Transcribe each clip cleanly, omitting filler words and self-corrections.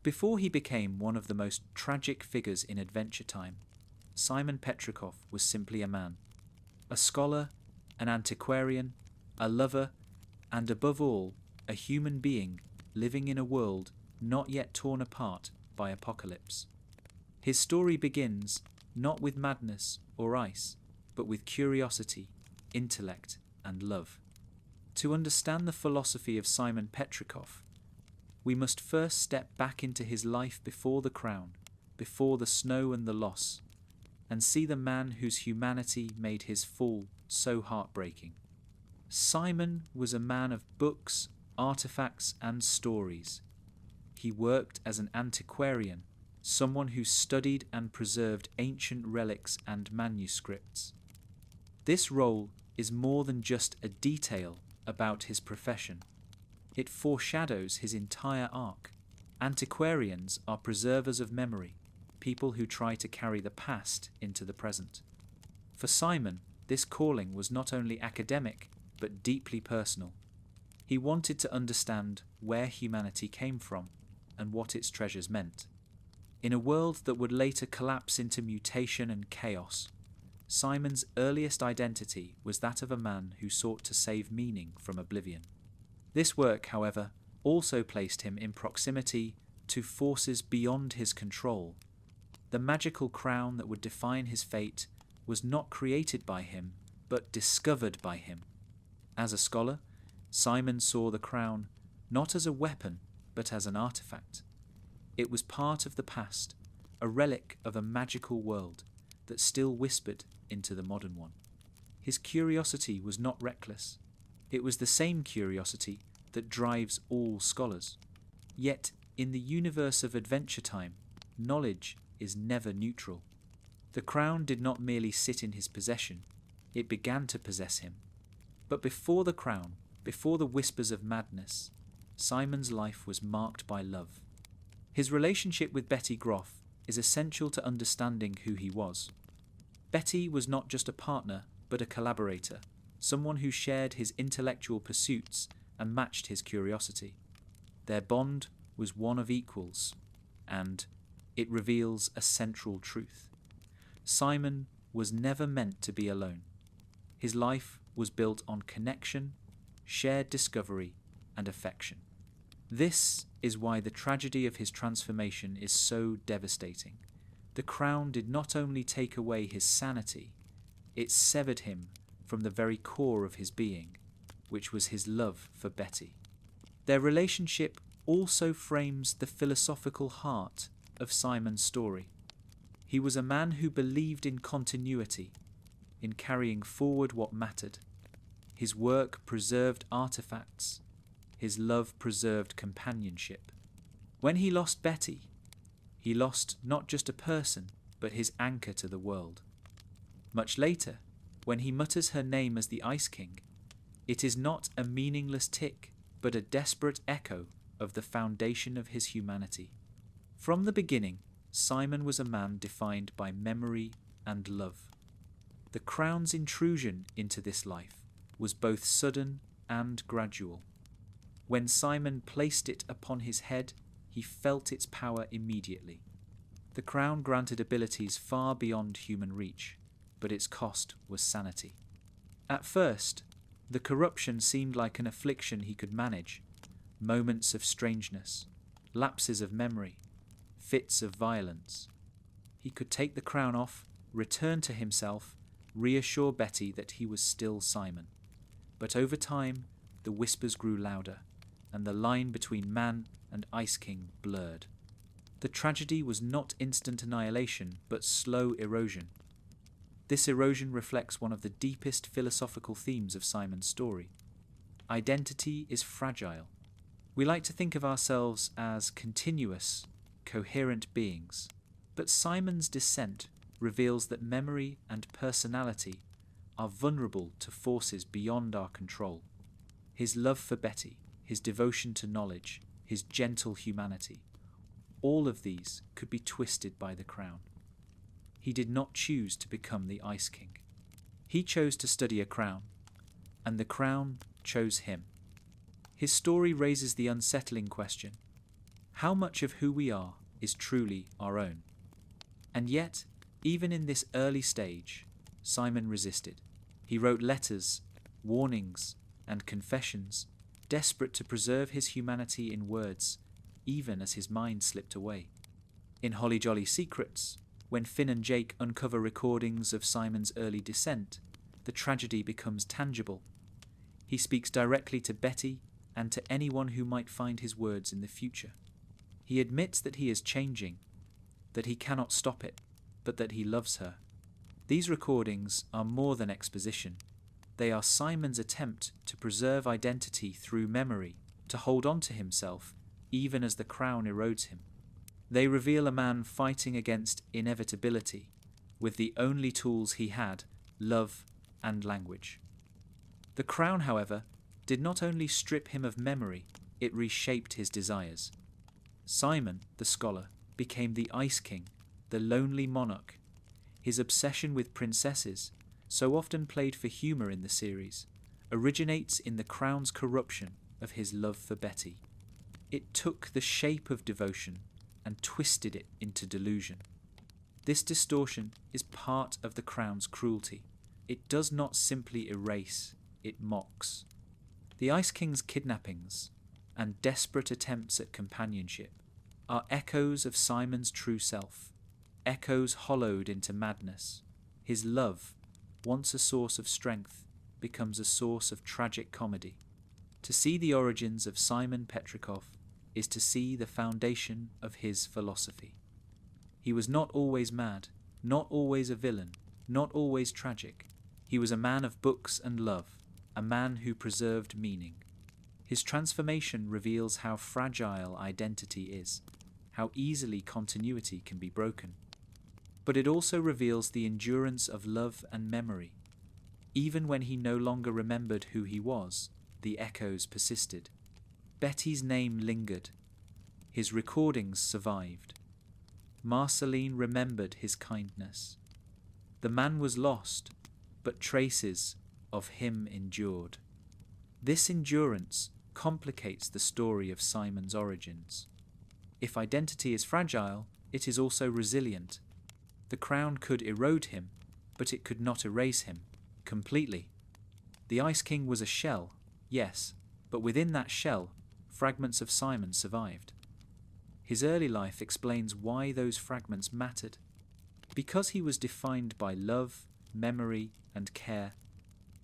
Before he became one of the most tragic figures in Adventure Time, Simon Petrikov was simply a man. A scholar, an antiquarian, a lover, and above all, a human being living in a world not yet torn apart by apocalypse. His story begins not with madness or ice, but with curiosity, intellect, and love. To understand the philosophy of Simon Petrikov, we must first step back into his life before the crown, before the snow and the loss, and see the man whose humanity made his fall so heartbreaking. Simon was a man of books, artifacts, and stories. He worked as an antiquarian, someone who studied and preserved ancient relics and manuscripts. This role is more than just a detail about his profession. It foreshadows his entire arc. Antiquarians are preservers of memory, people who try to carry the past into the present. For Simon, this calling was not only academic, but deeply personal. He wanted to understand where humanity came from and what its treasures meant. In a world that would later collapse into mutation and chaos, Simon's earliest identity was that of a man who sought to save meaning from oblivion. This work, however, also placed him in proximity to forces beyond his control. The magical crown that would define his fate was not created by him, but discovered by him. As a scholar, Simon saw the crown not as a weapon, but as an artifact. It was part of the past, a relic of a magical world that still whispered into the modern one. His curiosity was not reckless. It was the same curiosity that drives all scholars. Yet, in the universe of Adventure Time, knowledge is never neutral. The crown did not merely sit in his possession, it began to possess him. But before the crown, before the whispers of madness, Simon's life was marked by love. His relationship with Betty Groff is essential to understanding who he was. Betty was not just a partner, but a collaborator, someone who shared his intellectual pursuits and matched his curiosity. Their bond was one of equals, and it reveals a central truth. Simon was never meant to be alone. His life was built on connection, shared discovery, and affection. This is why the tragedy of his transformation is so devastating. The crown did not only take away his sanity, it severed him from the very core of his being, which was his love for Betty. Their relationship also frames the philosophical heart of Simon's story. He was a man who believed in continuity, in carrying forward what mattered. His work preserved artifacts. His love preserved companionship. When he lost Betty, he lost not just a person, but his anchor to the world. Much later, when he mutters her name as the Ice King, it is not a meaningless tick, but a desperate echo of the foundation of his humanity. From the beginning, Simon was a man defined by memory and love. The crown's intrusion into this life was both sudden and gradual. When Simon placed it upon his head, he felt its power immediately. The crown granted abilities far beyond human reach, but its cost was sanity. At first, the corruption seemed like an affliction he could manage, moments of strangeness, lapses of memory, fits of violence. He could take the crown off, return to himself, reassure Betty that he was still Simon. But over time, the whispers grew louder, and the line between man and Ice King blurred. The tragedy was not instant annihilation, but slow erosion. This erosion reflects one of the deepest philosophical themes of Simon's story. Identity is fragile. We like to think of ourselves as continuous, coherent beings, but Simon's descent reveals that memory and personality are vulnerable to forces beyond our control. His love for Betty, his devotion to knowledge, his gentle humanity, all of these could be twisted by the crown. He did not choose to become the Ice King. He chose to study a crown, and the crown chose him. His story raises the unsettling question: How much of who we are is truly our own? And yet, even in this early stage, Simon resisted. He wrote letters, warnings, and confessions, desperate to preserve his humanity in words, even as his mind slipped away. In Holly Jolly Secrets, when Finn and Jake uncover recordings of Simon's early descent, the tragedy becomes tangible. He speaks directly to Betty and to anyone who might find his words in the future. He admits that he is changing, that he cannot stop it, but that he loves her. These recordings are more than exposition. They are Simon's attempt to preserve identity through memory, to hold on to himself, even as the crown erodes him. They reveal a man fighting against inevitability, with the only tools he had, love and language. The crown, however, did not only strip him of memory, it reshaped his desires. Simon, the scholar, became the Ice King, the lonely monarch. His obsession with princesses, so often played for humour in the series, originates in the crown's corruption of his love for Betty. It took the shape of devotion and twisted it into delusion. This distortion is part of the crown's cruelty. It does not simply erase, it mocks. The Ice King's kidnappings and desperate attempts at companionship are echoes of Simon's true self, echoes hollowed into madness. His love, once a source of strength, becomes a source of tragic comedy. To see the origins of Simon Petrikov is to see the foundation of his philosophy. He was not always mad, not always a villain, not always tragic. He was a man of books and love, a man who preserved meaning. His transformation reveals how fragile identity is, how easily continuity can be broken. But it also reveals the endurance of love and memory. Even when he no longer remembered who he was, the echoes persisted. Betty's name lingered. His recordings survived. Marceline remembered his kindness. The man was lost, but traces of him endured. This endurance complicates the story of Simon's origins. If identity is fragile, it is also resilient. The crown could erode him, but it could not erase him completely. The Ice King was a shell, yes, but within that shell, fragments of Simon survived. His early life explains why those fragments mattered. Because he was defined by love, memory, and care,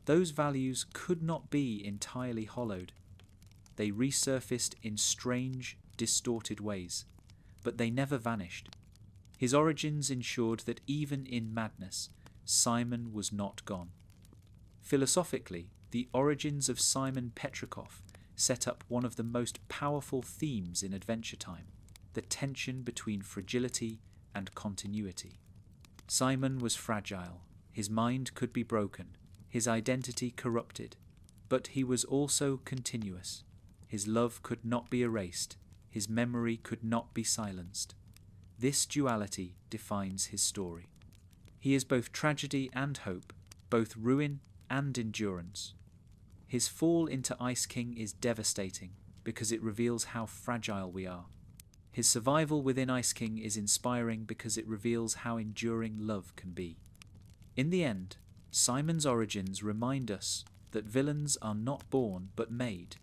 those values could not be entirely hollowed. They resurfaced in strange, distorted ways, but they never vanished. His origins ensured that even in madness, Simon was not gone. Philosophically, the origins of Simon Petrikov set up one of the most powerful themes in Adventure Time, the tension between fragility and continuity. Simon was fragile, his mind could be broken, his identity corrupted, but he was also continuous. His love could not be erased, his memory could not be silenced. This duality defines his story. He is both tragedy and hope, both ruin and endurance. His fall into Ice King is devastating because it reveals how fragile we are. His survival within Ice King is inspiring because it reveals how enduring love can be. In the end, Simon's origins remind us that villains are not born but made,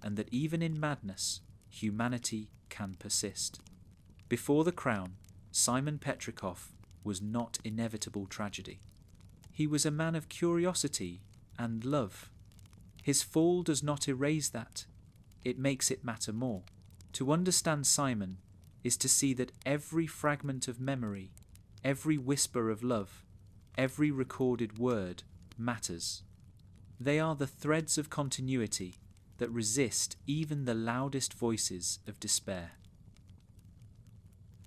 and that even in madness, humanity can persist. Before the crown, Simon Petrikov was not inevitable tragedy. He was a man of curiosity and love. His fall does not erase that, it makes it matter more. To understand Simon is to see that every fragment of memory, every whisper of love, every recorded word matters. They are the threads of continuity that resist even the loudest voices of despair.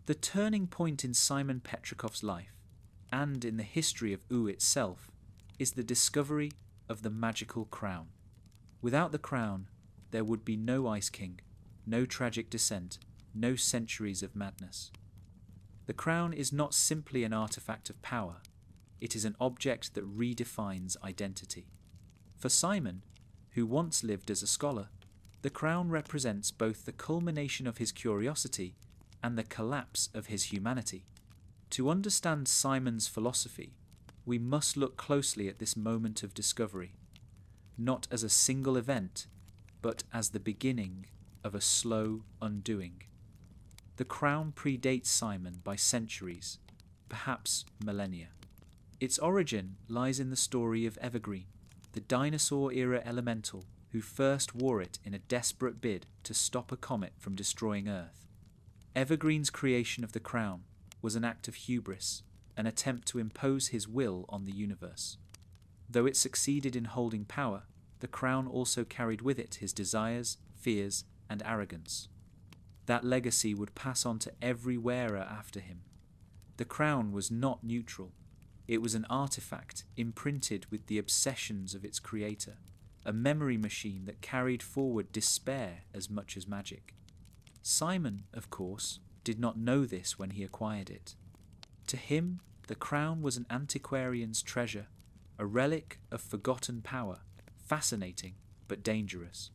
The turning point in Simon Petrikov's life, and in the history of U itself, is the discovery of the magical crown. Without the crown, there would be no Ice King, no tragic descent, no centuries of madness. The crown is not simply an artifact of power, it is an object that redefines identity. For Simon, who once lived as a scholar, The crown represents both the culmination of his curiosity and the collapse of his humanity. To understand Simon's philosophy, we must look closely at this moment of discovery, not as a single event, but as the beginning of a slow undoing. The crown predates Simon by centuries, perhaps millennia. Its origin lies in the story of Evergreen, the dinosaur-era elemental who first wore it in a desperate bid to stop a comet from destroying Earth. Evergreen's creation of the crown was an act of hubris, an attempt to impose his will on the universe. Though it succeeded in holding power, the crown also carried with it his desires, fears, and arrogance. That legacy would pass on to every wearer after him. The crown was not neutral. It was an artifact imprinted with the obsessions of its creator, a memory machine that carried forward despair as much as magic. Simon, of course, did not know this when he acquired it. To him, the crown was an antiquarian's treasure, a relic of forgotten power, fascinating but dangerous.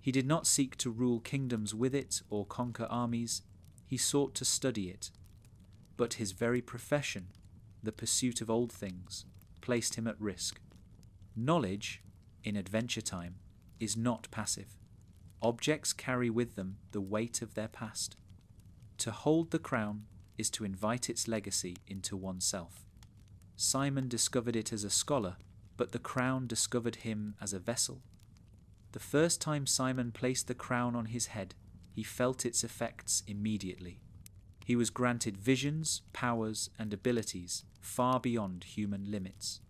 He did not seek to rule kingdoms with it or conquer armies. He sought to study it. But his very profession, the pursuit of old things, placed him at risk. Knowledge, in adventure time, is not passive. Objects carry with them the weight of their past. To hold the crown is to invite its legacy into oneself. Simon discovered it as a scholar, but the crown discovered him as a vessel. The first time Simon placed the crown on his head, he felt its effects immediately. He was granted visions, powers, and abilities far beyond human limits.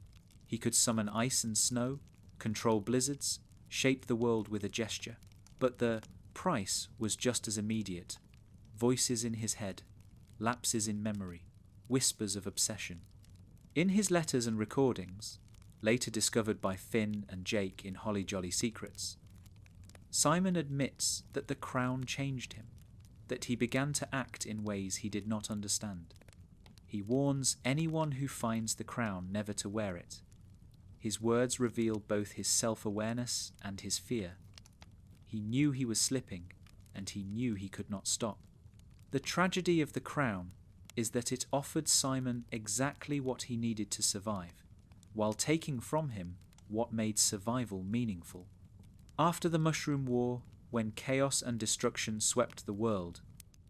He could summon ice and snow, control blizzards, shape the world with a gesture. But the price was just as immediate. Voices in his head, lapses in memory, whispers of obsession. In his letters and recordings, later discovered by Finn and Jake in Holly Jolly Secrets, Simon admits that the crown changed him, that he began to act in ways he did not understand. He warns anyone who finds the crown never to wear it. His words reveal both his self-awareness and his fear. He knew he was slipping, and he knew he could not stop. The tragedy of the crown is that it offered Simon exactly what he needed to survive, while taking from him what made survival meaningful. After the Mushroom War, when chaos and destruction swept the world,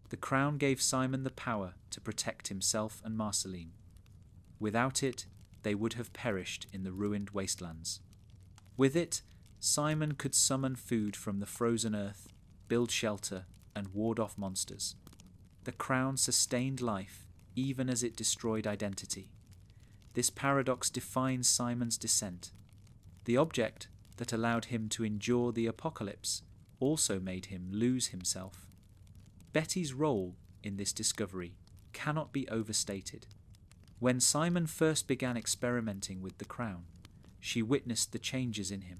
the crown gave Simon the power to protect himself and Marceline. Without it, they would have perished in the ruined wastelands. With it, Simon could summon food from the frozen earth, build shelter, and ward off monsters. The crown sustained life, even as it destroyed identity. This paradox defines Simon's descent. The object that allowed him to endure the apocalypse also made him lose himself. Betty's role in this discovery cannot be overstated. When Simon first began experimenting with the crown, she witnessed the changes in him.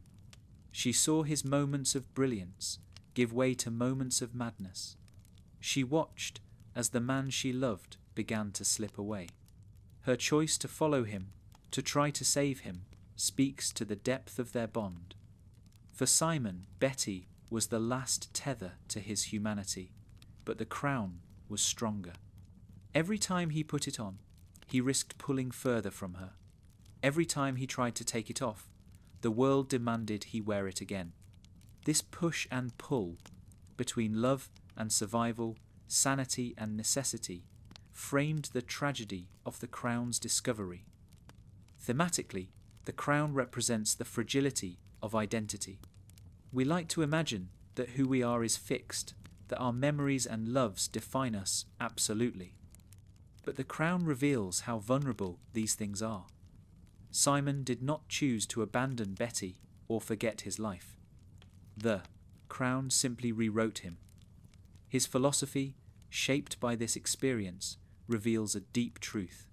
She saw his moments of brilliance give way to moments of madness. She watched as the man she loved began to slip away. Her choice to follow him, to try to save him, speaks to the depth of their bond. For Simon, Betty was the last tether to his humanity, but the crown was stronger. Every time he put it on, he risked pulling further from her. Every time he tried to take it off, the world demanded he wear it again. This push and pull between love and survival, sanity and necessity, framed the tragedy of the crown's discovery. Thematically, the crown represents the fragility of identity. We like to imagine that who we are is fixed, that our memories and loves define us absolutely. But the crown reveals how vulnerable these things are. Simon did not choose to abandon Betty or forget his life. The crown simply rewrote him. His philosophy, shaped by this experience, reveals a deep truth.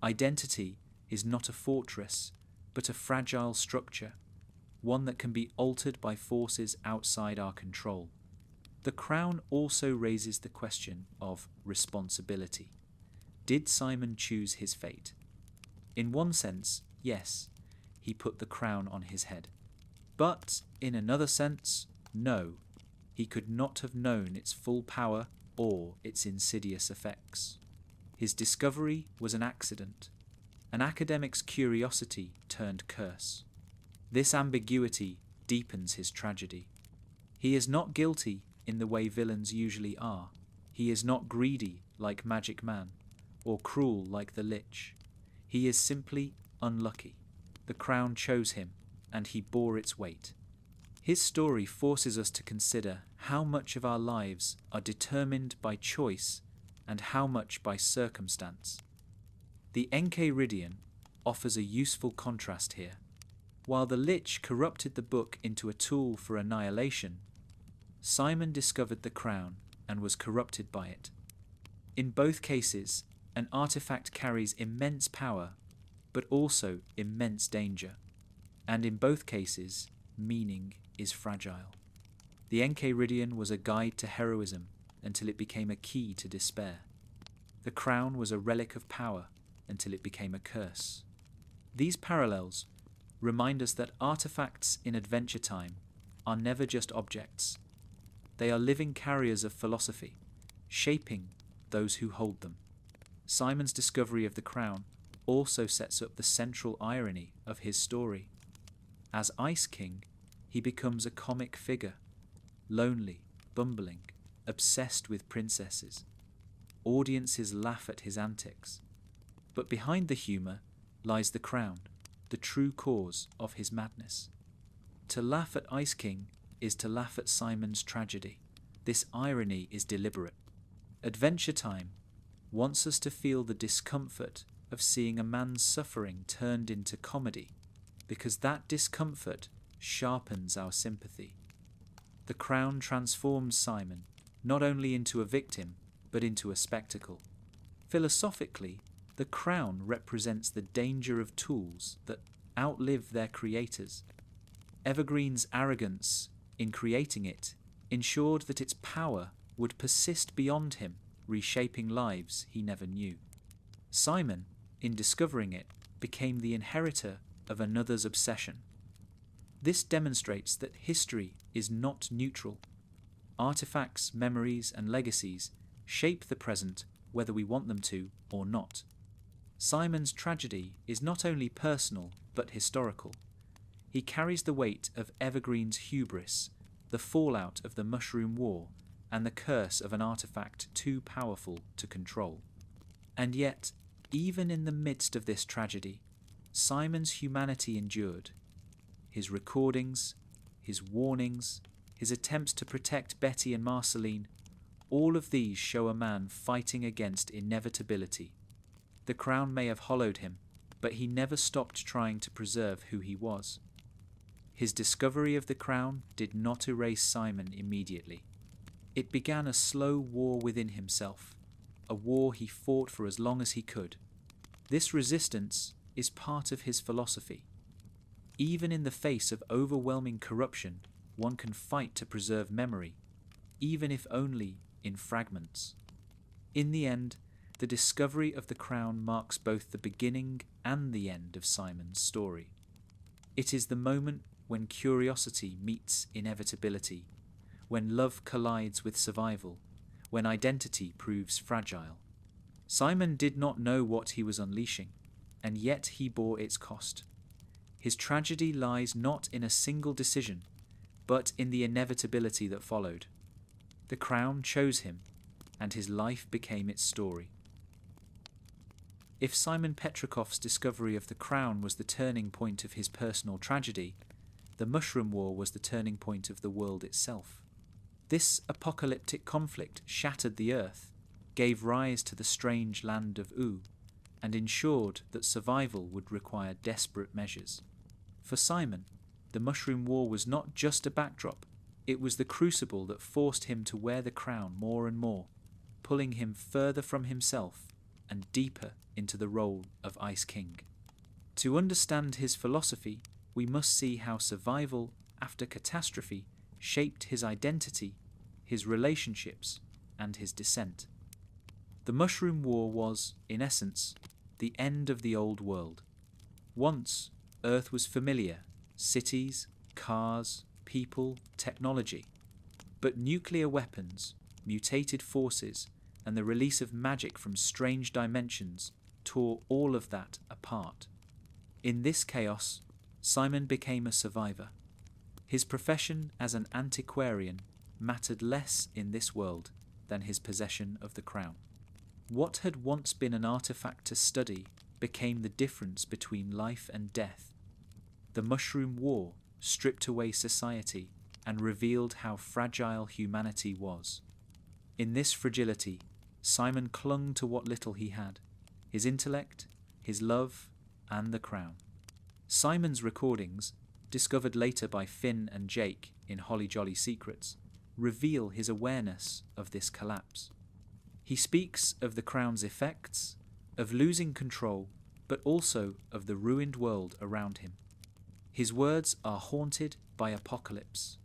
Identity is not a fortress, but a fragile structure, one that can be altered by forces outside our control. The crown also raises the question of responsibility. Did Simon choose his fate? In one sense, yes, he put the crown on his head. But in another sense, No, he could not have known its full power or its insidious effects. His discovery was an accident, an academic's curiosity turned curse. This ambiguity deepens his tragedy. He is not guilty in the way villains usually are. He is not greedy like Magic Man, or cruel like the Lich. He is simply unlucky. The crown chose him, and he bore its weight. His story forces us to consider how much of our lives are determined by choice and how much by circumstance. The Enchiridion offers a useful contrast here. While the Lich corrupted the book into a tool for annihilation, Simon discovered the crown and was corrupted by it. In both cases, an artifact carries immense power, but also immense danger, and in both cases, meaning is fragile. The Enchiridion was a guide to heroism until it became a key to despair. The crown was a relic of power until it became a curse. These parallels remind us that artifacts in Adventure Time are never just objects. They are living carriers of philosophy, shaping those who hold them. Simon's discovery of the crown also sets up the central irony of his story. As Ice King, he becomes a comic figure, lonely, bumbling, obsessed with princesses. Audiences laugh at his antics. But behind the humour lies the crown, the true cause of his madness. To laugh at Ice King is to laugh at Simon's tragedy. This irony is deliberate. Adventure Time wants us to feel the discomfort of seeing a man's suffering turned into comedy, because that discomfort sharpens our sympathy. The crown transforms Simon not only into a victim, but into a spectacle. Philosophically, the crown represents the danger of tools that outlive their creators. Evergreen's arrogance in creating it ensured that its power would persist beyond him, reshaping lives he never knew. Simon, in discovering it, became the inheritor of another's obsession. This demonstrates that history is not neutral. Artifacts, memories, and legacies shape the present whether we want them to or not. Simon's tragedy is not only personal but historical. He carries the weight of Evergreen's hubris, the fallout of the Mushroom War, and the curse of an artifact too powerful to control. And yet, even in the midst of this tragedy, Simon's humanity endured. His recordings, his warnings, his attempts to protect Betty and Marceline, all of these show a man fighting against inevitability. The crown may have hollowed him, but he never stopped trying to preserve who he was. His discovery of the crown did not erase Simon immediately. It began a slow war within himself, a war he fought for as long as he could. This resistance is part of his philosophy. Even in the face of overwhelming corruption, one can fight to preserve memory, even if only in fragments. In the end, the discovery of the crown marks both the beginning and the end of Simon's story. It is the moment when curiosity meets inevitability, when love collides with survival, when identity proves fragile. Simon did not know what he was unleashing, and yet he bore its cost. His tragedy lies not in a single decision, but in the inevitability that followed. The crown chose him, and his life became its story. If Simon Petrikov's discovery of the crown was the turning point of his personal tragedy, the Mushroom War was the turning point of the world itself. This apocalyptic conflict shattered the earth, gave rise to the strange land of Oo, and ensured that survival would require desperate measures. For Simon, the Mushroom War was not just a backdrop, it was the crucible that forced him to wear the crown more and more, pulling him further from himself and deeper into the role of Ice King. To understand his philosophy, we must see how survival after catastrophe shaped his identity, his relationships, and his descent. The Mushroom War was, in essence, the end of the old world. Once, Earth was familiar: cities, cars, people, technology. But nuclear weapons, mutated forces, and the release of magic from strange dimensions tore all of that apart. In this chaos, Simon became a survivor. His profession as an antiquarian mattered less in this world than his possession of the crown. What had once been an artifact to study became the difference between life and death. The Mushroom War stripped away society and revealed how fragile humanity was. In this fragility, Simon clung to what little he had: his intellect, his love, and the crown. Simon's recordings, discovered later by Finn and Jake in Holly Jolly Secrets, reveal his awareness of this collapse. He speaks of the crown's effects, of losing control, but also of the ruined world around him. His words are haunted by apocalypse.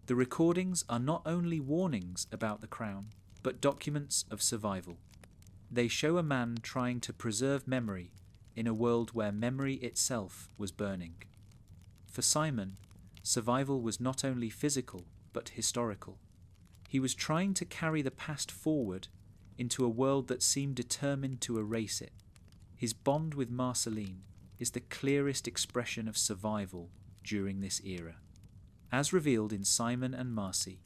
The recordings are not only warnings about the crown, but documents of survival. They show a man trying to preserve memory in a world where memory itself was burning. For Simon, survival was not only physical, but historical. He was trying to carry the past forward into a world that seemed determined to erase it. His bond with Marceline is the clearest expression of survival during this era. As revealed in Simon and Marcy,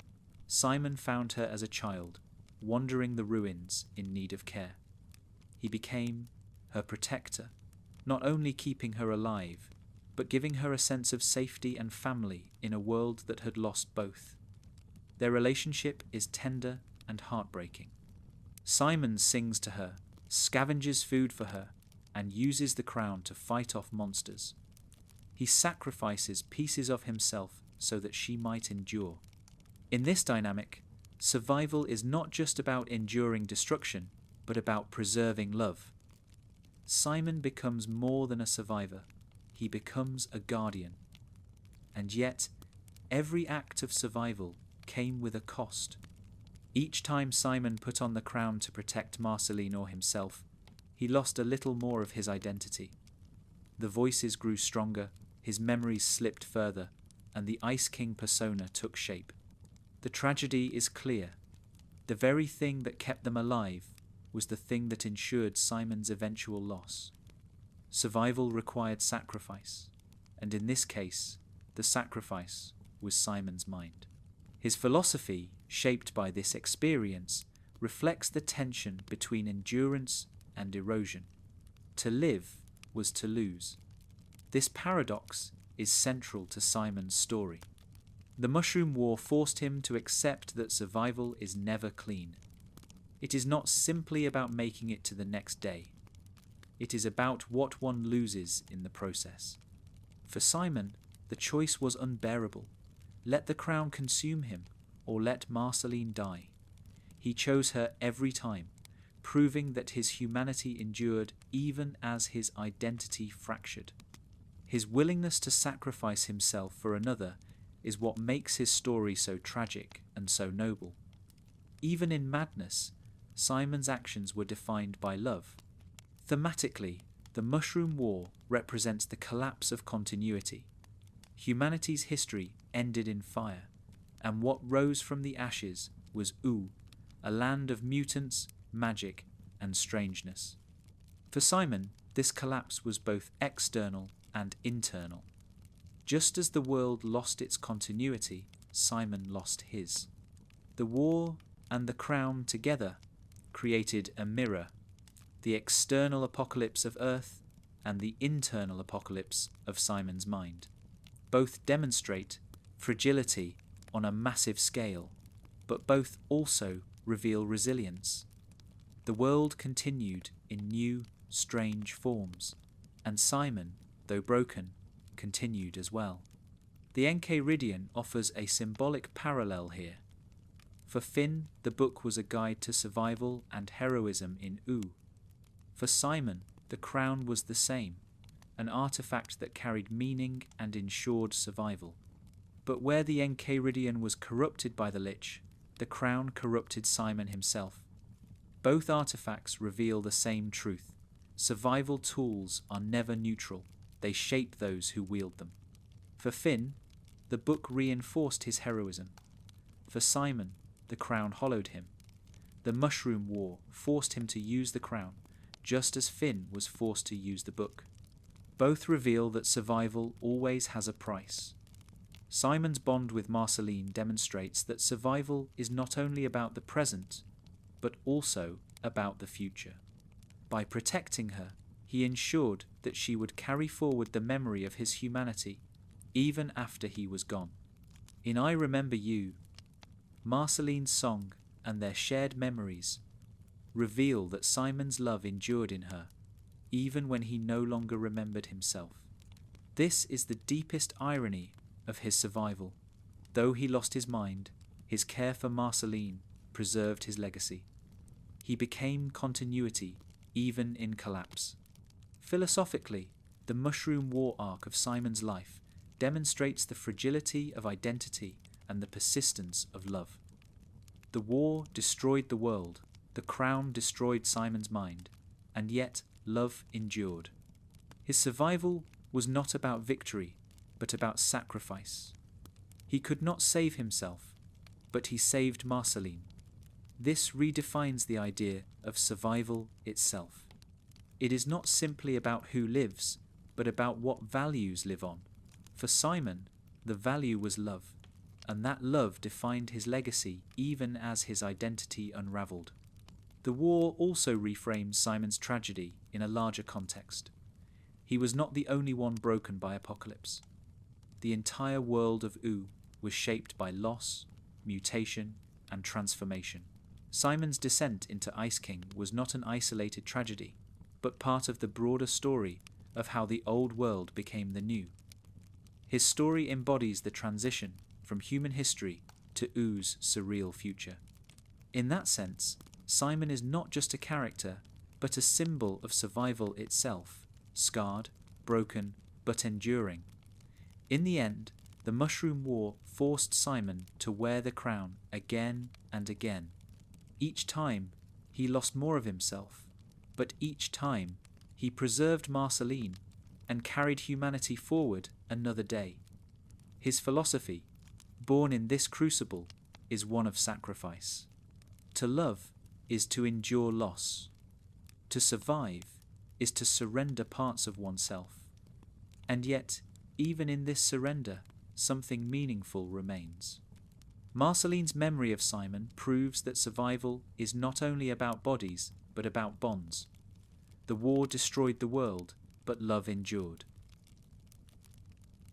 Simon found her as a child, wandering the ruins in need of care. He became her protector, not only keeping her alive, but giving her a sense of safety and family in a world that had lost both. Their relationship is tender and heartbreaking. Simon sings to her, scavenges food for her, and uses the crown to fight off monsters. He sacrifices pieces of himself so that she might endure. In this dynamic, survival is not just about enduring destruction, but about preserving love. Simon becomes more than a survivor. He becomes a guardian. And yet, every act of survival came with a cost. Each time Simon put on the crown to protect Marceline or himself, he lost a little more of his identity. The voices grew stronger, his memories slipped further, and the Ice King persona took shape. The tragedy is clear. The very thing that kept them alive was the thing that ensured Simon's eventual loss. Survival required sacrifice, and in this case, the sacrifice was Simon's mind. His philosophy, shaped by this experience, reflects the tension between endurance and erosion. To live was to lose. This paradox is central to Simon's story. The Mushroom War forced him to accept that survival is never clean. It is not simply about making it to the next day. It is about what one loses in the process. For Simon, the choice was unbearable. Let the crown consume him, or let Marceline die. He chose her every time, proving that his humanity endured even as his identity fractured. His willingness to sacrifice himself for another is what makes his story so tragic and so noble. Even in madness, Simon's actions were defined by love. Thematically, the Mushroom War represents the collapse of continuity. Humanity's history ended in fire, and what rose from the ashes was a land of mutants, magic, and strangeness. For Simon, this collapse was both external and internal. Just as the world lost its continuity, Simon lost his. The war and the crown together created a mirror, the external apocalypse of Earth and the internal apocalypse of Simon's mind. Both demonstrate fragility on a massive scale, but both also reveal resilience. The world continued in new, strange forms, and Simon, though broken, continued as well. The Enchiridion offers a symbolic parallel here. For Finn, the book was a guide to survival and heroism in For Simon, the crown was the same, an artifact that carried meaning and ensured survival. But where the Enchiridion was corrupted by the Lich, the crown corrupted Simon himself. Both artifacts reveal the same truth. Survival tools are never neutral. They shape those who wield them. For Finn, the book reinforced his heroism. For Simon, the crown hollowed him. The Mushroom War forced him to use the crown, just as Finn was forced to use the book. Both reveal that survival always has a price. Simon's bond with Marceline demonstrates that survival is not only about the present, but also about the future. By protecting her, he ensured that she would carry forward the memory of his humanity, even after he was gone. In I Remember You, Marceline's song and their shared memories reveal that Simon's love endured in her, even when he no longer remembered himself. This is the deepest irony of his survival. Though he lost his mind, his care for Marceline preserved his legacy. He became continuity, even in collapse. Philosophically, the Mushroom War arc of Simon's life demonstrates the fragility of identity and the persistence of love. The war destroyed the world, the crown destroyed Simon's mind, and yet love endured. His survival was not about victory, but about sacrifice. He could not save himself, but he saved Marceline. This redefines the idea of survival itself. It is not simply about who lives, but about what values live on. For Simon, the value was love, and that love defined his legacy even as his identity unraveled. The war also reframes Simon's tragedy in a larger context. He was not the only one broken by apocalypse. The entire world of Oo was shaped by loss, mutation, and transformation. Simon's descent into Ice King was not an isolated tragedy, but part of the broader story of how the old world became the new. His story embodies the transition from human history to Oo's surreal future. In that sense, Simon is not just a character, but a symbol of survival itself, scarred, broken, but enduring. In the end, the Mushroom War forced Simon to wear the crown again and again. Each time, he lost more of himself, but each time, he preserved Marceline and carried humanity forward another day. His philosophy, born in this crucible, is one of sacrifice. To love is to endure loss. To survive is to surrender parts of oneself. And yet, even in this surrender, something meaningful remains. Marceline's memory of Simon proves that survival is not only about bodies, but about bonds. The war destroyed the world, but love endured.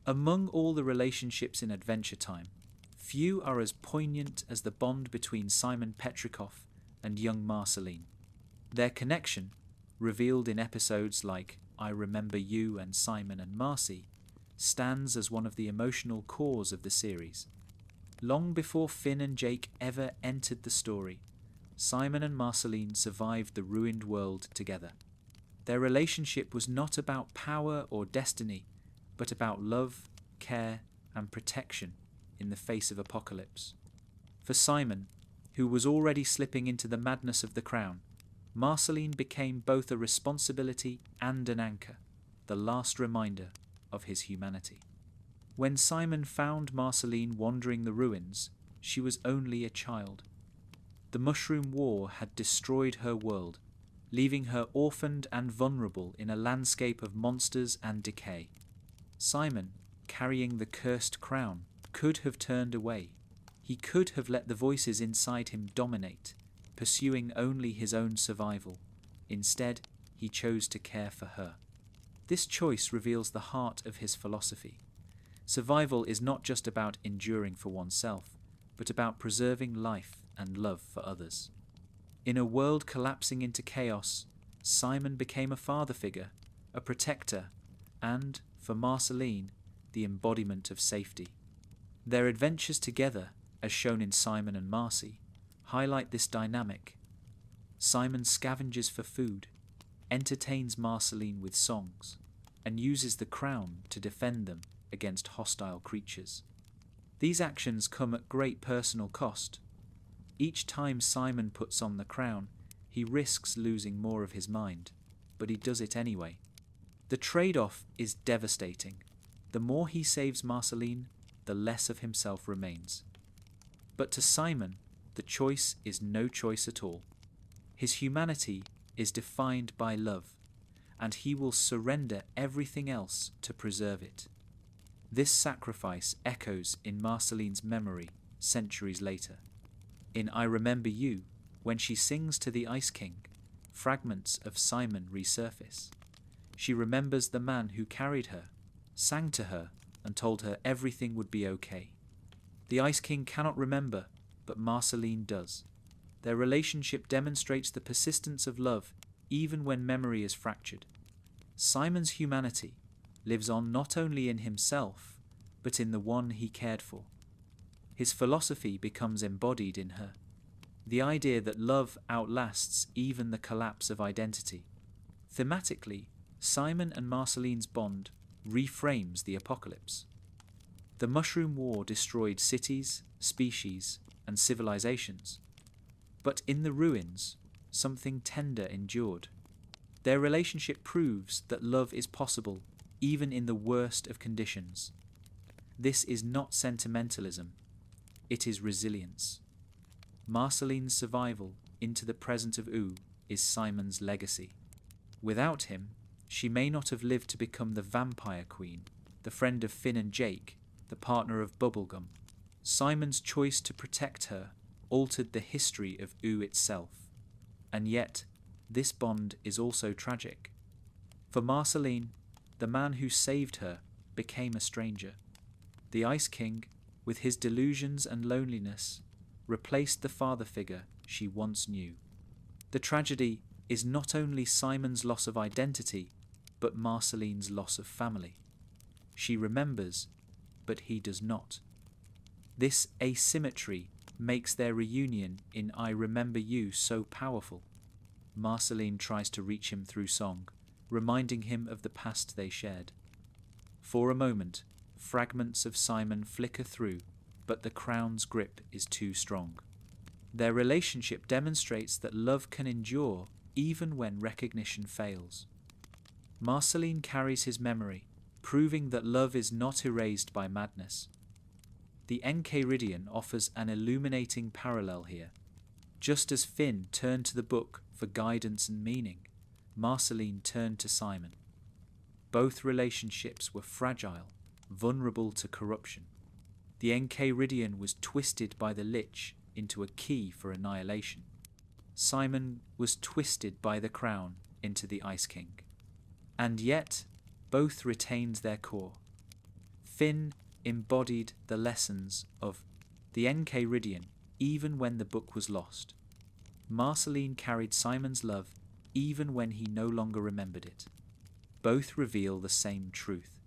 Among all the relationships in Adventure Time, few are as poignant as the bond between Simon Petrikov and young Marceline. Their connection, revealed in episodes like I Remember You and Simon and Marcy, stands as one of the emotional cores of the series. Long before Finn and Jake ever entered the story, Simon and Marceline survived the ruined world together. Their relationship was not about power or destiny, but about love, care, and protection in the face of apocalypse. For Simon, who was already slipping into the madness of the crown, Marceline became both a responsibility and an anchor, the last reminder of his humanity. When Simon found Marceline wandering the ruins, she was only a child. The Mushroom War had destroyed her world, leaving her orphaned and vulnerable in a landscape of monsters and decay. Simon, carrying the cursed crown, could have turned away. He could have let the voices inside him dominate, pursuing only his own survival. Instead, he chose to care for her. This choice reveals the heart of his philosophy. Survival is not just about enduring for oneself, but about preserving life and love for others. In a world collapsing into chaos, Simon became a father figure, a protector, and, for Marceline, the embodiment of safety. Their adventures together, as shown in Simon and Marcy, highlight this dynamic. Simon scavenges for food, entertains Marceline with songs, and uses the crown to defend them against hostile creatures. These actions come at great personal cost. Each time Simon puts on the crown, he risks losing more of his mind, but he does it anyway. The trade-off is devastating. The more he saves Marceline, the less of himself remains. But to Simon, the choice is no choice at all. His humanity is defined by love, and he will surrender everything else to preserve it. This sacrifice echoes in Marceline's memory centuries later. In I Remember You, when she sings to the Ice King, fragments of Simon resurface. She remembers the man who carried her, sang to her, and told her everything would be okay. The Ice King cannot remember, but Marceline does. Their relationship demonstrates the persistence of love even when memory is fractured. Simon's humanity lives on not only in himself, but in the one he cared for. His philosophy becomes embodied in her. The idea that love outlasts even the collapse of identity. Thematically, Simon and Marceline's bond reframes the apocalypse. The Mushroom War destroyed cities, species, and civilizations. But in the ruins, something tender endured. Their relationship proves that love is possible even in the worst of conditions. This is not sentimentalism, it is resilience. Marceline's survival into the present of Oo is Simon's legacy. Without him, she may not have lived to become the vampire queen, the friend of Finn and Jake, the partner of Bubblegum. Simon's choice to protect her altered the history of Oo itself. And yet, this bond is also tragic. For Marceline, the man who saved her became a stranger. The Ice King, with his delusions and loneliness, replaced the father figure she once knew. The tragedy is not only Simon's loss of identity, but Marceline's loss of family. She remembers, but he does not. This asymmetry makes their reunion in I Remember You so powerful. Marceline tries to reach him through song, reminding him of the past they shared. For a moment, fragments of Simon flicker through, but the crown's grip is too strong. Their relationship demonstrates that love can endure even when recognition fails. Marceline carries his memory, proving that love is not erased by madness. The Enchiridion offers an illuminating parallel here. Just as Finn turned to the book for guidance and meaning, Marceline turned to Simon. Both relationships were fragile, vulnerable to corruption. The Enchiridion was twisted by the Lich into a key for annihilation. Simon was twisted by the crown into the Ice King. And yet, both retained their core. Finn embodied the lessons of the Enchiridion even when the book was lost. Marceline carried Simon's love even when he no longer remembered it. Both reveal the same truth.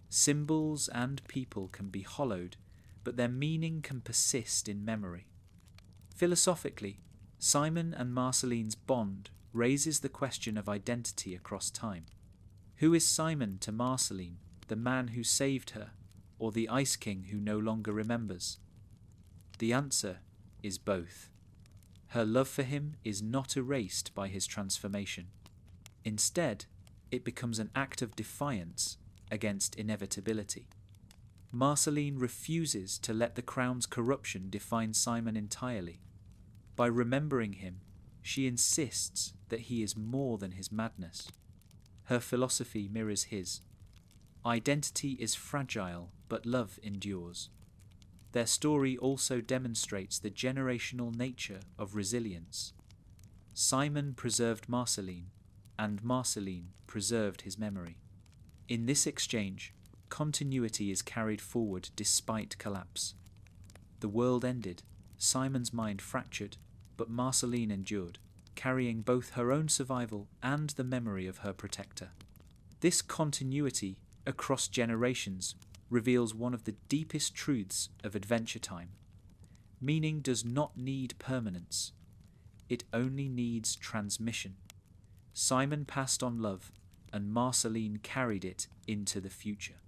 Symbols and people can be hollowed, but their meaning can persist in memory. Philosophically, Simon and Marceline's bond raises the question of identity across time. Who is Simon to Marceline, the man who saved her, or the Ice King who no longer remembers? The answer is both. Her love for him is not erased by his transformation. Instead, it becomes an act of defiance against inevitability. Marceline refuses to let the crown's corruption define Simon entirely. By remembering him, she insists that he is more than his madness. Her philosophy mirrors his. Identity is fragile, but love endures. Their story also demonstrates the generational nature of resilience. Simon preserved Marceline, and Marceline preserved his memory. In this exchange, continuity is carried forward despite collapse. The world ended, Simon's mind fractured, but Marceline endured, carrying both her own survival and the memory of her protector. This continuity across generations reveals one of the deepest truths of Adventure Time. Meaning does not need permanence. It only needs transmission. Simon passed on love, and Marceline carried it into the future.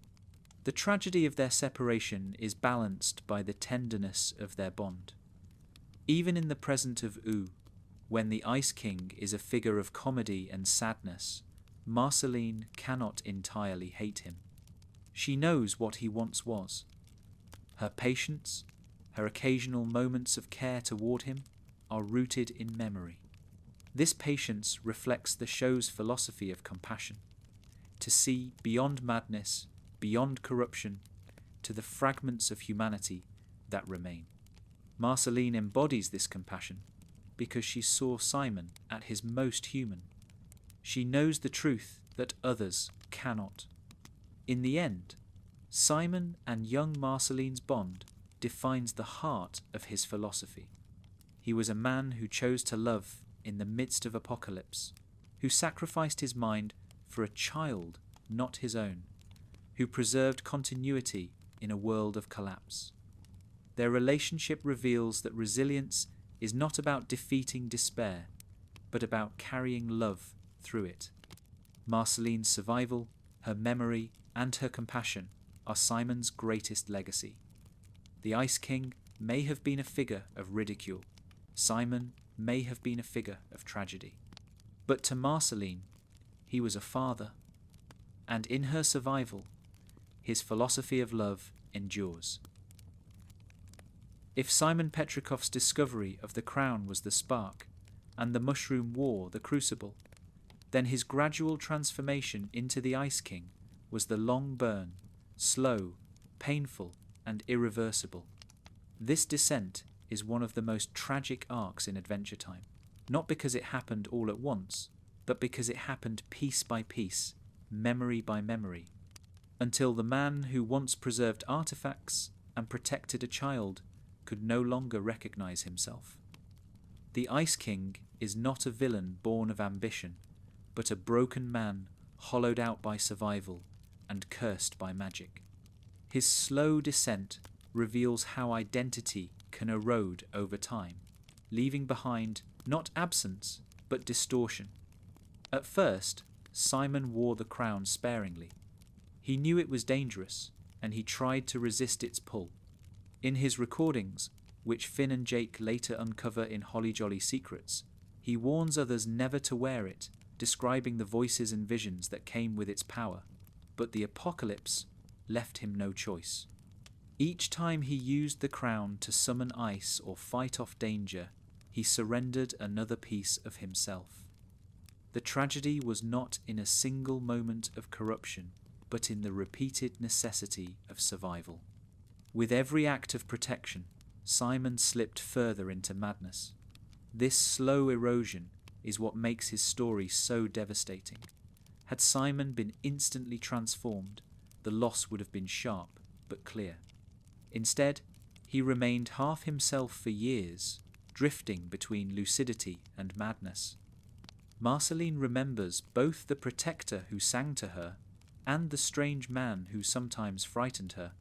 The tragedy of their separation is balanced by the tenderness of their bond. Even in the present of Oo, when the Ice King is a figure of comedy and sadness, Marceline cannot entirely hate him. She knows what he once was. Her patience, her occasional moments of care toward him, are rooted in memory. This patience reflects the show's philosophy of compassion, to see beyond madness, beyond corruption, to the fragments of humanity that remain. Marceline embodies this compassion because she saw Simon at his most human. She knows the truth that others cannot. In the end, Simon and young Marceline's bond defines the heart of his philosophy. He was a man who chose to love in the midst of apocalypse, who sacrificed his mind for a child not his own, who preserved continuity in a world of collapse. Their relationship reveals that resilience is not about defeating despair, but about carrying love through it. Marceline's survival, her memory, and her compassion are Simon's greatest legacy. The Ice King may have been a figure of ridicule. Simon may have been a figure of tragedy. But to Marceline, he was a father, and in her survival, his philosophy of love endures. If Simon Petrikov's discovery of the crown was the spark, and the mushroom war the crucible, then his gradual transformation into the Ice King was the long burn, slow, painful, and irreversible. This descent is one of the most tragic arcs in Adventure Time, not because it happened all at once, but because it happened piece by piece, memory by memory, until the man who once preserved artifacts and protected a child could no longer recognize himself. The Ice King is not a villain born of ambition, but a broken man hollowed out by survival and cursed by magic. His slow descent reveals how identity can erode over time, leaving behind not absence, but distortion. At first, Simon wore the crown sparingly. He knew it was dangerous, and he tried to resist its pull. In his recordings, which Finn and Jake later uncover in Holly Jolly Secrets, he warns others never to wear it, describing the voices and visions that came with its power. But the apocalypse left him no choice. Each time he used the crown to summon ice or fight off danger, he surrendered another piece of himself. The tragedy was not in a single moment of corruption, but in the repeated necessity of survival. With every act of protection, Simon slipped further into madness. This slow erosion is what makes his story so devastating. Had Simon been instantly transformed, the loss would have been sharp but clear. Instead, he remained half himself for years, drifting between lucidity and madness. Marceline remembers both the protector who sang to her and the strange man who sometimes frightened her.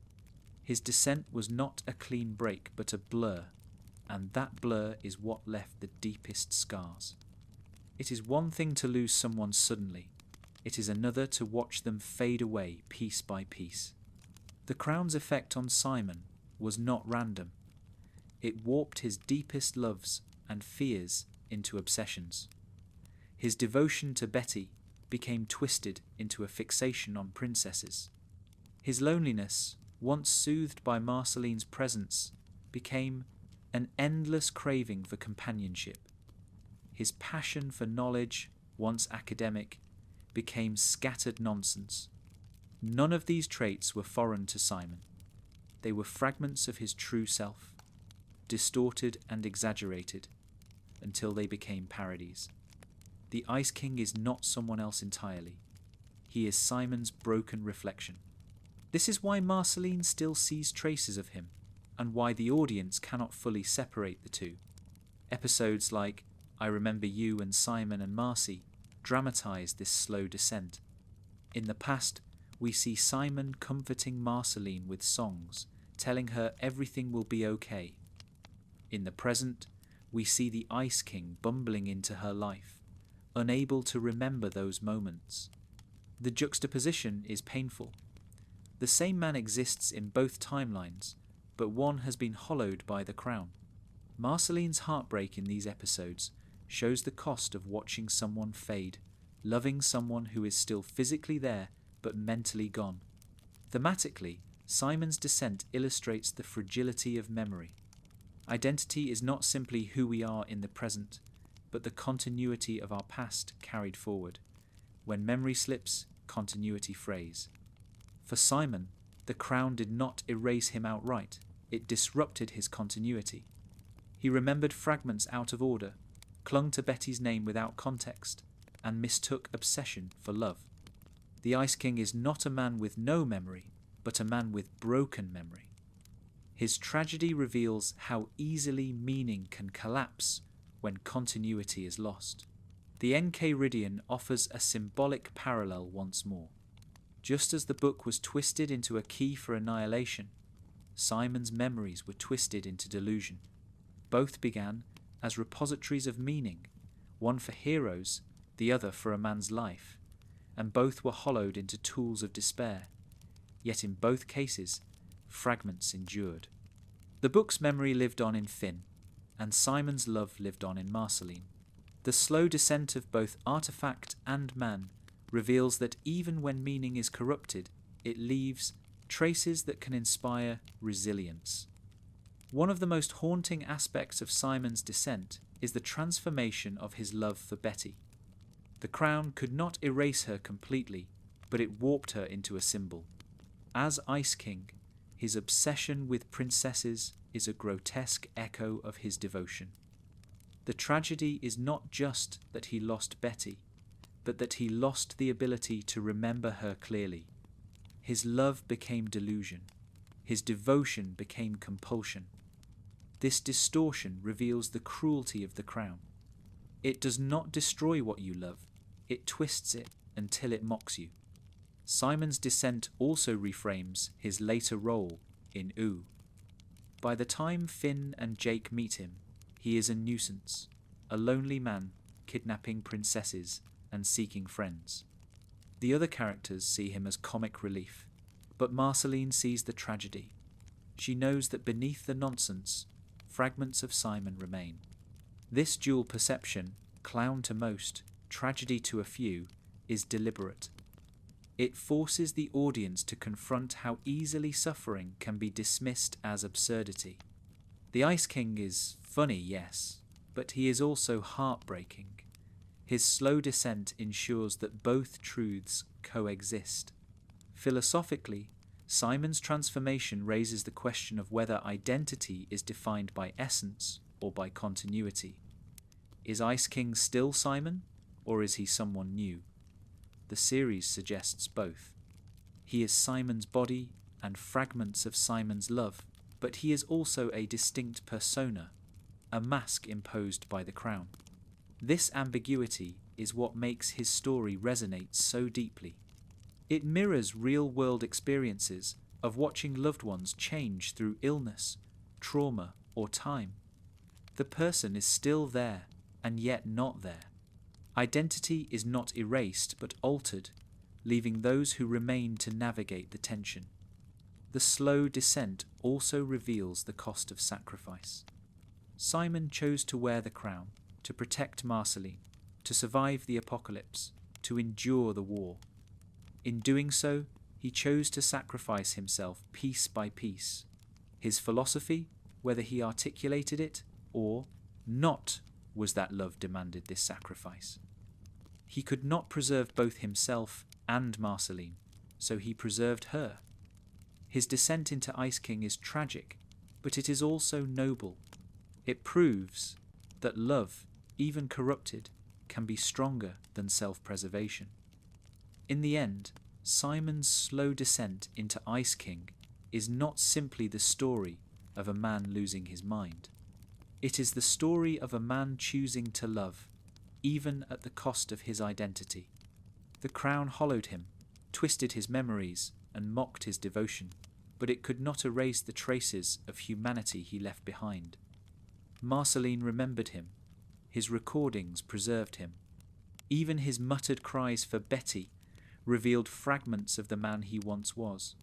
His descent was not a clean break but a blur, and that blur is what left the deepest scars. It is one thing to lose someone suddenly. It is another to watch them fade away piece by piece. The crown's effect on Simon was not random. It warped his deepest loves and fears into obsessions. His devotion to Betty became twisted into a fixation on princesses. His loneliness, once soothed by Marceline's presence, became an endless craving for companionship. His passion for knowledge, once academic, became scattered nonsense. None of these traits were foreign to Simon. They were fragments of his true self, distorted and exaggerated, until they became parodies. The Ice King is not someone else entirely. He is Simon's broken reflection. This is why Marceline still sees traces of him, and why the audience cannot fully separate the two. Episodes like I Remember You and Simon and Marcy dramatize this slow descent. In the past, we see Simon comforting Marceline with songs, telling her everything will be okay. In the present, we see the Ice King bumbling into her life, unable to remember those moments. The juxtaposition is painful. The same man exists in both timelines, but one has been hollowed by the crown. Marceline's heartbreak in these episodes shows the cost of watching someone fade, loving someone who is still physically there but mentally gone. Thematically, Simon's descent illustrates the fragility of memory. Identity is not simply who we are in the present, but the continuity of our past carried forward. When memory slips, continuity frays. For Simon, the crown did not erase him outright, it disrupted his continuity. He remembered fragments out of order, clung to Betty's name without context, and mistook obsession for love. The Ice King is not a man with no memory, but a man with broken memory. His tragedy reveals how easily meaning can collapse when continuity is lost. The Enchiridion offers a symbolic parallel once more. Just as the book was twisted into a key for annihilation, Simon's memories were twisted into delusion. Both began as repositories of meaning, one for heroes, the other for a man's life, and both were hollowed into tools of despair. Yet in both cases, fragments endured. The book's memory lived on in Finn, and Simon's love lived on in Marceline. The slow descent of both artifact and man reveals that even when meaning is corrupted, it leaves traces that can inspire resilience. One of the most haunting aspects of Simon's descent is the transformation of his love for Betty. The crown could not erase her completely, but it warped her into a symbol. As Ice King, his obsession with princesses is a grotesque echo of his devotion. The tragedy is not just that he lost Betty, but that he lost the ability to remember her clearly. His love became delusion. His devotion became compulsion. This distortion reveals the cruelty of the crown. It does not destroy what you love, it twists it until it mocks you. Simon's descent also reframes his later role in Oo. By the time Finn and Jake meet him, he is a nuisance, a lonely man kidnapping princesses and seeking friends. The other characters see him as comic relief, but Marceline sees the tragedy. She knows that beneath the nonsense, fragments of Simon remain. This dual perception, clown to most, tragedy to a few, is deliberate. It forces the audience to confront how easily suffering can be dismissed as absurdity. The Ice King is funny, yes, but he is also heartbreaking. His slow descent ensures that both truths coexist. Philosophically, Simon's transformation raises the question of whether identity is defined by essence or by continuity. Is Ice King still Simon, or is he someone new? The series suggests both. He is Simon's body and fragments of Simon's love, but he is also a distinct persona, a mask imposed by the crown. This ambiguity is what makes his story resonate so deeply. It mirrors real-world experiences of watching loved ones change through illness, trauma, or time. The person is still there, and yet not there. Identity is not erased but altered, leaving those who remain to navigate the tension. The slow descent also reveals the cost of sacrifice. Simon chose to wear the crown, to protect Marceline, to survive the apocalypse, to endure the war. In doing so, he chose to sacrifice himself piece by piece. His philosophy, whether he articulated it or not, was that love demanded this sacrifice. He could not preserve both himself and Marceline, so he preserved her. His descent into Ice King is tragic, but it is also noble. It proves that love, even corrupted, can be stronger than self-preservation. In the end, Simon's slow descent into Ice King is not simply the story of a man losing his mind. It is the story of a man choosing to love, even at the cost of his identity. The crown hollowed him, twisted his memories, and mocked his devotion, but it could not erase the traces of humanity he left behind. Marceline remembered him. His recordings preserved him. Even his muttered cries for Betty revealed fragments of the man he once was.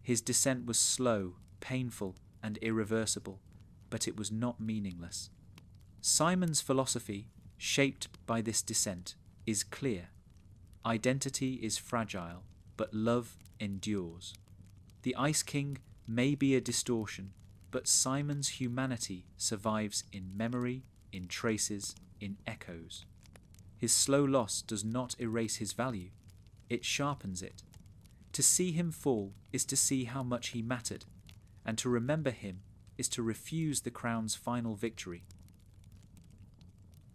His descent was slow, painful, and irreversible, but it was not meaningless. Simon's philosophy, shaped by this descent, is clear. Identity is fragile, but love endures. The Ice King may be a distortion, but Simon's humanity survives in memory, in traces, in echoes. His slow loss does not erase his value, it sharpens it. To see him fall is to see how much he mattered, and to remember him is to refuse the crown's final victory.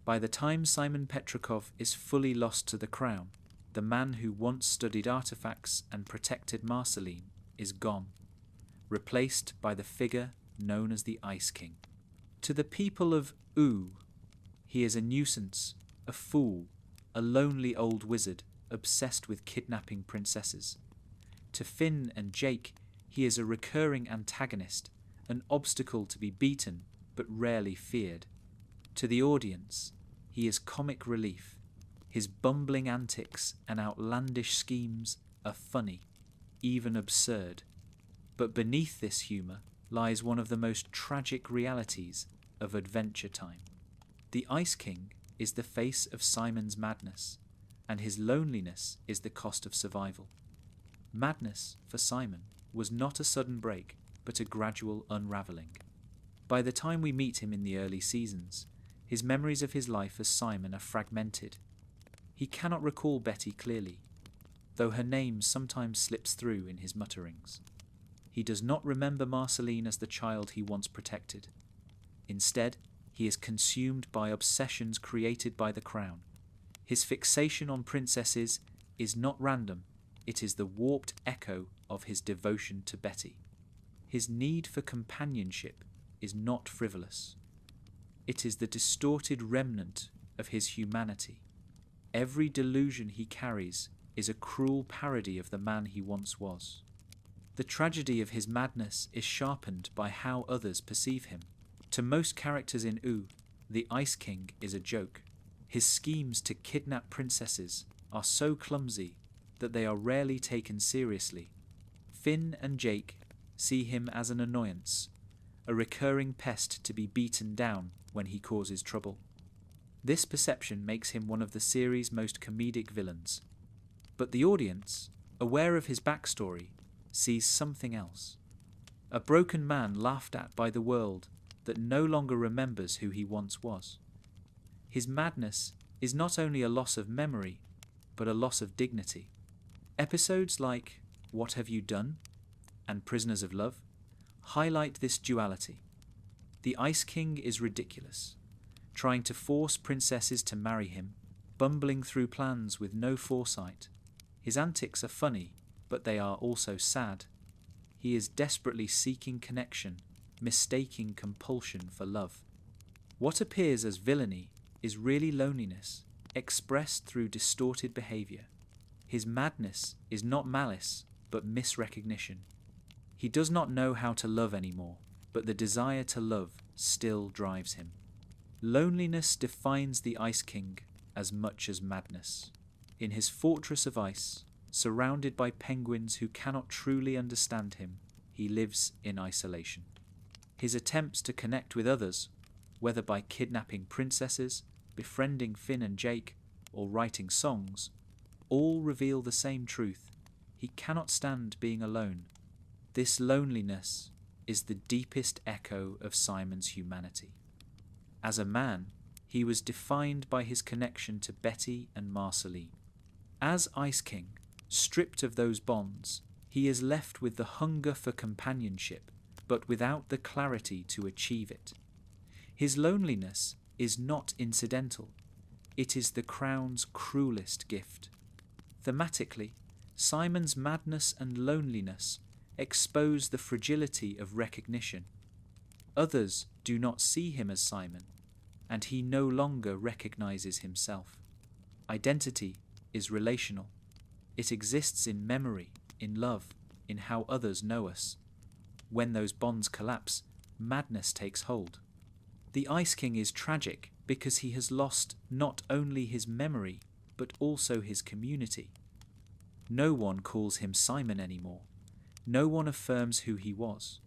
By the time Simon Petrikov is fully lost to the crown, the man who once studied artifacts and protected Marceline is gone, replaced by the figure known as the Ice King. To the people of he is a nuisance, a fool, a lonely old wizard obsessed with kidnapping princesses. To Finn and Jake, he is a recurring antagonist, an obstacle to be beaten but rarely feared. To the audience, he is comic relief. His bumbling antics and outlandish schemes are funny, even absurd. But beneath this humour lies one of the most tragic realities of Adventure Time. The Ice King is the face of Simon's madness, and his loneliness is the cost of survival. Madness, for Simon, was not a sudden break, but a gradual unravelling. By the time we meet him in the early seasons, his memories of his life as Simon are fragmented. He cannot recall Betty clearly, though her name sometimes slips through in his mutterings. He does not remember Marceline as the child he once protected. Instead, he is consumed by obsessions created by the crown. His fixation on princesses is not random, it is the warped echo of his devotion to Betty. His need for companionship is not frivolous. It is the distorted remnant of his humanity. Every delusion he carries is a cruel parody of the man he once was. The tragedy of his madness is sharpened by how others perceive him. To most characters in the Ice King is a joke. His schemes to kidnap princesses are so clumsy that they are rarely taken seriously. Finn and Jake see him as an annoyance, a recurring pest to be beaten down when he causes trouble. This perception makes him one of the series' most comedic villains. But the audience, aware of his backstory, sees something else. A broken man laughed at by the world that no longer remembers who he once was. His madness is not only a loss of memory, but a loss of dignity. Episodes like What Have You Done? And Prisoners of Love highlight this duality. The Ice King is ridiculous, trying to force princesses to marry him, bumbling through plans with no foresight. His antics are funny, but they are also sad. He is desperately seeking connection, mistaking compulsion for love. What appears as villainy is really loneliness, expressed through distorted behaviour. His madness is not malice, but misrecognition. He does not know how to love anymore, but the desire to love still drives him. Loneliness defines the Ice King as much as madness. In his fortress of ice, surrounded by penguins who cannot truly understand him, he lives in isolation. His attempts to connect with others, whether by kidnapping princesses, befriending Finn and Jake, or writing songs, all reveal the same truth. He cannot stand being alone. This loneliness is the deepest echo of Simon's humanity. As a man, he was defined by his connection to Betty and Marceline. As Ice King, stripped of those bonds, he is left with the hunger for companionship, but without the clarity to achieve it. His loneliness is not incidental. It is the crown's cruelest gift. Thematically, Simon's madness and loneliness expose the fragility of recognition. Others do not see him as Simon, and he no longer recognizes himself. Identity is relational. It exists in memory, in love, in how others know us. When those bonds collapse, madness takes hold. The Ice King is tragic because he has lost not only his memory, but also his community. No one calls him Simon anymore. No one affirms who he was.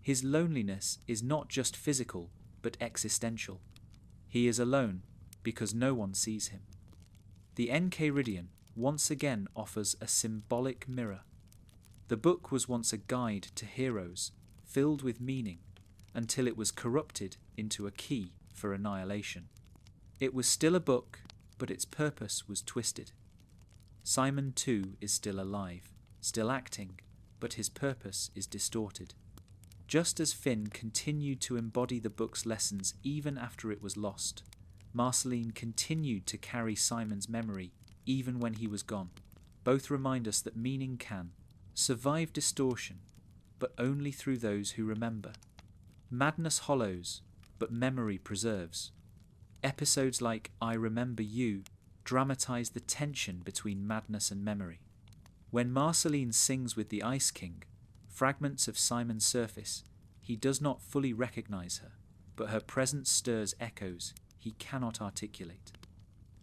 His loneliness is not just physical, but existential. He is alone because no one sees him. The Enchiridion once again offers a symbolic mirror. The The book was once a guide to heroes, filled with meaning, until it was corrupted into a key for annihilation. It was still a book, but its purpose was twisted. Simon too is still alive, still acting, but his purpose is distorted. Just as Finn continued to embody the book's lessons even after it was lost, Marceline continued to carry Simon's memory even when he was gone. Both remind us that meaning can survive distortion, but only through those who remember. Madness hollows, but memory preserves. Episodes like I Remember You dramatize the tension between madness and memory. When Marceline sings with the Ice King, fragments of Simon's surface, he does not fully recognize her, but her presence stirs echoes he cannot articulate.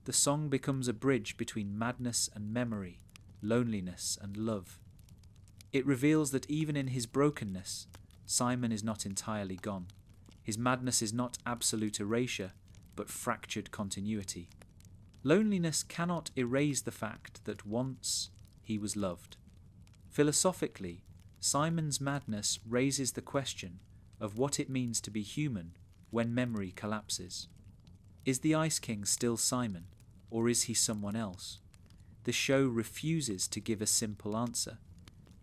The song becomes a bridge between madness and memory, loneliness and love. It reveals that even in his brokenness, Simon is not entirely gone. His madness is not absolute erasure, but fractured continuity. Loneliness cannot erase the fact that once he was loved. Philosophically, Simon's madness raises the question of what it means to be human when memory collapses. Is the Ice King still Simon, or is he someone else? The show refuses to give a simple answer.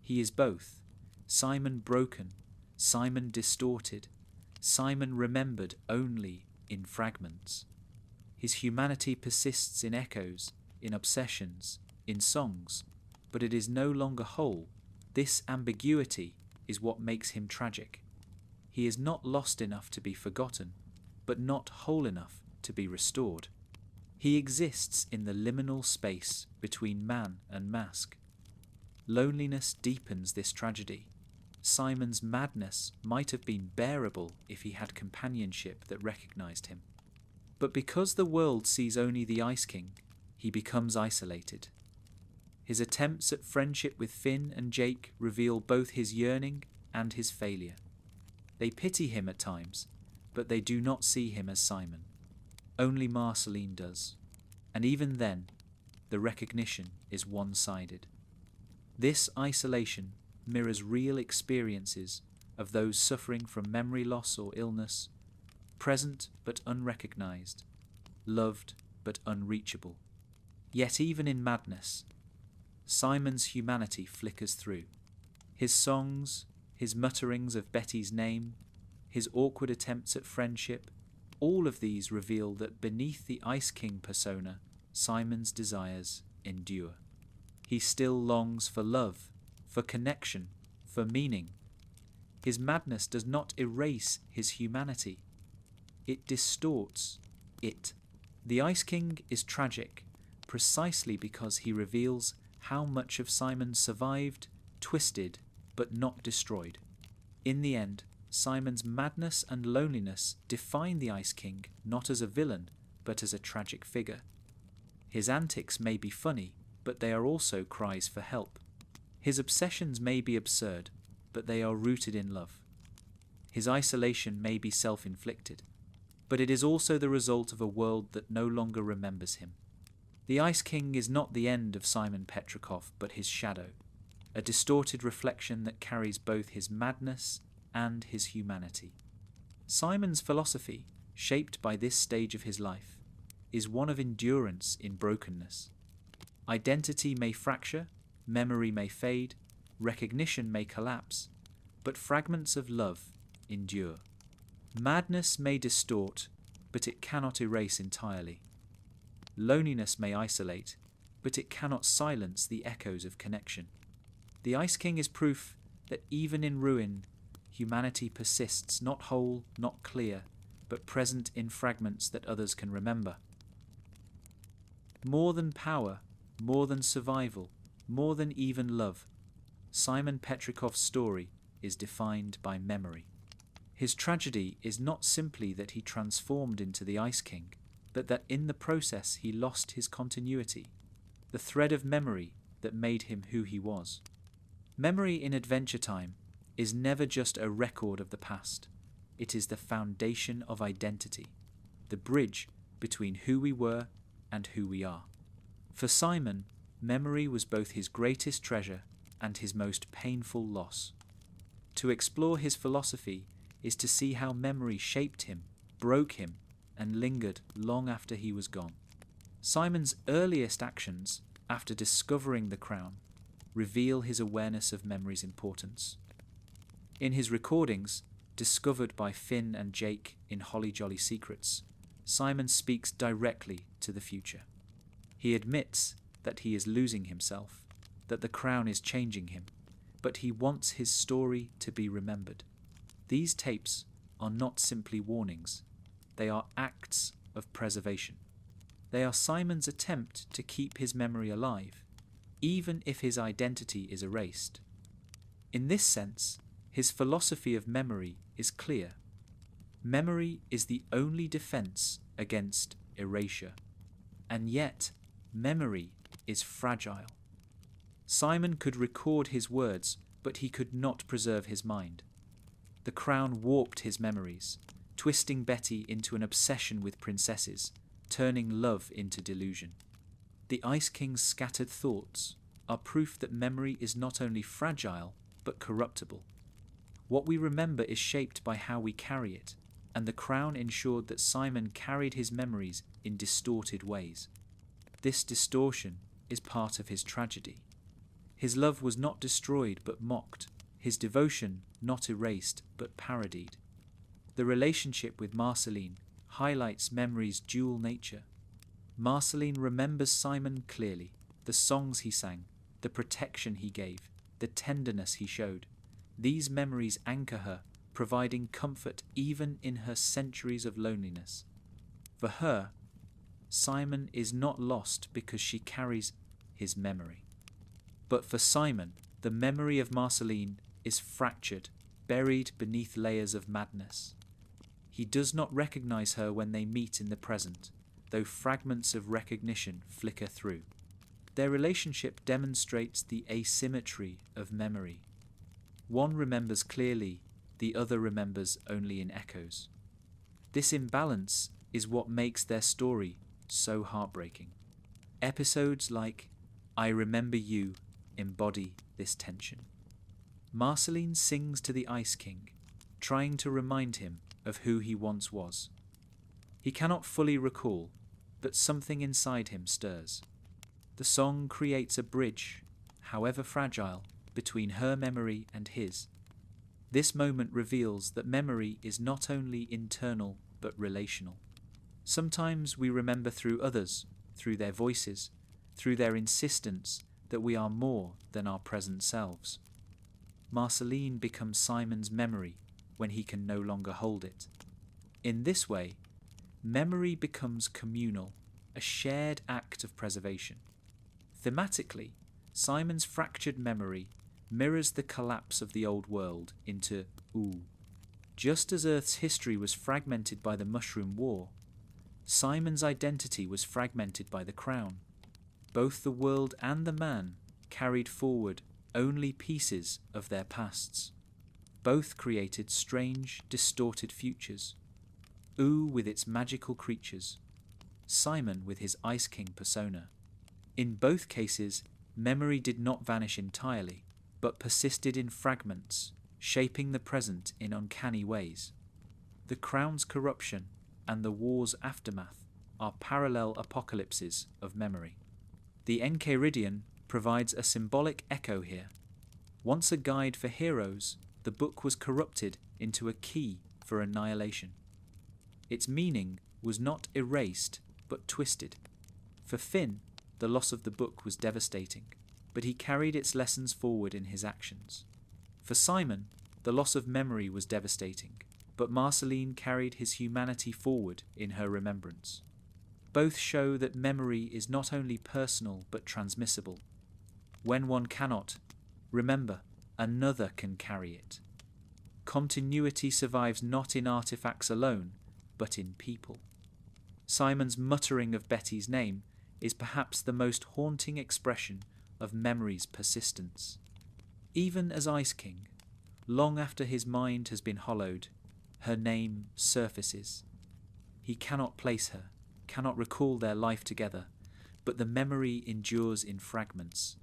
He is both. Simon broken, Simon distorted, Simon remembered only in fragments. His humanity persists in echoes, in obsessions, in songs, but it is no longer whole. This ambiguity is what makes him tragic. He is not lost enough to be forgotten, but not whole enough to be restored. He exists in the liminal space between man and mask. Loneliness deepens this tragedy. Simon's madness might have been bearable if he had companionship that recognized him. But because the world sees only the Ice King, he becomes isolated. His attempts at friendship with Finn and Jake reveal both his yearning and his failure. They pity him at times, but they do not see him as Simon. Only Marceline does, and even then, the recognition is one-sided. This isolation mirrors real experiences of those suffering from memory loss or illness, present but unrecognized, loved but unreachable. Yet even in madness, Simon's humanity flickers through. His songs, his mutterings of Betty's name, his awkward attempts at friendship, all of these reveal that beneath the Ice King persona, Simon's desires endure. He still longs for love, for connection, for meaning. His madness does not erase his humanity. It distorts it. The Ice King is tragic precisely because he reveals how much of Simon survived, twisted, but not destroyed. In the end, Simon's madness and loneliness define the Ice King not as a villain, but as a tragic figure. His antics may be funny, but they are also cries for help. His obsessions may be absurd, but they are rooted in love. His isolation may be self-inflicted, but it is also the result of a world that no longer remembers him. The Ice King is not the end of Simon Petrikov, but his shadow, a distorted reflection that carries both his madness and his humanity. Simon's philosophy, shaped by this stage of his life, is one of endurance in brokenness. Identity may fracture, memory may fade, recognition may collapse, but fragments of love endure. Madness may distort, but it cannot erase entirely. Loneliness may isolate, but it cannot silence the echoes of connection. The Ice King is proof that even in ruin, humanity persists, not whole, not clear, but present in fragments that others can remember. More than power, more than survival, more than even love, Simon Petrikov's story is defined by memory. His tragedy is not simply that he transformed into the Ice King, but that in the process he lost his continuity, the thread of memory that made him who he was. Memory in Adventure Time is never just a record of the past. It is the foundation of identity, the bridge between who we were and who we are. For Simon, memory was both his greatest treasure and his most painful loss. To explore his philosophy is to see how memory shaped him, broke him, and lingered long after he was gone. Simon's earliest actions, after discovering the crown, reveal his awareness of memory's importance. In his recordings, discovered by Finn and Jake in Holly Jolly Secrets, Simon speaks directly to the future. He admits that he is losing himself, that the crown is changing him, but he wants his story to be remembered. These tapes are not simply warnings, they are acts of preservation. They are Simon's attempt to keep his memory alive, even if his identity is erased. In this sense, his philosophy of memory is clear. Memory is the only defense against erasure, and yet memory is fragile. Simon could record his words, but he could not preserve his mind. The crown warped his memories, twisting Betty into an obsession with princesses, turning love into delusion. The Ice King's scattered thoughts are proof that memory is not only fragile, but corruptible. What we remember is shaped by how we carry it, and the crown ensured that Simon carried his memories in distorted ways. This distortion is part of his tragedy. His love was not destroyed but mocked, his devotion not erased but parodied. The relationship with Marceline highlights memory's dual nature. Marceline remembers Simon clearly, the songs he sang, the protection he gave, the tenderness he showed. These memories anchor her, providing comfort even in her centuries of loneliness. For her, Simon is not lost because she carries his memory. But for Simon, the memory of Marceline is fractured, buried beneath layers of madness. He does not recognize her when they meet in the present, though fragments of recognition flicker through. Their relationship demonstrates the asymmetry of memory. One remembers clearly, the other remembers only in echoes. This imbalance is what makes their story so heartbreaking. Episodes like I Remember You embody this tension. Marceline sings to the Ice King, trying to remind him of who he once was. He cannot fully recall, but something inside him stirs. The song creates a bridge, however fragile, between her memory and his. This moment reveals that memory is not only internal but relational. Sometimes we remember through others, through their voices, through their insistence that we are more than our present selves. Marceline becomes Simon's memory when he can no longer hold it. In this way, memory becomes communal, a shared act of preservation. Thematically, Simon's fractured memory mirrors the collapse of the old world into ooh. Just as Earth's history was fragmented by the Mushroom War, Simon's identity was fragmented by the crown. Both the world and the man carried forward only pieces of their pasts. Both created strange, distorted futures. Ooh with its magical creatures, Simon with his Ice King persona. In both cases, memory did not vanish entirely, but persisted in fragments, shaping the present in uncanny ways. The crown's corruption and the war's aftermath are parallel apocalypses of memory. The Enchiridion provides a symbolic echo here. Once a guide for heroes, the book was corrupted into a key for annihilation. Its meaning was not erased, but twisted. For Finn, the loss of the book was devastating, but he carried its lessons forward in his actions. For Simon, the loss of memory was devastating, but Marceline carried his humanity forward in her remembrance. Both show that memory is not only personal but transmissible. When one cannot, remember, another can carry it. Continuity survives not in artifacts alone, but in people. Simon's muttering of Betty's name is perhaps the most haunting expression of memory's persistence. Even as Ice King, long after his mind has been hollowed, her name surfaces. He cannot place her, cannot recall their life together, but the memory endures in fragments.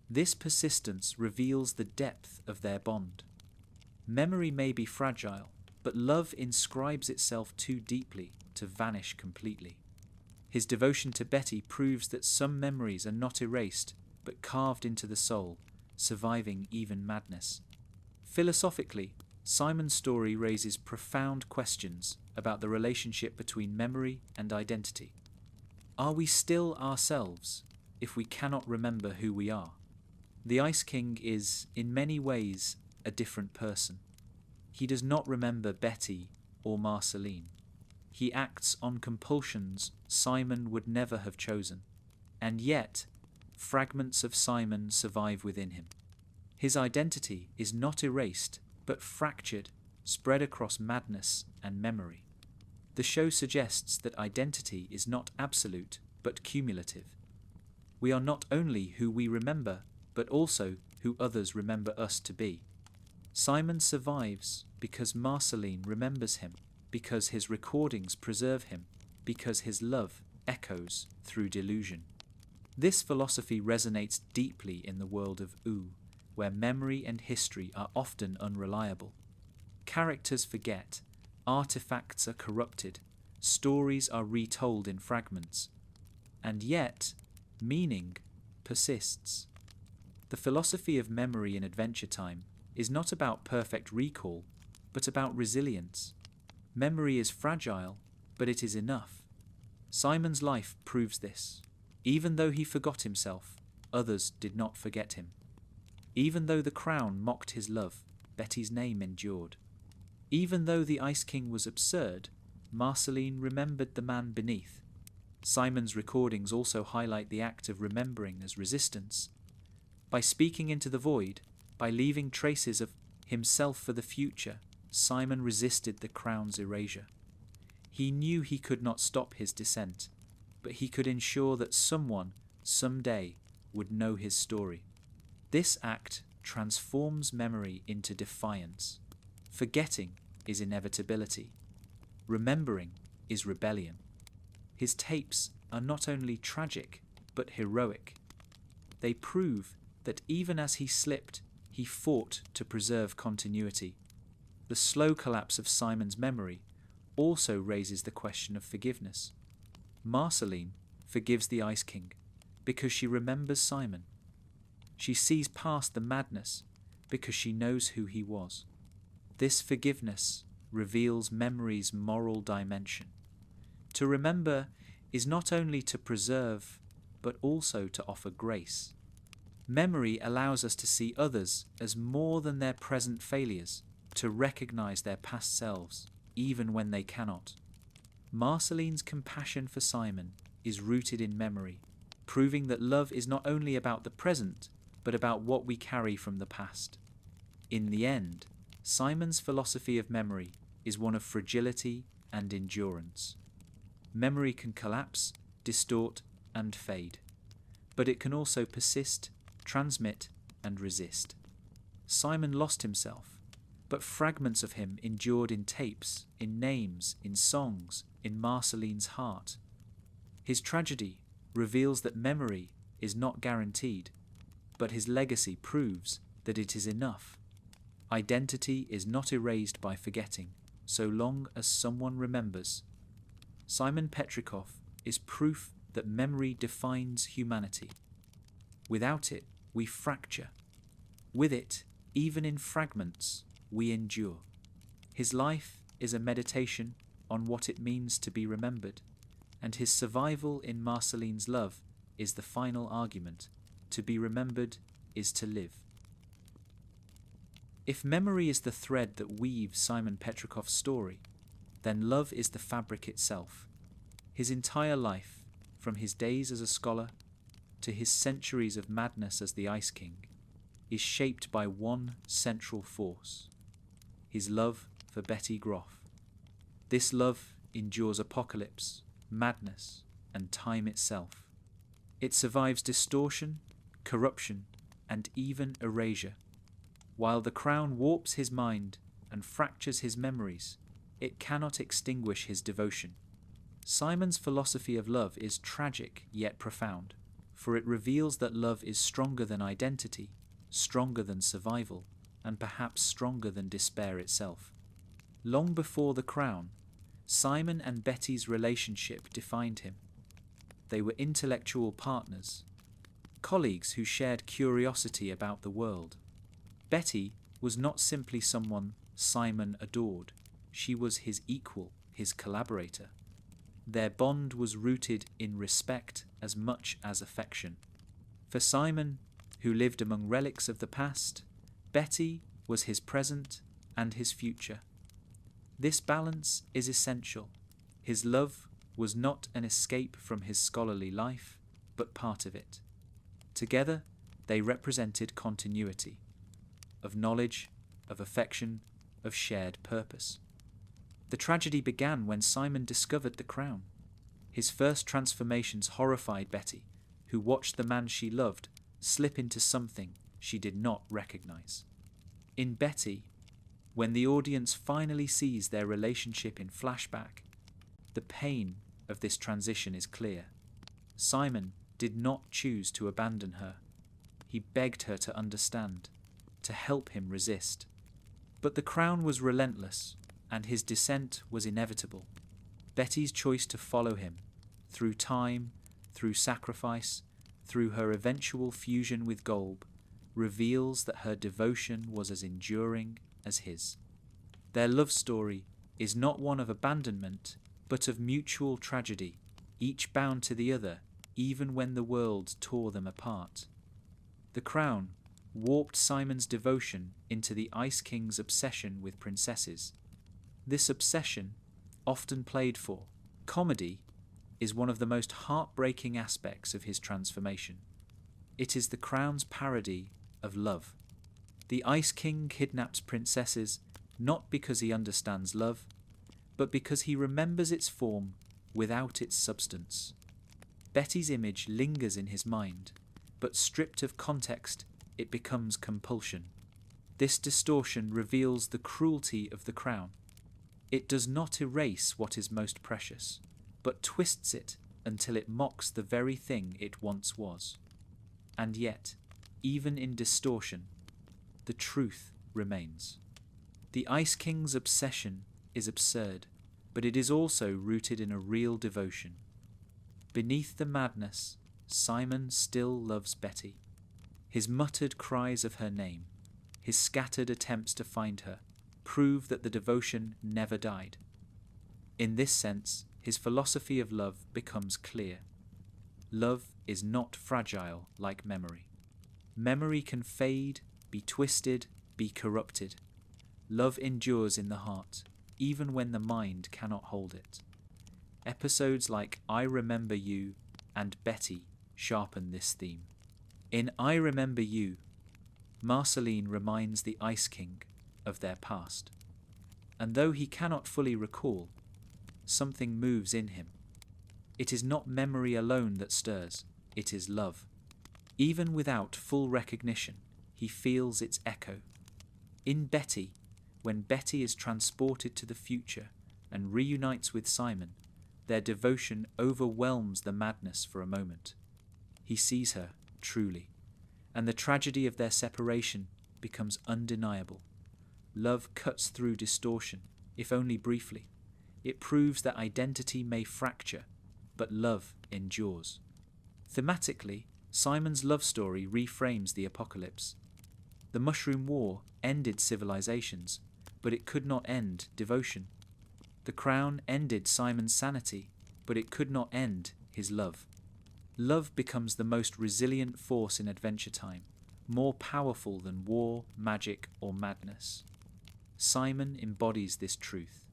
This persistence reveals the depth of their bond. Memory may be fragile, but love inscribes itself too deeply to vanish completely. His devotion to Betty proves that some memories are not erased, but carved into the soul, surviving even madness. Philosophically, Simon's story raises profound questions about the relationship between memory and identity. Are we still ourselves if we cannot remember who we are? The Ice King is, in many ways, a different person. He does not remember Betty or Marceline. He acts on compulsions Simon would never have chosen, and yet fragments of Simon survive within him. His identity is not erased, but fractured, spread across madness and memory. The show suggests that identity is not absolute, but cumulative. We are not only who we remember, but also who others remember us to be. Simon survives because Marceline remembers him, because his recordings preserve him, because his love echoes through delusion. This philosophy resonates deeply in the world of OO, where memory and history are often unreliable. Characters forget, artifacts are corrupted, stories are retold in fragments, and yet meaning persists. The philosophy of memory in Adventure Time is not about perfect recall, but about resilience. Memory is fragile, but it is enough. Simon's life proves this. Even though he forgot himself, others did not forget him. Even though the crown mocked his love, Betty's name endured. Even though the Ice King was absurd, Marceline remembered the man beneath. Simon's recordings also highlight the act of remembering as resistance. By speaking into the void, by leaving traces of himself for the future, Simon resisted the crown's erasure. He knew he could not stop his descent, but he could ensure that someone, someday, would know his story. This act transforms memory into defiance. Forgetting is inevitability. Remembering is rebellion. His tapes are not only tragic, but heroic. They prove that even as he slipped, he fought to preserve continuity. The slow collapse of Simon's memory also raises the question of forgiveness. Marceline forgives the Ice King because she remembers Simon. She sees past the madness because she knows who he was. This forgiveness reveals memory's moral dimension. To remember is not only to preserve, but also to offer grace. Memory allows us to see others as more than their present failures, to recognize their past selves, even when they cannot. Marceline's compassion for Simon is rooted in memory, proving that love is not only about the present, but about what we carry from the past. In the end, Simon's philosophy of memory is one of fragility and endurance. Memory can collapse, distort, and fade, but it can also persist, transmit, and resist. Simon lost himself, but fragments of him endured in tapes, in names, in songs, in Marceline's heart. His tragedy reveals that memory is not guaranteed, but his legacy proves that it is enough. Identity is not erased by forgetting, so long as someone remembers. Simon Petrikov is proof that memory defines humanity. Without it, we fracture. With it, even in fragments, we endure. His life is a meditation on what it means to be remembered, and his survival in Marceline's love is the final argument. To be remembered is to live. If memory is the thread that weaves Simon Petrikov's story, then love is the fabric itself. His entire life, from his days as a scholar to his centuries of madness as the Ice King, is shaped by one central force: his love for Betty Groff. This love endures apocalypse, madness, and time itself. It survives distortion, corruption, and even erasure. While the crown warps his mind and fractures his memories, it cannot extinguish his devotion. Simon's philosophy of love is tragic yet profound, for it reveals that love is stronger than identity, stronger than survival, and perhaps stronger than despair itself. Long before The Crown, Simon and Betty's relationship defined him. They were intellectual partners, colleagues who shared curiosity about the world. Betty was not simply someone Simon adored, she was his equal, his collaborator. Their bond was rooted in respect as much as affection. For Simon, who lived among relics of the past, Betty was his present and his future. This balance is essential. His love was not an escape from his scholarly life, but part of it. Together, they represented continuity, of knowledge, of affection, of shared purpose. The tragedy began when Simon discovered The Crown. His first transformations horrified Betty, who watched the man she loved slip into something she did not recognize. In Betty, when the audience finally sees their relationship in flashback, the pain of this transition is clear. Simon did not choose to abandon her. He begged her to understand, to help him resist. But The Crown was relentless, and his descent was inevitable. Betty's choice to follow him, through time, through sacrifice, through her eventual fusion with Golb, reveals that her devotion was as enduring as his. Their love story is not one of abandonment, but of mutual tragedy, each bound to the other, even when the world tore them apart. The Crown warped Simon's devotion into the Ice King's obsession with princesses. This obsession, often played for comedy, is one of the most heartbreaking aspects of his transformation. It is the Crown's parody of love. The Ice King kidnaps princesses not because he understands love, but because he remembers its form without its substance. Betty's image lingers in his mind, but stripped of context, it becomes compulsion. This distortion reveals the cruelty of The Crown. It does not erase what is most precious, but twists it until it mocks the very thing it once was. And yet, even in distortion, the truth remains. The Ice King's obsession is absurd, but it is also rooted in a real devotion. Beneath the madness, Simon still loves Betty. His muttered cries of her name, his scattered attempts to find her, prove that the devotion never died. In this sense, his philosophy of love becomes clear. Love is not fragile like memory. Memory can fade, be twisted, be corrupted. Love endures in the heart, even when the mind cannot hold it. Episodes like I Remember You and Betty sharpen this theme. In I Remember You, Marceline reminds the Ice King of their past. And though he cannot fully recall, something moves in him. It is not memory alone that stirs, it is love. Even without full recognition, he feels its echo. In Betty, when Betty is transported to the future and reunites with Simon, their devotion overwhelms the madness for a moment. He sees her, truly, and the tragedy of their separation becomes undeniable. Love cuts through distortion, if only briefly. It proves that identity may fracture, but love endures. Thematically, Simon's love story reframes the apocalypse. The Mushroom War ended civilizations, but it could not end devotion. The Crown ended Simon's sanity, but it could not end his love. Love becomes the most resilient force in Adventure Time, more powerful than war, magic, or madness. Simon embodies this truth.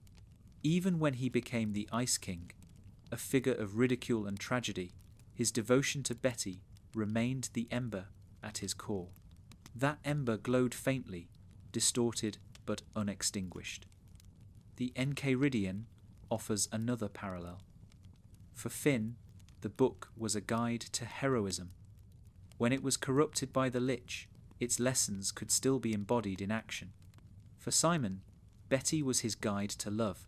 Even when he became the Ice King, a figure of ridicule and tragedy, his devotion to Betty remained the ember at his core. That ember glowed faintly, distorted but unextinguished. The Enchiridion offers another parallel. For Finn, the book was a guide to heroism. When it was corrupted by the Lich, its lessons could still be embodied in action. For Simon, Betty was his guide to love.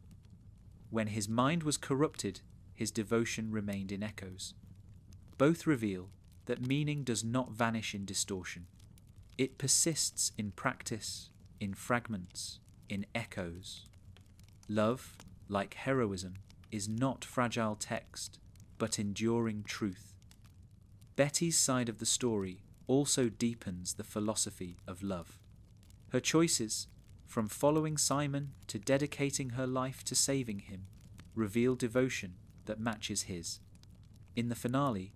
When his mind was corrupted, his devotion remained in echoes. Both reveal that meaning does not vanish in distortion. It persists in practice, in fragments, in echoes. Love, like heroism, is not fragile text, but enduring truth. Betty's side of the story also deepens the philosophy of love. Her choices, from following Simon to dedicating her life to saving him, reveal devotion that matches his. In the finale,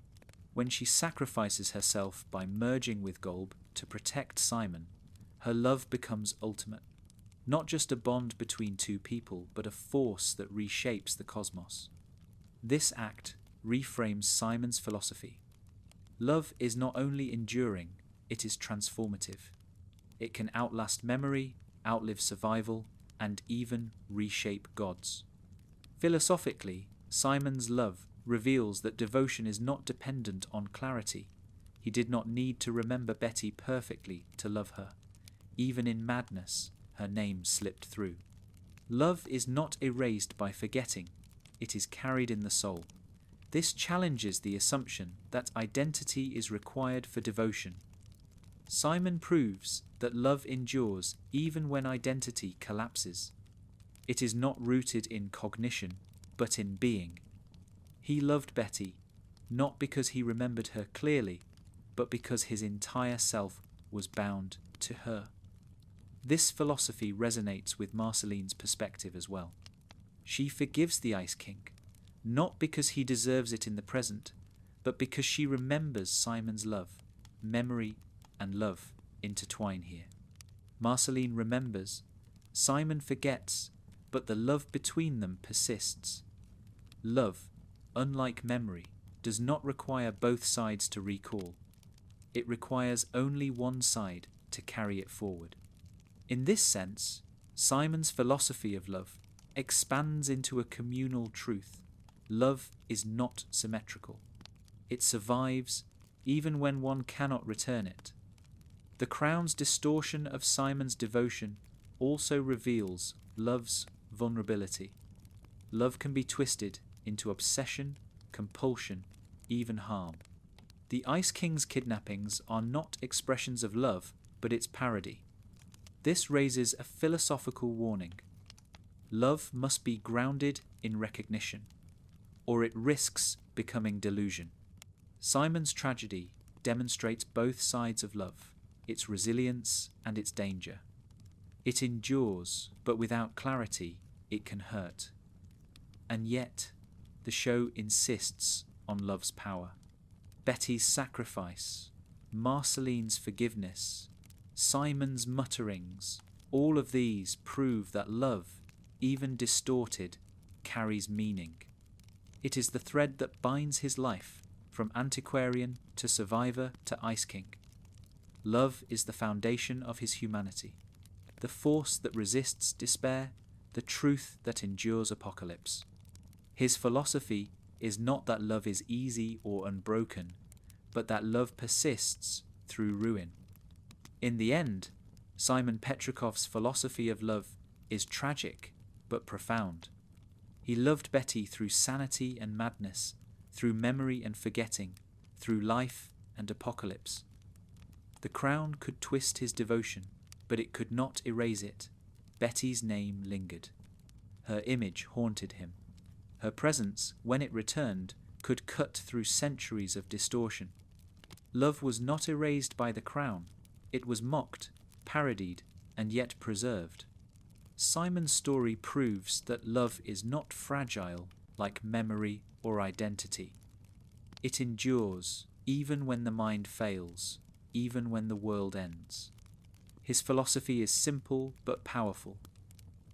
when she sacrifices herself by merging with Golb to protect Simon, her love becomes ultimate. Not just a bond between two people, but a force that reshapes the cosmos. This act reframes Simon's philosophy. Love is not only enduring, it is transformative. It can outlast memory, outlive survival, and even reshape gods. Philosophically, Simon's love reveals that devotion is not dependent on clarity. He did not need to remember Betty perfectly to love her. Even in madness, her name slipped through. Love is not erased by forgetting, it is carried in the soul. This challenges the assumption that identity is required for devotion. Simon proves that love endures even when identity collapses. It is not rooted in cognition, but in being. He loved Betty, not because he remembered her clearly, but because his entire self was bound to her. This philosophy resonates with Marceline's perspective as well. She forgives the Ice King, not because he deserves it in the present, but because she remembers Simon's love. Memory and love intertwine here. Marceline remembers, Simon forgets, but the love between them persists. Love, unlike memory, does not require both sides to recall. It requires only one side to carry it forward. In this sense, Simon's philosophy of love expands into a communal truth. Love is not symmetrical. It survives even when one cannot return it. The crown's distortion of Simon's devotion also reveals love's vulnerability. Love can be twisted into obsession, compulsion, even harm. The Ice King's kidnappings are not expressions of love, but its parody. This raises a philosophical warning. Love must be grounded in recognition, or it risks becoming delusion. Simon's tragedy demonstrates both sides of love, its resilience and its danger. It endures, but without clarity, it can hurt. And yet, the show insists on love's power. Betty's sacrifice, Marceline's forgiveness, Simon's mutterings, all of these prove that love, even distorted, carries meaning. It is the thread that binds his life, from antiquarian to survivor to Ice King. Love is the foundation of his humanity, the force that resists despair, the truth that endures apocalypse. His philosophy is not that love is easy or unbroken, but that love persists through ruin. In the end, Simon Petrikov's philosophy of love is tragic but profound. He loved Betty through sanity and madness, through memory and forgetting, through life and apocalypse. The crown could twist his devotion, but it could not erase it. Betty's name lingered. Her image haunted him. Her presence, when it returned, could cut through centuries of distortion. Love was not erased by the crown. It was mocked, parodied, and yet preserved. Simon's story proves that love is not fragile like memory or identity. It endures even when the mind fails, even when the world ends. His philosophy is simple but powerful.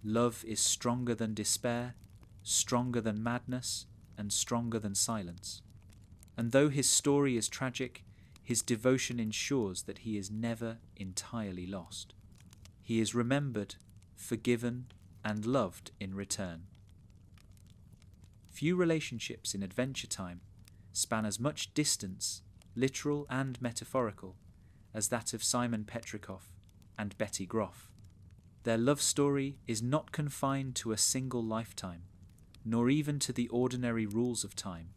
Love is stronger than despair, stronger than madness, and stronger than silence. And though his story is tragic, his devotion ensures that he is never entirely lost. He is remembered, forgiven, and loved in return. Few relationships in Adventure Time span as much distance, literal and metaphorical, as that of Simon Petrikov and Betty Groff. Their love story is not confined to a single lifetime, nor even to the ordinary rules of time.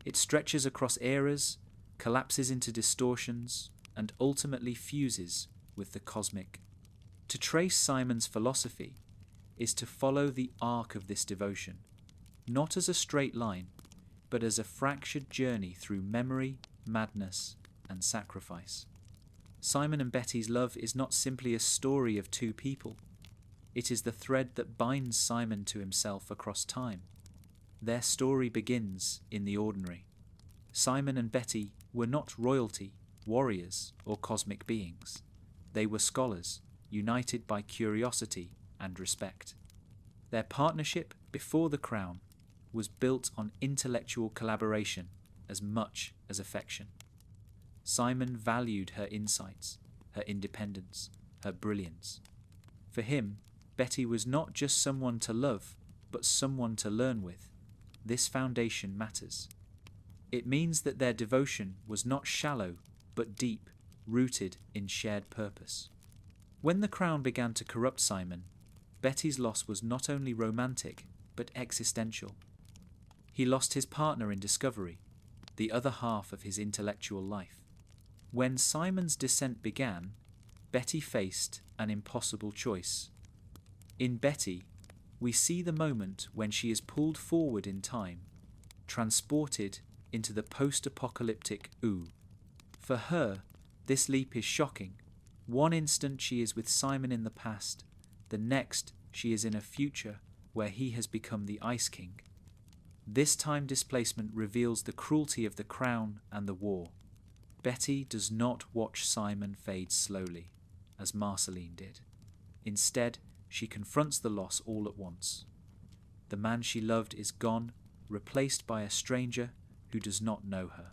It stretches across eras, collapses into distortions, and ultimately fuses with the cosmic. To trace Simon's philosophy is to follow the arc of this devotion, not as a straight line, but as a fractured journey through memory, madness, and sacrifice. Simon and Betty's love is not simply a story of two people. It is the thread that binds Simon to himself across time. Their story begins in the ordinary. Simon and Betty were not royalty, warriors, or cosmic beings. They were scholars, united by curiosity and respect. Their partnership before the crown was built on intellectual collaboration as much as affection. Simon valued her insights, her independence, her brilliance. For him, Betty was not just someone to love, but someone to learn with. This foundation matters. It means that their devotion was not shallow, but deep, rooted in shared purpose. When the crown began to corrupt Simon, Betty's loss was not only romantic, but existential. He lost his partner in discovery, the other half of his intellectual life. When Simon's descent began, Betty faced an impossible choice. In Betty, we see the moment when she is pulled forward in time, transported into the post-apocalyptic ooh. For her, this leap is shocking. One instant she is with Simon in the past, the next she is in a future where he has become the Ice King. This time displacement reveals the cruelty of the crown and the war. Betty does not watch Simon fade slowly, as Marceline did. Instead, she confronts the loss all at once. The man she loved is gone, replaced by a stranger who does not know her.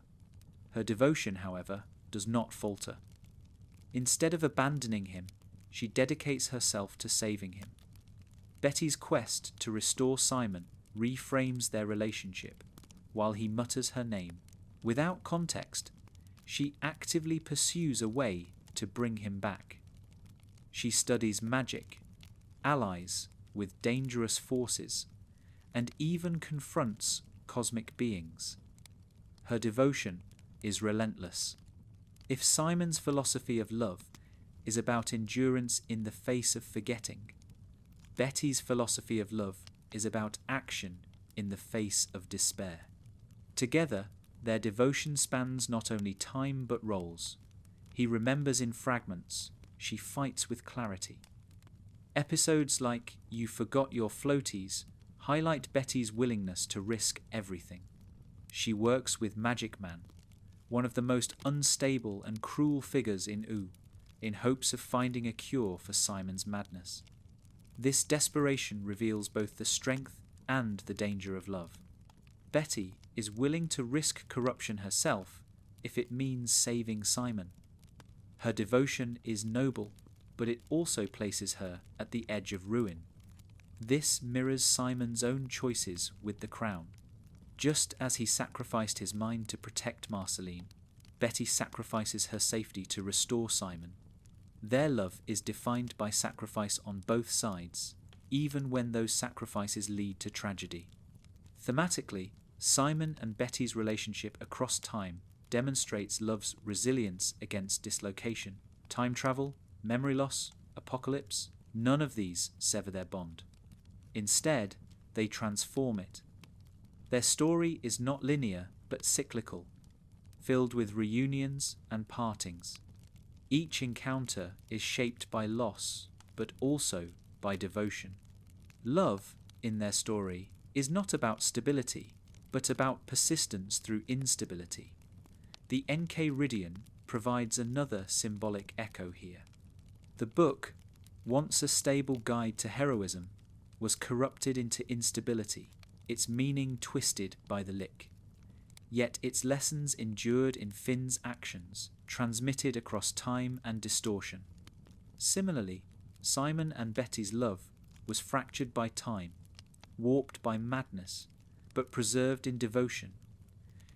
Her devotion, however, does not falter. Instead of abandoning him, she dedicates herself to saving him. Betty's quest to restore Simon reframes their relationship while he mutters her name. Without context, she actively pursues a way to bring him back. She studies magic, allies with dangerous forces, and even confronts cosmic beings. Her devotion is relentless. If Simon's philosophy of love is about endurance in the face of forgetting, Betty's philosophy of love is about action in the face of despair. Together, their devotion spans not only time but roles. He remembers in fragments, she fights with clarity. Episodes like You Forgot Your Floaties highlight Betty's willingness to risk everything. She works with Magic Man, one of the most unstable and cruel figures in OO, in hopes of finding a cure for Simon's madness. This desperation reveals both the strength and the danger of love. Betty is willing to risk corruption herself if it means saving Simon. Her devotion is noble, but it also places her at the edge of ruin. This mirrors Simon's own choices with the crown. Just as he sacrificed his mind to protect Marceline, Betty sacrifices her safety to restore Simon. Their love is defined by sacrifice on both sides, even when those sacrifices lead to tragedy. Thematically, Simon and Betty's relationship across time demonstrates love's resilience against dislocation. Time travel, memory loss, apocalypse, none of these sever their bond. Instead, they transform it. Their story is not linear but cyclical, filled with reunions and partings. Each encounter is shaped by loss, but also by devotion. Love, in their story, is not about stability, but about persistence through instability. The Enchiridion provides another symbolic echo here. The book, once a stable guide to heroism, was corrupted into instability, its meaning twisted by the lick. Yet its lessons endured in Finn's actions, transmitted across time and distortion. Similarly, Simon and Betty's love was fractured by time, warped by madness, but preserved in devotion.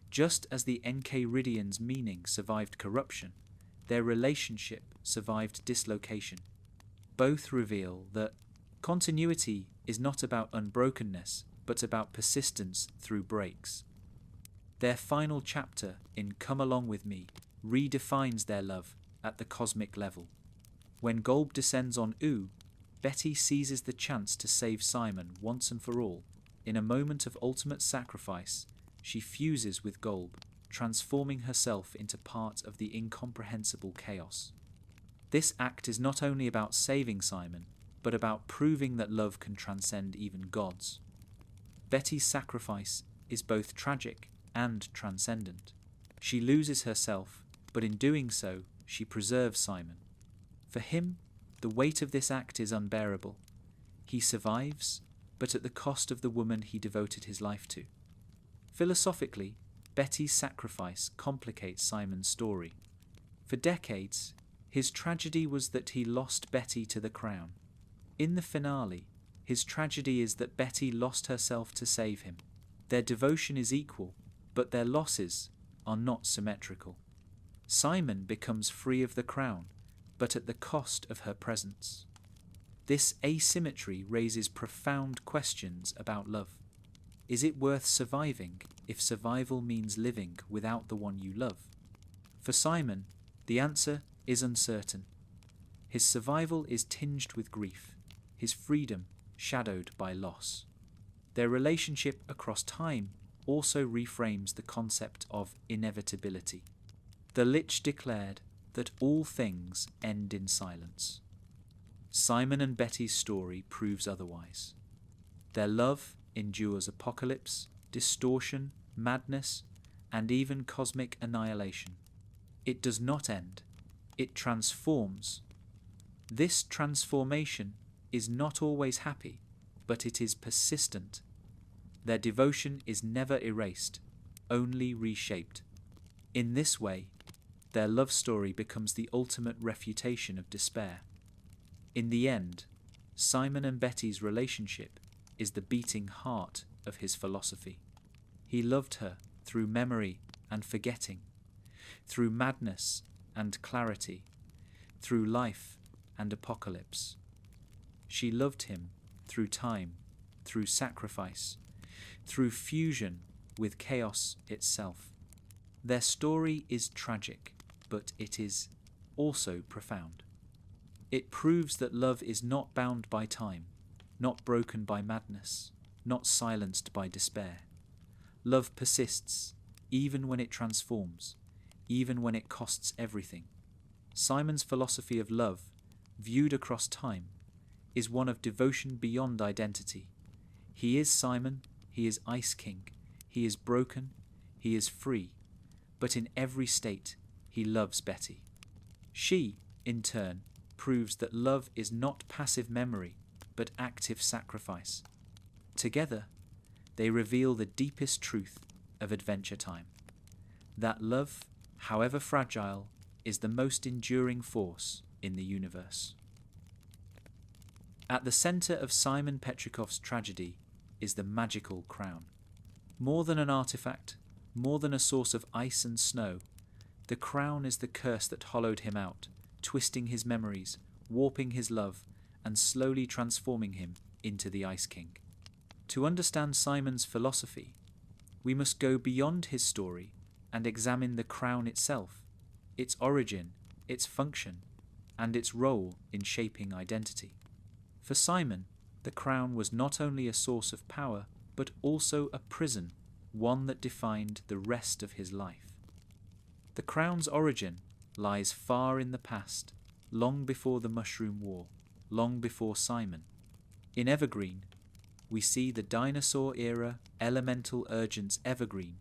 Just as the Enchiridian's meaning survived corruption, their relationship survived dislocation. Both reveal that continuity is not about unbrokenness, but about persistence through breaks. Their final chapter in Come Along With Me redefines their love at the cosmic level. When Golb descends on U, Betty seizes the chance to save Simon once and for all. In a moment of ultimate sacrifice, she fuses with Golb, transforming herself into part of the incomprehensible chaos. This act is not only about saving Simon, but about proving that love can transcend even gods. Betty's sacrifice is both tragic and transcendent. She loses herself, but in doing so, she preserves Simon. For him, the weight of this act is unbearable. He survives, but at the cost of the woman he devoted his life to. Philosophically, Betty's sacrifice complicates Simon's story. For decades, his tragedy was that he lost Betty to the crown. In the finale, his tragedy is that Betty lost herself to save him. Their devotion is equal, but their losses are not symmetrical. Simon becomes free of the crown, but at the cost of her presence. This asymmetry raises profound questions about love. Is it worth surviving if survival means living without the one you love? For Simon, the answer is uncertain. His survival is tinged with grief, his freedom shadowed by loss. Their relationship across time also reframes the concept of inevitability. The Lich declared that all things end in silence. Simon and Betty's story proves otherwise. Their love endures apocalypse, distortion, madness, and even cosmic annihilation. It does not end. It transforms. This transformation is not always happy, but it is persistent. Their devotion is never erased, only reshaped. In this way, their love story becomes the ultimate refutation of despair. In the end, Simon and Betty's relationship is the beating heart of his philosophy. He loved her through memory and forgetting, through madness and clarity, through life and apocalypse. She loved him through time, through sacrifice, through fusion with chaos itself. Their story is tragic, but it is also profound. It proves that love is not bound by time, not broken by madness, not silenced by despair. Love persists, even when it transforms, even when it costs everything. Simon's philosophy of love, viewed across time, is one of devotion beyond identity. He is Simon, he is Ice King, he is broken, he is free, but in every state he loves Betty. She, in turn, proves that love is not passive memory, but active sacrifice. Together, they reveal the deepest truth of Adventure Time, that love, however fragile, is the most enduring force in the universe. At the centre of Simon Petrikov's tragedy is the magical crown. More than an artifact, more than a source of ice and snow, the crown is the curse that hollowed him out, twisting his memories, warping his love, and slowly transforming him into the Ice King. To understand Simon's philosophy, we must go beyond his story and examine the crown itself, its origin, its function, and its role in shaping identity. For Simon, the crown was not only a source of power, but also a prison, one that defined the rest of his life. The crown's origin lies far in the past, long before the Mushroom War, long before Simon. In Evergreen, we see the dinosaur-era elemental urgent's Evergreen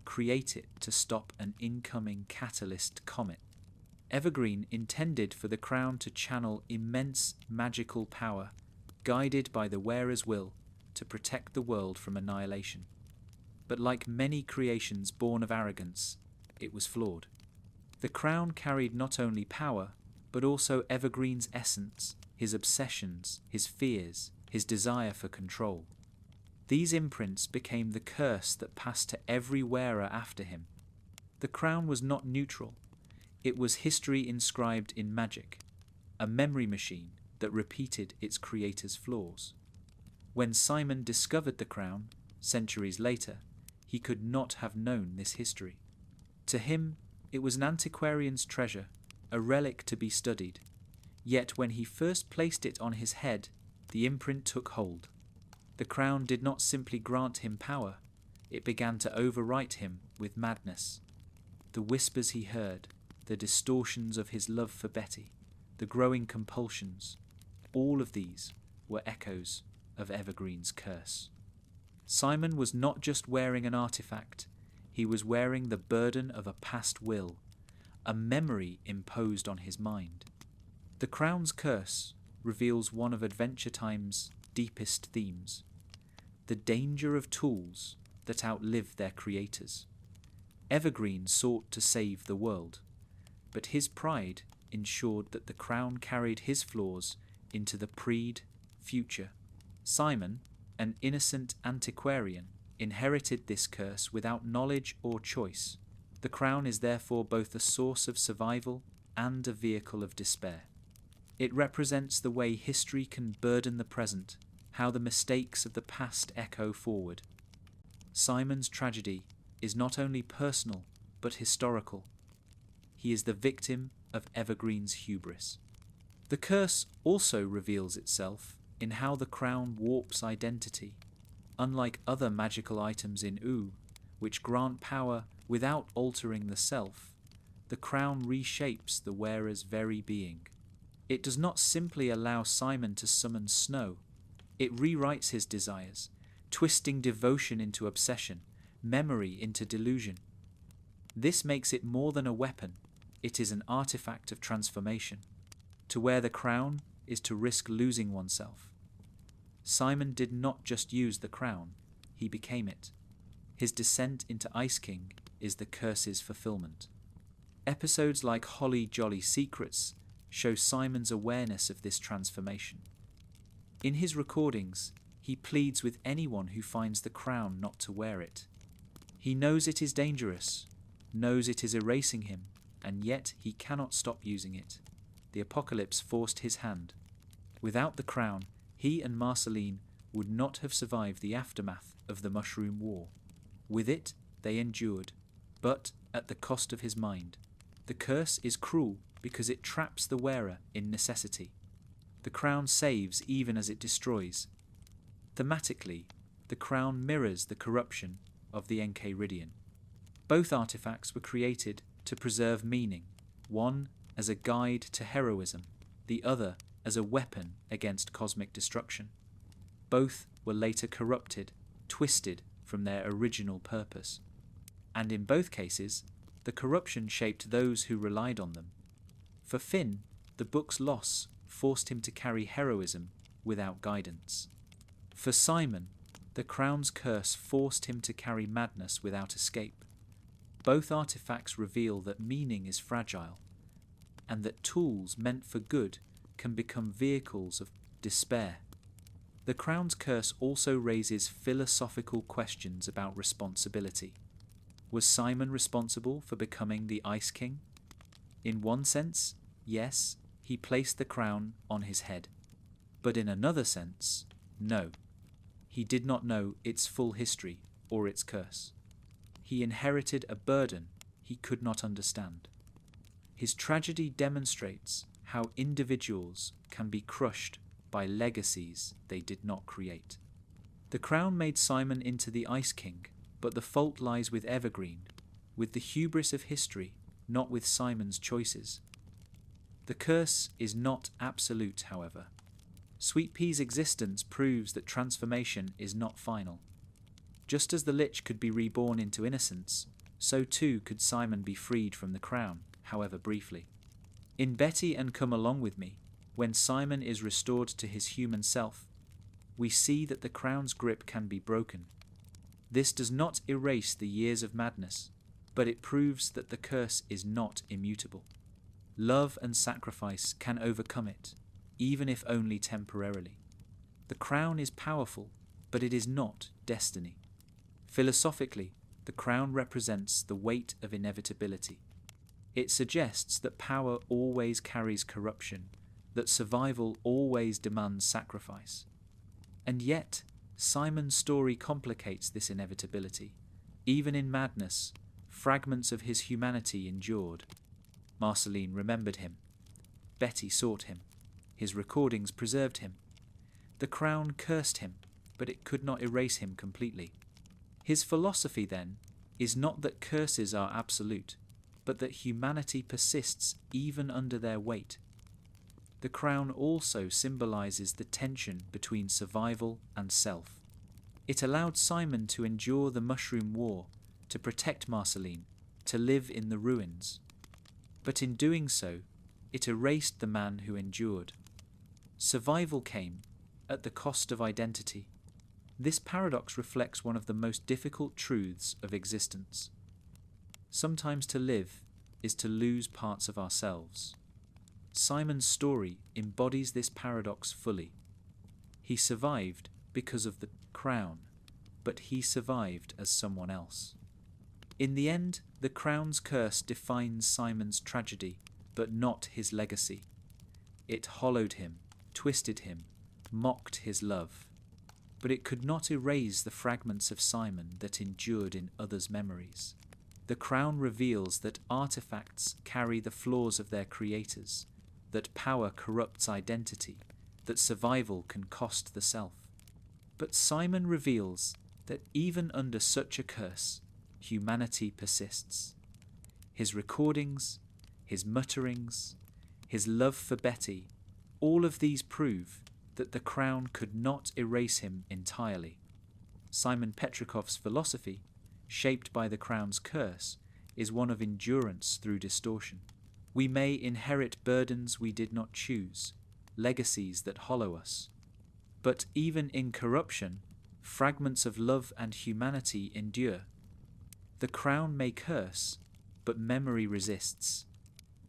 create it to stop an incoming catalyst comet. Evergreen intended for the crown to channel immense magical power, guided by the wearer's will to protect the world from annihilation. But like many creations born of arrogance, it was flawed. The crown carried not only power, but also Evergreen's essence, his obsessions, his fears, his desire for control. These imprints became the curse that passed to every wearer after him. The crown was not neutral. It was history inscribed in magic, a memory machine that repeated its creator's flaws. When Simon discovered the crown, centuries later, he he could not have known this history. To him, it was an antiquarian's treasure, a relic to be studied. Yet when he first placed it on his head, the imprint took hold. The crown did not simply grant him power, it began to overwrite him with madness. The whispers he heard, the distortions of his love for Betty, the growing compulsions, all of these were echoes of Evergreen's curse. Simon was not just wearing an artifact, he was wearing the burden of a past will, a memory imposed on his mind. The crown's curse reveals one of Adventure Time's deepest themes, the danger of tools that outlive their creators. Evergreen sought to save the world, but his pride ensured that the crown carried his flaws into the future. Simon, an innocent antiquarian, inherited this curse without knowledge or choice. The crown is therefore both a source of survival and a vehicle of despair. It represents the way history can burden the present, how the mistakes of the past echo forward. Simon's tragedy is not only personal but historical. He is the victim of Evergreen's hubris. The curse also reveals itself in how the crown warps identity. Unlike other magical items in Oo, which grant power without altering the self, the crown reshapes the wearer's very being. It does not simply allow Simon to summon snow, it rewrites his desires, twisting devotion into obsession, memory into delusion. This makes it more than a weapon, it is an artifact of transformation. To wear the crown is to risk losing oneself. Simon did not just use the crown, he became it. His descent into Ice King is the curse's fulfillment. Episodes like Holly Jolly Secrets show Simon's awareness of this transformation. In his recordings, he pleads with anyone who finds the crown not to wear it. He knows it is dangerous, knows it is erasing him, and yet he cannot stop using it. The apocalypse forced his hand. Without the crown, he and Marceline would not have survived the aftermath of the Mushroom War. With it, they endured, but at the cost of his mind. The curse is cruel because it traps the wearer in necessity. The crown saves even as it destroys. Thematically, the crown mirrors the corruption of the Enchiridion. Both artifacts were created to preserve meaning, one as a guide to heroism, the other as a weapon against cosmic destruction. Both were later corrupted, twisted from their original purpose. And in both cases, the corruption shaped those who relied on them. For Finn, the book's loss forced him to carry heroism without guidance. For Simon, the crown's curse forced him to carry madness without escape. Both artifacts reveal that meaning is fragile, and that tools meant for good can become vehicles of despair. The crown's curse also raises philosophical questions about responsibility. Was Simon responsible for becoming the Ice King? In one sense, yes, he placed the crown on his head. But in another sense, no. He did not know its full history or its curse. He inherited a burden he could not understand. His tragedy demonstrates how individuals can be crushed by legacies they did not create. The crown made Simon into the Ice King, but the fault lies with Evergreen, with the hubris of history, not with Simon's choices. The curse is not absolute, however. Sweet Pea's existence proves that transformation is not final. Just as the Lich could be reborn into innocence, so too could Simon be freed from the crown, however briefly. In Betty and Come Along With Me, when Simon is restored to his human self, we see that the crown's grip can be broken. This does not erase the years of madness, but it proves that the curse is not immutable. Love and sacrifice can overcome it, even if only temporarily. The crown is powerful, but it is not destiny. Philosophically, the crown represents the weight of inevitability. It suggests that power always carries corruption, that survival always demands sacrifice. And yet, Simon's story complicates this inevitability. Even in madness, fragments of his humanity endured. Marceline remembered him. Betty sought him. His recordings preserved him. The crown cursed him, but it could not erase him completely. His philosophy, then, is not that curses are absolute, but that humanity persists even under their weight. The crown also symbolizes the tension between survival and self. It allowed Simon to endure the Mushroom War, to protect Marceline, to live in the ruins. But in doing so, it erased the man who endured. Survival came at the cost of identity. This paradox reflects one of the most difficult truths of existence. Sometimes to live is to lose parts of ourselves. Simon's story embodies this paradox fully. He survived because of the crown, but he survived as someone else. In the end, the crown's curse defines Simon's tragedy, but not his legacy. It hollowed him, twisted him, mocked his love. But it could not erase the fragments of Simon that endured in others' memories. The crown reveals that artifacts carry the flaws of their creators, that power corrupts identity, that survival can cost the self. But Simon reveals that even under such a curse, humanity persists. His recordings, his mutterings, his love for Betty, all of these prove that the crown could not erase him entirely. Simon Petrikov's philosophy, shaped by the crown's curse, is one of endurance through distortion. We may inherit burdens we did not choose, legacies that hollow us. But even in corruption, fragments of love and humanity endure. The crown may curse, but memory resists.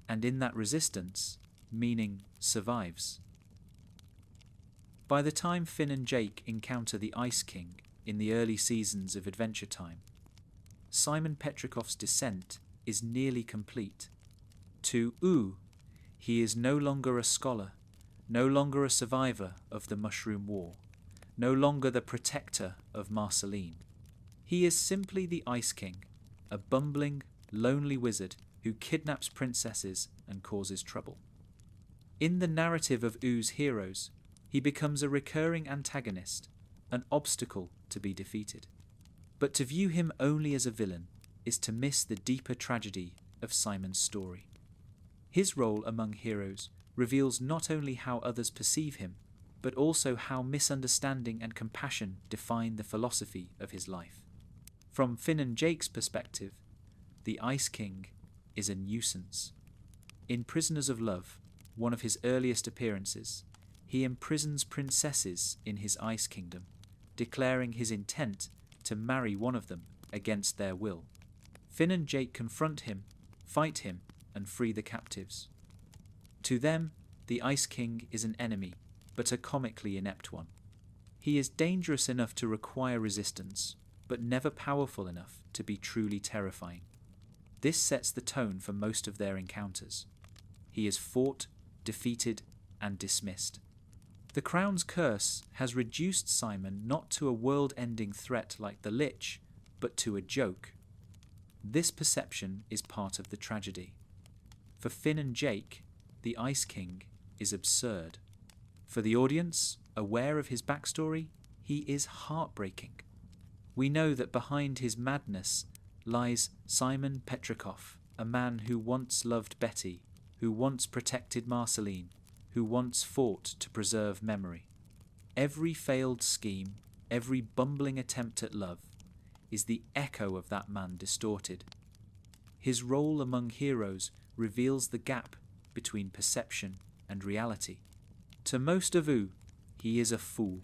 And in that resistance, meaning survives. By the time Finn and Jake encounter the Ice King in the early seasons of Adventure Time, Simon Petrikov's descent is nearly complete. To Oo, he is no longer a scholar, no longer a survivor of the Mushroom War, no longer the protector of Marceline. He is simply the Ice King, a bumbling, lonely wizard who kidnaps princesses and causes trouble. In the narrative of Oo's heroes, he becomes a recurring antagonist, an obstacle to be defeated. But to view him only as a villain is to miss the deeper tragedy of Simon's story. His role among heroes reveals not only how others perceive him, but also how misunderstanding and compassion define the philosophy of his life. From Finn and Jake's perspective, the Ice King is a nuisance. In Prisoners of Love, one of his earliest appearances, he imprisons princesses in his Ice Kingdom, declaring his intent to marry one of them against their will. Finn and Jake confront him, fight him, and free the captives. To them, the Ice King is an enemy, but a comically inept one. He is dangerous enough to require resistance, but never powerful enough to be truly terrifying. This sets the tone for most of their encounters. He is fought, defeated, and dismissed. The crown's curse has reduced Simon not to a world-ending threat like the Lich, but to a joke. This perception is part of the tragedy. For Finn and Jake, the Ice King is absurd. For the audience, aware of his backstory, he is heartbreaking. We know that behind his madness lies Simon Petrikov, a man who once loved Betty, who once protected Marceline, who once fought to preserve memory. Every failed scheme, every bumbling attempt at love, is the echo of that man distorted. His role among heroes reveals the gap between perception and reality. To most of Oo, he is a fool.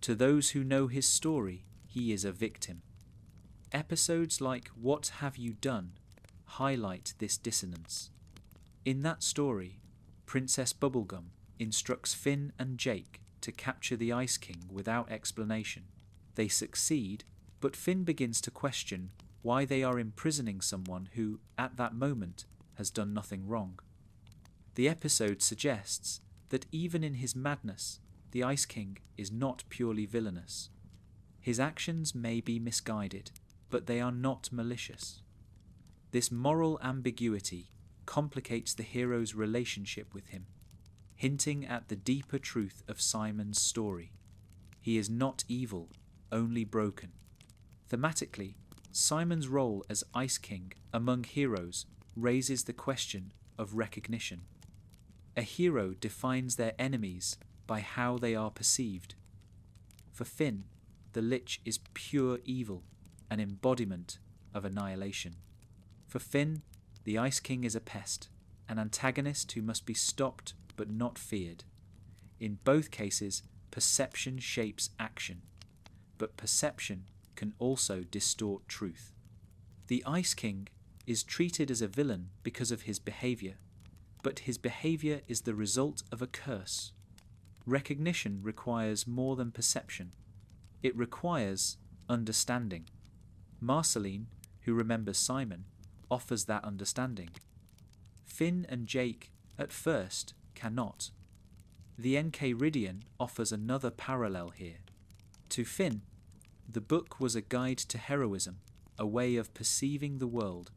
To those who know his story, he is a victim. Episodes like What Have You Done highlight this dissonance. In that story, Princess Bubblegum instructs Finn and Jake to capture the Ice King without explanation. They succeed, but Finn begins to question why they are imprisoning someone who, at that moment, has done nothing wrong. The episode suggests that even in his madness, the Ice King is not purely villainous. His actions may be misguided, but they are not malicious. This moral ambiguity complicates the hero's relationship with him, hinting at the deeper truth of Simon's story. He is not evil, only broken. Thematically, Simon's role as Ice King among heroes raises the question of recognition. A hero defines their enemies by how they are perceived. For Finn, the Lich is pure evil, an embodiment of annihilation. For Finn, the Ice King is a pest, an antagonist who must be stopped but not feared. In both cases, perception shapes action, but perception can also distort truth. The Ice King is treated as a villain because of his behavior, but his behavior is the result of a curse. Recognition requires more than perception. It requires understanding. Marceline, who remembers Simon, offers that understanding. Finn and Jake, at first, cannot. The Enchiridion offers another parallel here. To Finn, the book was a guide to heroism, a way of perceiving the world,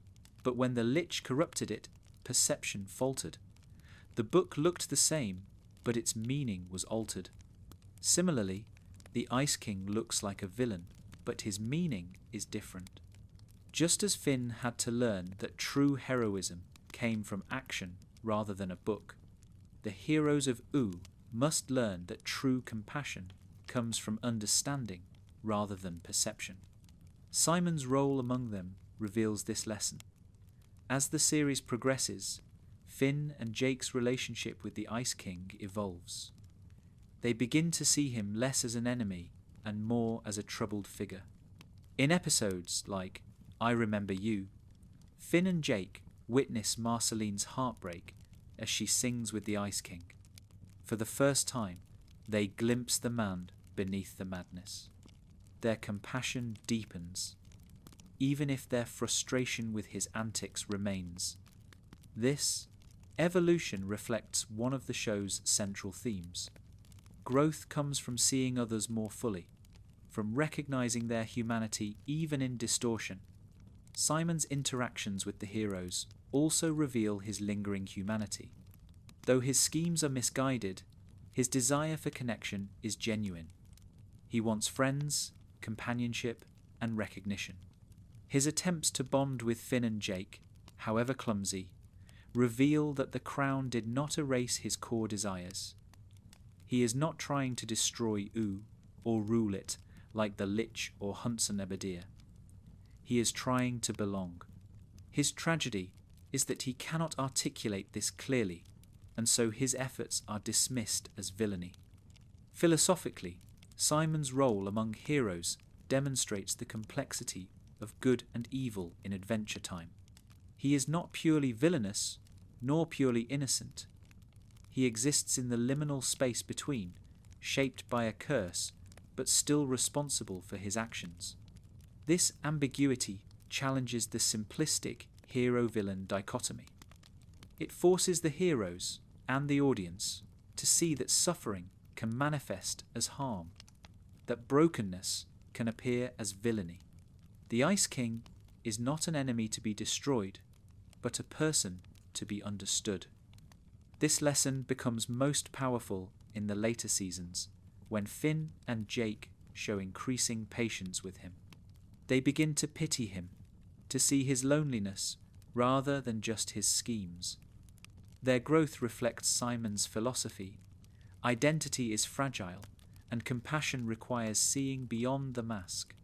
but when the Lich corrupted it, perception faltered. The book looked the same, but its meaning was altered. Similarly, the Ice King looks like a villain, but his meaning is different. Just as Finn had to learn that true heroism came from action rather than a book, the heroes of Oo must learn that true compassion comes from understanding rather than perception. Simon's role among them reveals this lesson. As the series progresses, Finn and Jake's relationship with the Ice King evolves. They begin to see him less as an enemy and more as a troubled figure. In episodes like I Remember You, Finn and Jake witness Marceline's heartbreak as she sings with the Ice King. For the first time, they glimpse the man beneath the madness. Their compassion deepens, even if their frustration with his antics remains. This evolution reflects one of the show's central themes. Growth comes from seeing others more fully, from recognizing their humanity even in distortion. Simon's interactions with the heroes also reveal his lingering humanity. Though his schemes are misguided, his desire for connection is genuine. He wants friends, companionship, and recognition. His attempts to bond with Finn and Jake, however clumsy, reveal that the crown did not erase his core desires. He is not trying to destroy Oo or rule it like the Lich or Hunson Ebedir. He is trying to belong. His tragedy is that he cannot articulate this clearly, and so his efforts are dismissed as villainy. Philosophically, Simon's role among heroes demonstrates the complexity of good and evil in Adventure Time. He is not purely villainous, nor purely innocent. He exists in the liminal space between, shaped by a curse, but still responsible for his actions. This ambiguity challenges the simplistic hero-villain dichotomy. It forces the heroes and the audience to see that suffering can manifest as harm, that brokenness can appear as villainy. The Ice King is not an enemy to be destroyed, but a person to be understood. This lesson becomes most powerful in the later seasons, when Finn and Jake show increasing patience with him. They begin to pity him, to see his loneliness rather than just his schemes. Their growth reflects Simon's philosophy. Identity is fragile, and compassion requires seeing beyond the mask.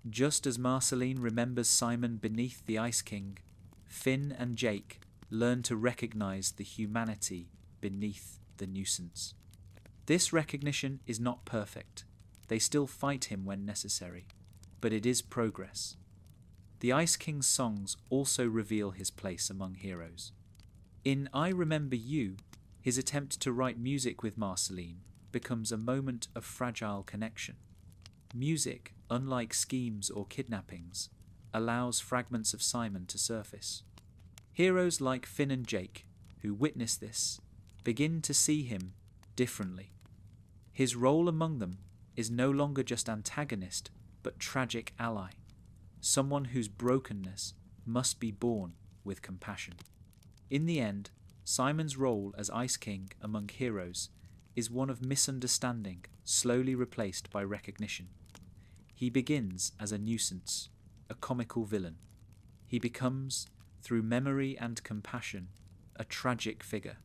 Just as Marceline remembers Simon beneath the Ice King, Finn and Jake learn to recognize the humanity beneath the nuisance. This recognition is not perfect. They still fight him when necessary, but it is progress. The Ice King's songs also reveal his place among heroes. In I Remember You, his attempt to write music with Marceline becomes a moment of fragile connection. Music, unlike schemes or kidnappings, allows fragments of Simon to surface. Heroes like Finn and Jake, who witness this, begin to see him differently. His role among them is no longer just antagonist, but tragic ally. someone whose brokenness must be borne with compassion. In the end, Simon's role as Ice King among heroes is one of misunderstanding, slowly replaced by recognition. He begins as a nuisance, a comical villain. He becomes, through memory and compassion, a tragic figure.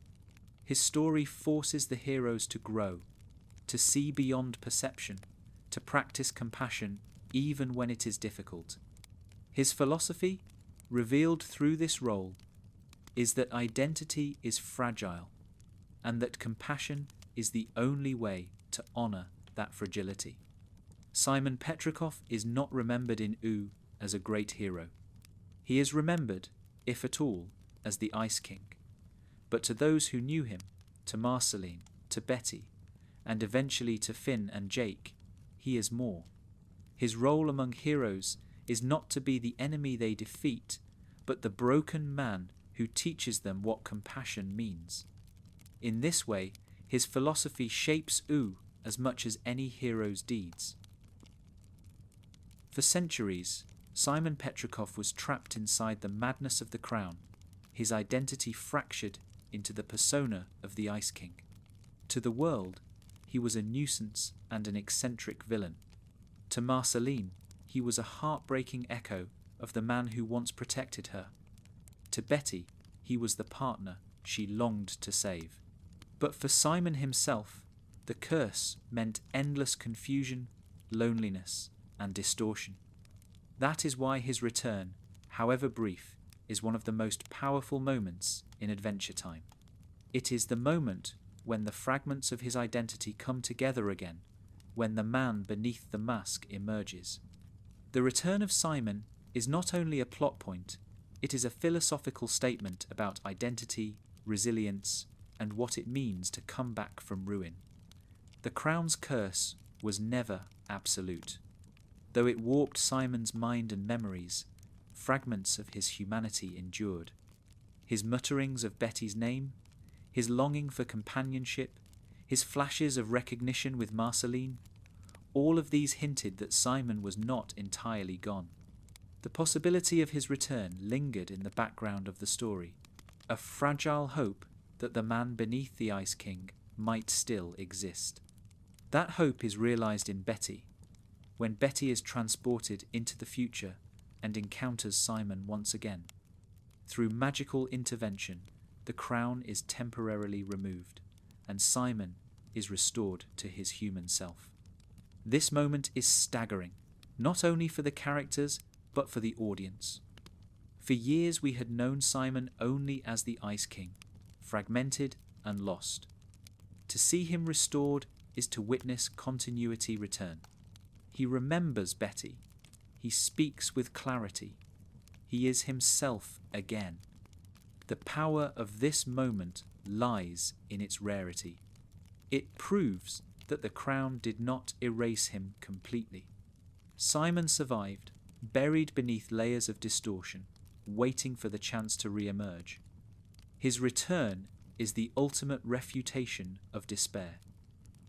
His story forces the heroes to grow, to see beyond perception, to practice compassion even when it is difficult. His philosophy, revealed through this role, is that identity is fragile, and that compassion is the only way to honour that fragility. Simon Petrikov is not remembered in U as a great hero. He is remembered, if at all, as the Ice King. But to those who knew him, to Marceline, to Betty, and eventually to Finn and Jake, he is more. His role among heroes is not to be the enemy they defeat, but the broken man who teaches them what compassion means. In this way, his philosophy shapes U as much as any hero's deeds. For centuries, Simon Petrikov was trapped inside the madness of the crown, his identity fractured into the persona of the Ice King. To the world, he was a nuisance and an eccentric villain. To Marceline, he was a heartbreaking echo of the man who once protected her. To Betty, he was the partner she longed to save. But for Simon himself, the curse meant endless confusion, loneliness, and distortion. That is why his return, however brief, is one of the most powerful moments in Adventure Time. It is the moment when the fragments of his identity come together again, when the man beneath the mask emerges. The return of Simon is not only a plot point, it is a philosophical statement about identity, resilience, and what it means to come back from ruin. The crown's curse was never absolute. Though it warped Simon's mind and memories, fragments of his humanity endured. His mutterings of Betty's name, his longing for companionship, his flashes of recognition with Marceline, all of these hinted that Simon was not entirely gone. The possibility of his return lingered in the background of the story, a fragile hope that the man beneath the Ice King might still exist. That hope is realized in Betty, when Betty is transported into the future and encounters Simon once again. Through magical intervention, the crown is temporarily removed, and Simon is restored to his human self. This moment is staggering, not only for the characters, but for the audience. For years we had known Simon only as the Ice King, fragmented and lost. To see him restored is to witness continuity return. He remembers Betty. He speaks with clarity. He is himself again. The power of this moment lies in its rarity. It proves that the crown did not erase him completely. Simon survived, buried beneath layers of distortion, waiting for the chance to re-emerge. His return is the ultimate refutation of despair.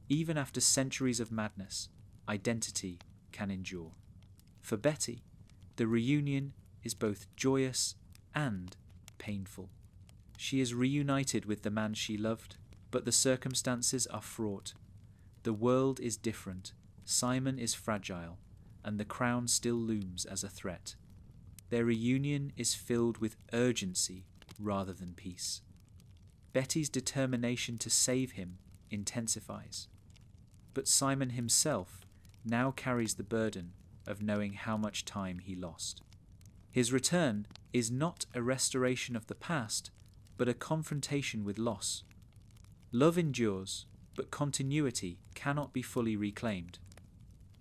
Even after centuries of madness, identity can endure. For Betty, the reunion is both joyous and painful. She is reunited with the man she loved, but the circumstances are fraught. The world is different, Simon is fragile, and the crown still looms as a threat. Their reunion is filled with urgency rather than peace. Betty's determination to save him intensifies. But Simon himself now carries the burden of knowing how much time he lost. His return is not a restoration of the past, but a confrontation with loss. Love endures, but continuity cannot be fully reclaimed.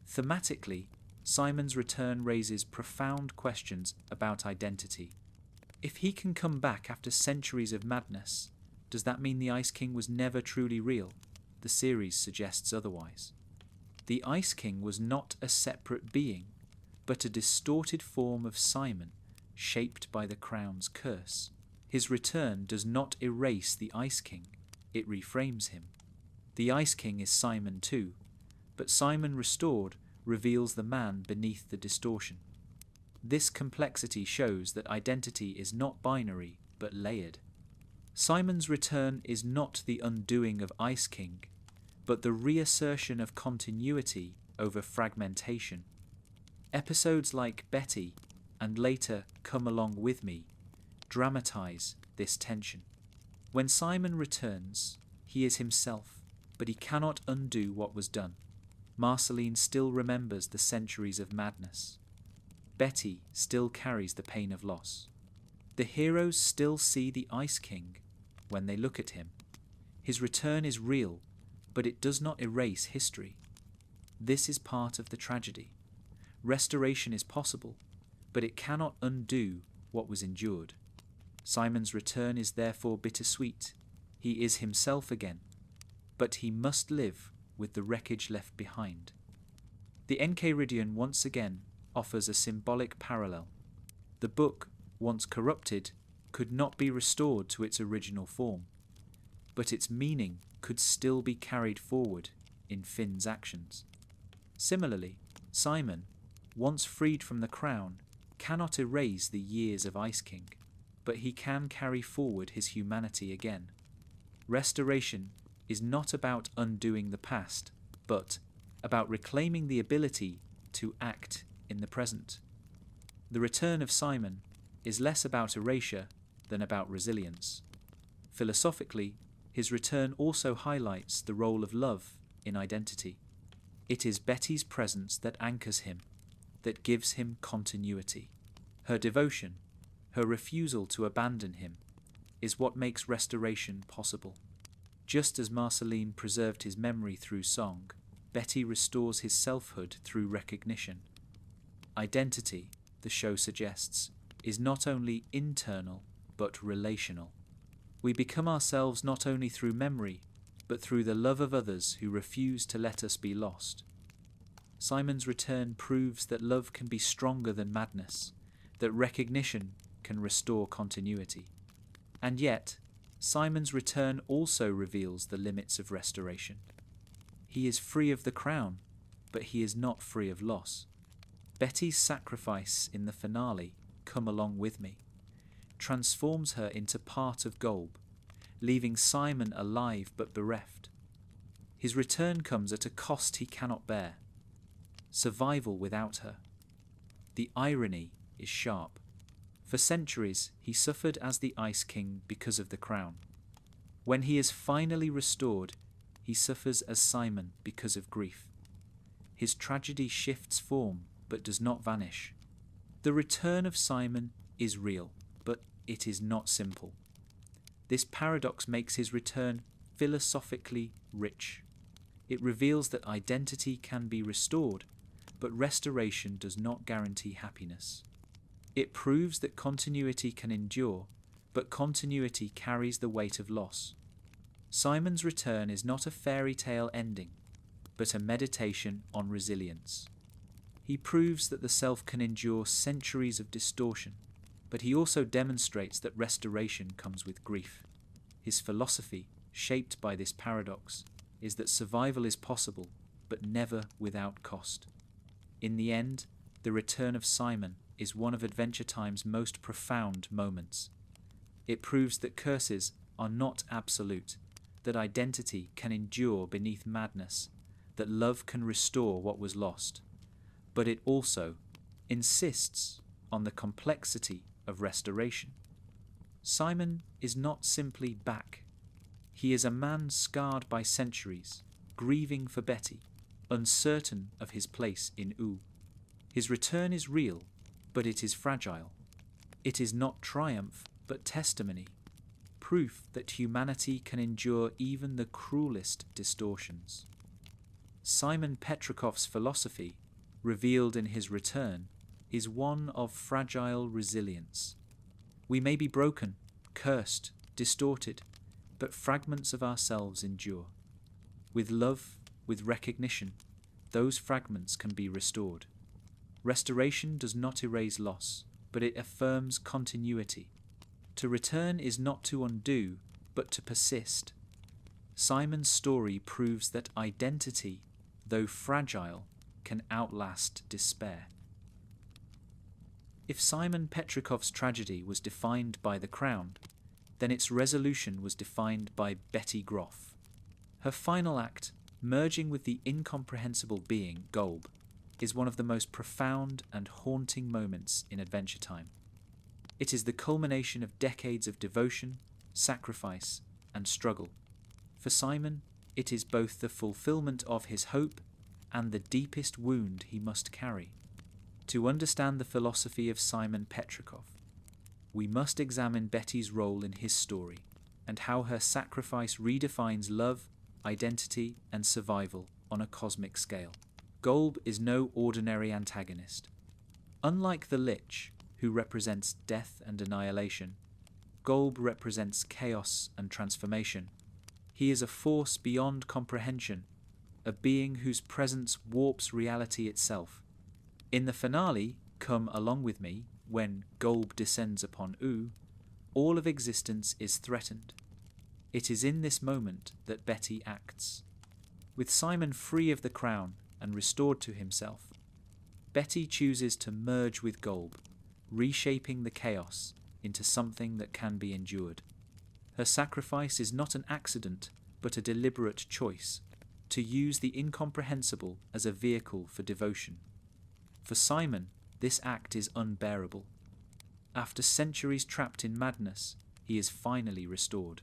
Thematically, Simon's return raises profound questions about identity. If he can come back after centuries of madness, does that mean the Ice King was never truly real? The series suggests otherwise. The Ice King was not a separate being, but a distorted form of Simon, shaped by the crown's curse. His return does not erase the Ice King, it reframes him. The Ice King is Simon too, but Simon restored reveals the man beneath the distortion. This complexity shows that identity is not binary, but layered. Simon's return is not the undoing of Ice King, but the reassertion of continuity over fragmentation. Episodes like Betty and later Come Along With Me dramatize this tension. When Simon returns, he is himself, but he cannot undo what was done. Marceline still remembers the centuries of madness. Betty still carries the pain of loss. The heroes still see the Ice King when they look at him. His return is real, but it does not erase history. This is part of the tragedy. Restoration is possible, but it cannot undo what was endured. Simon's return is therefore bittersweet. He is himself again, but he must live with the wreckage left behind. The Enchiridion once again offers a symbolic parallel. The book, once corrupted, could not be restored to its original form, but its meaning could still be carried forward in Finn's actions. Similarly, Simon, once freed from the crown, cannot erase the years of Ice King, but he can carry forward his humanity again. Restoration is not about undoing the past, but about reclaiming the ability to act in the present. The return of Simon is less about erasure than about resilience. Philosophically, his return also highlights the role of love in identity. It is Betty's presence that anchors him, that gives him continuity. Her devotion, her refusal to abandon him, is what makes restoration possible. Just as Marceline preserved his memory through song, Betty restores his selfhood through recognition. Identity, the show suggests, is not only internal but relational. We become ourselves not only through memory, but through the love of others who refuse to let us be lost. Simon's return proves that love can be stronger than madness, that recognition can restore continuity. And yet, Simon's return also reveals the limits of restoration. He is free of the crown, but he is not free of loss. Betty's sacrifice in the finale, Come Along With Me, transforms her into part of Golb, leaving Simon alive but bereft. His return comes at a cost he cannot bear: survival without her. The irony is sharp. For centuries, he suffered as the Ice King because of the crown. When he is finally restored, he suffers as Simon because of grief. His tragedy shifts form but does not vanish. The return of Simon is real, but it is not simple. This paradox makes his return philosophically rich. It reveals that identity can be restored, but restoration does not guarantee happiness. It proves that continuity can endure, but continuity carries the weight of loss. Simon's return is not a fairy tale ending, but a meditation on resilience. He proves that the self can endure centuries of distortion, but he also demonstrates that restoration comes with grief. His philosophy, shaped by this paradox, is that survival is possible, but never without cost. In the end, the return of Simon is one of Adventure Time's most profound moments. It proves that curses are not absolute, that identity can endure beneath madness, that love can restore what was lost. But it also insists on the complexity of restoration. Simon is not simply back. He is a man scarred by centuries, grieving for Betty, uncertain of his place in U. His return is real, but it is fragile. It is not triumph, but testimony, proof that humanity can endure even the cruelest distortions. Simon Petrikov's philosophy, revealed in his return, is one of fragile resilience. We may be broken, cursed, distorted, but fragments of ourselves endure. With love, with recognition, those fragments can be restored. Restoration does not erase loss, but it affirms continuity. To return is not to undo, but to persist. Simon's story proves that identity, though fragile, can outlast despair. If Simon Petrikov's tragedy was defined by the crown, then its resolution was defined by Betty Groff. Her final act, merging with the incomprehensible being, Golb, is one of the most profound and haunting moments in Adventure Time. It is the culmination of decades of devotion, sacrifice, and struggle. For Simon, it is both the fulfillment of his hope and the deepest wound he must carry. To understand the philosophy of Simon Petrikov, we must examine Betty's role in his story and how her sacrifice redefines love, identity, and survival on a cosmic scale. Golb is no ordinary antagonist. Unlike the Lich, who represents death and annihilation, Golb represents chaos and transformation. He is a force beyond comprehension, a being whose presence warps reality itself. In the finale, Come Along With Me, when Golb descends upon U, all of existence is threatened. It is in this moment that Betty acts. With Simon free of the crown and restored to himself, Betty chooses to merge with Golb, reshaping the chaos into something that can be endured. Her sacrifice is not an accident, but a deliberate choice, to use the incomprehensible as a vehicle for devotion. For Simon, this act is unbearable. After centuries trapped in madness, he is finally restored.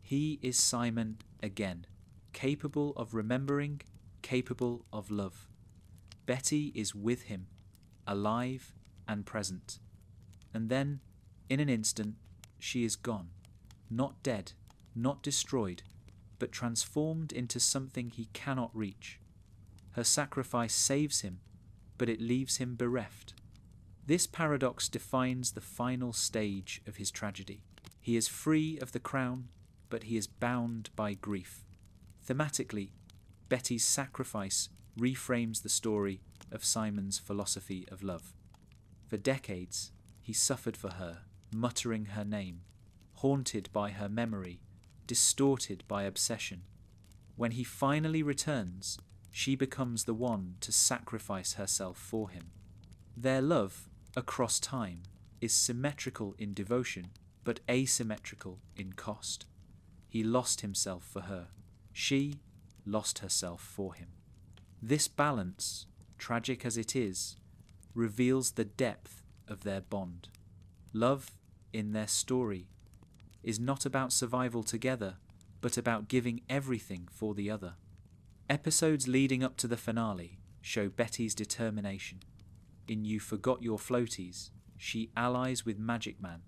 He is Simon again, capable of remembering, capable of love. Betty is with him, alive and present. And then, in an instant, she is gone, not dead, not destroyed, but transformed into something he cannot reach. Her sacrifice saves him, but it leaves him bereft. This paradox defines the final stage of his tragedy. He is free of the crown, but he is bound by grief. Thematically, Betty's sacrifice reframes the story of Simon's philosophy of love. For decades, he suffered for her, muttering her name, haunted by her memory, distorted by obsession. When he finally returns, she becomes the one to sacrifice herself for him. Their love, across time, is symmetrical in devotion, but asymmetrical in cost. He lost himself for her. She lost herself for him. This balance, tragic as it is, reveals the depth of their bond. Love, in their story, is not about survival together, but about giving everything for the other. Episodes leading up to the finale show Betty's determination. In You Forgot Your Floaties, she allies with Magic Man,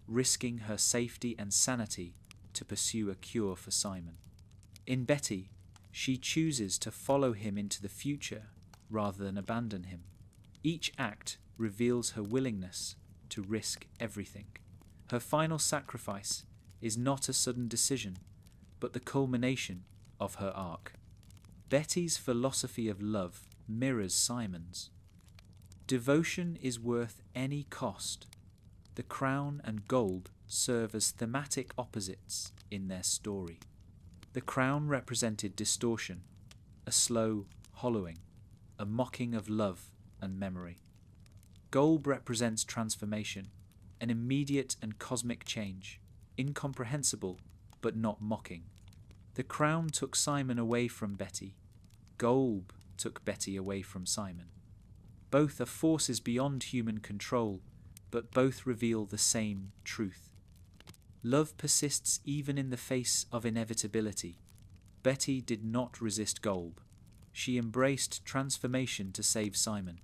risking her safety and sanity to pursue a cure for Simon. In Betty, she chooses to follow him into the future rather than abandon him. Each act reveals her willingness to risk everything. Her final sacrifice is not a sudden decision, but the culmination of her arc. Betty's philosophy of love mirrors Simon's. Devotion is worth any cost. The crown and Golb serve as thematic opposites in their story. The crown represented distortion, a slow hollowing, a mocking of love and memory. Golb represents transformation, an immediate and cosmic change, incomprehensible but not mocking. The crown took Simon away from Betty. Golb took Betty away from Simon. Both are forces beyond human control, but both reveal the same truth. Love persists even in the face of inevitability. Betty did not resist Golb. She embraced transformation to save Simon.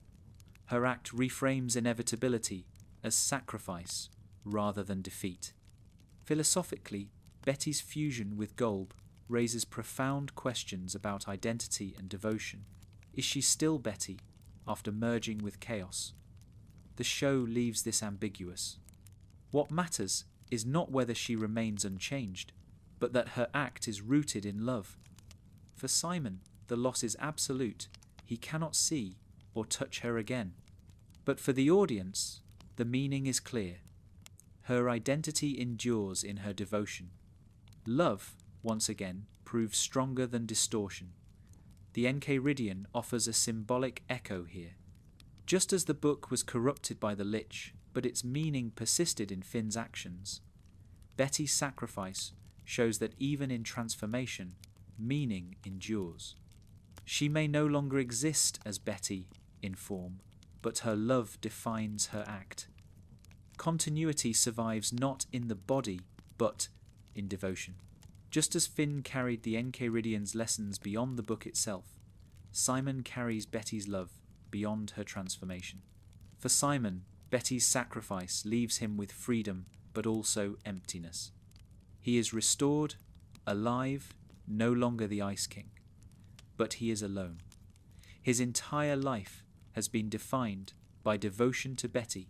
Her act reframes inevitability as sacrifice rather than defeat. Philosophically, Betty's fusion with Golb raises profound questions about identity and devotion. Is she still Betty after merging with chaos? The show leaves this ambiguous. What matters is not whether she remains unchanged, but that her act is rooted in love. For Simon, the loss is absolute. He cannot see or touch her again. But for the audience, the meaning is clear. Her identity endures in her devotion. Love, once again, proves stronger than distortion. The Enchiridion offers a symbolic echo here. Just as the book was corrupted by the lich, but its meaning persisted in Finn's actions, Betty's sacrifice shows that even in transformation, meaning endures. She may no longer exist as Betty in form, but her love defines her act. Continuity survives not in the body, but in devotion. Just as Finn carried the Enchiridian's lessons beyond the book itself, Simon carries Betty's love beyond her transformation. For Simon, Betty's sacrifice leaves him with freedom but also emptiness. He is restored, alive, no longer the Ice King, but he is alone. His entire life has been defined by devotion to Betty,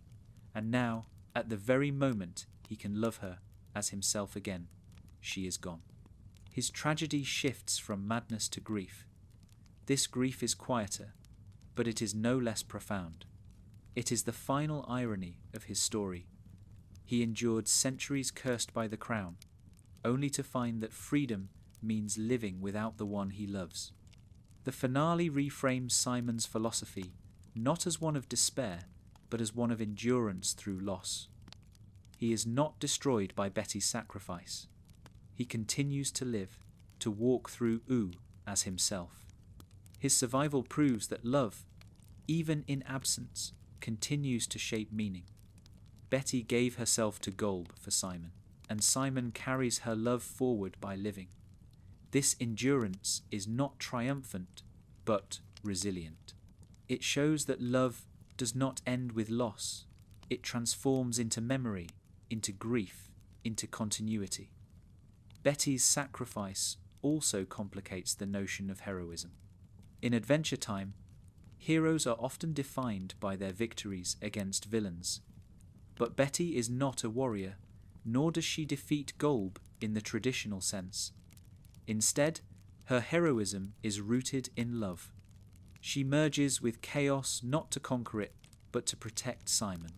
and now, at the very moment he can love her as himself again, she is gone. His tragedy shifts from madness to grief. This grief is quieter, but it is no less profound. It is the final irony of his story. He endured centuries cursed by the crown, only to find that freedom means living without the one he loves. The finale reframes Simon's philosophy not as one of despair, but as one of endurance through loss. He is not destroyed by Betty's sacrifice. He continues to live, to walk through as himself. His survival proves that love, even in absence, continues to shape meaning. Betty gave herself to Golb for Simon, and Simon carries her love forward by living. This endurance is not triumphant, but resilient. It shows that love does not end with loss. It transforms into memory, into grief, into continuity. Betty's sacrifice also complicates the notion of heroism. In Adventure Time, heroes are often defined by their victories against villains. But Betty is not a warrior, nor does she defeat Golb in the traditional sense. Instead, her heroism is rooted in love. She merges with chaos not to conquer it, but to protect Simon.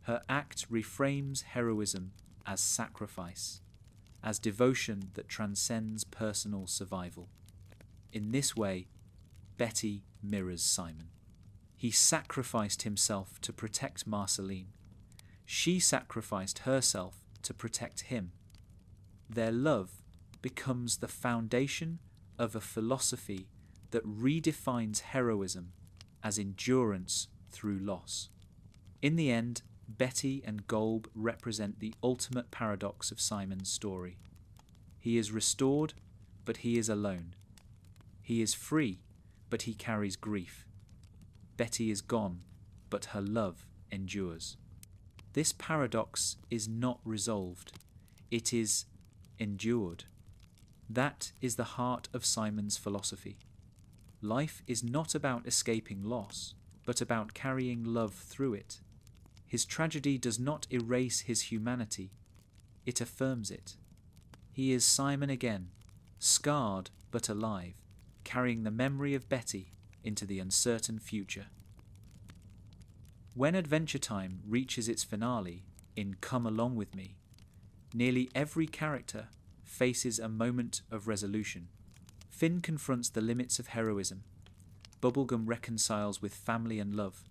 Her act reframes heroism as sacrifice, as devotion that transcends personal survival. In this way, Betty mirrors Simon. He sacrificed himself to protect Marceline. She sacrificed herself to protect him. Their love becomes the foundation of a philosophy that redefines heroism as endurance through loss. In the end, Betty and Golb represent the ultimate paradox of Simon's story. He is restored, but he is alone. He is free, but he carries grief. Betty is gone, but her love endures. This paradox is not resolved. It is endured. That is the heart of Simon's philosophy. Life is not about escaping loss, but about carrying love through it. His tragedy does not erase his humanity, it affirms it. He is Simon again, scarred but alive, carrying the memory of Betty into the uncertain future. When Adventure Time reaches its finale in Come Along With Me, nearly every character faces a moment of resolution. Finn confronts the limits of heroism. Bubblegum reconciles with family and love.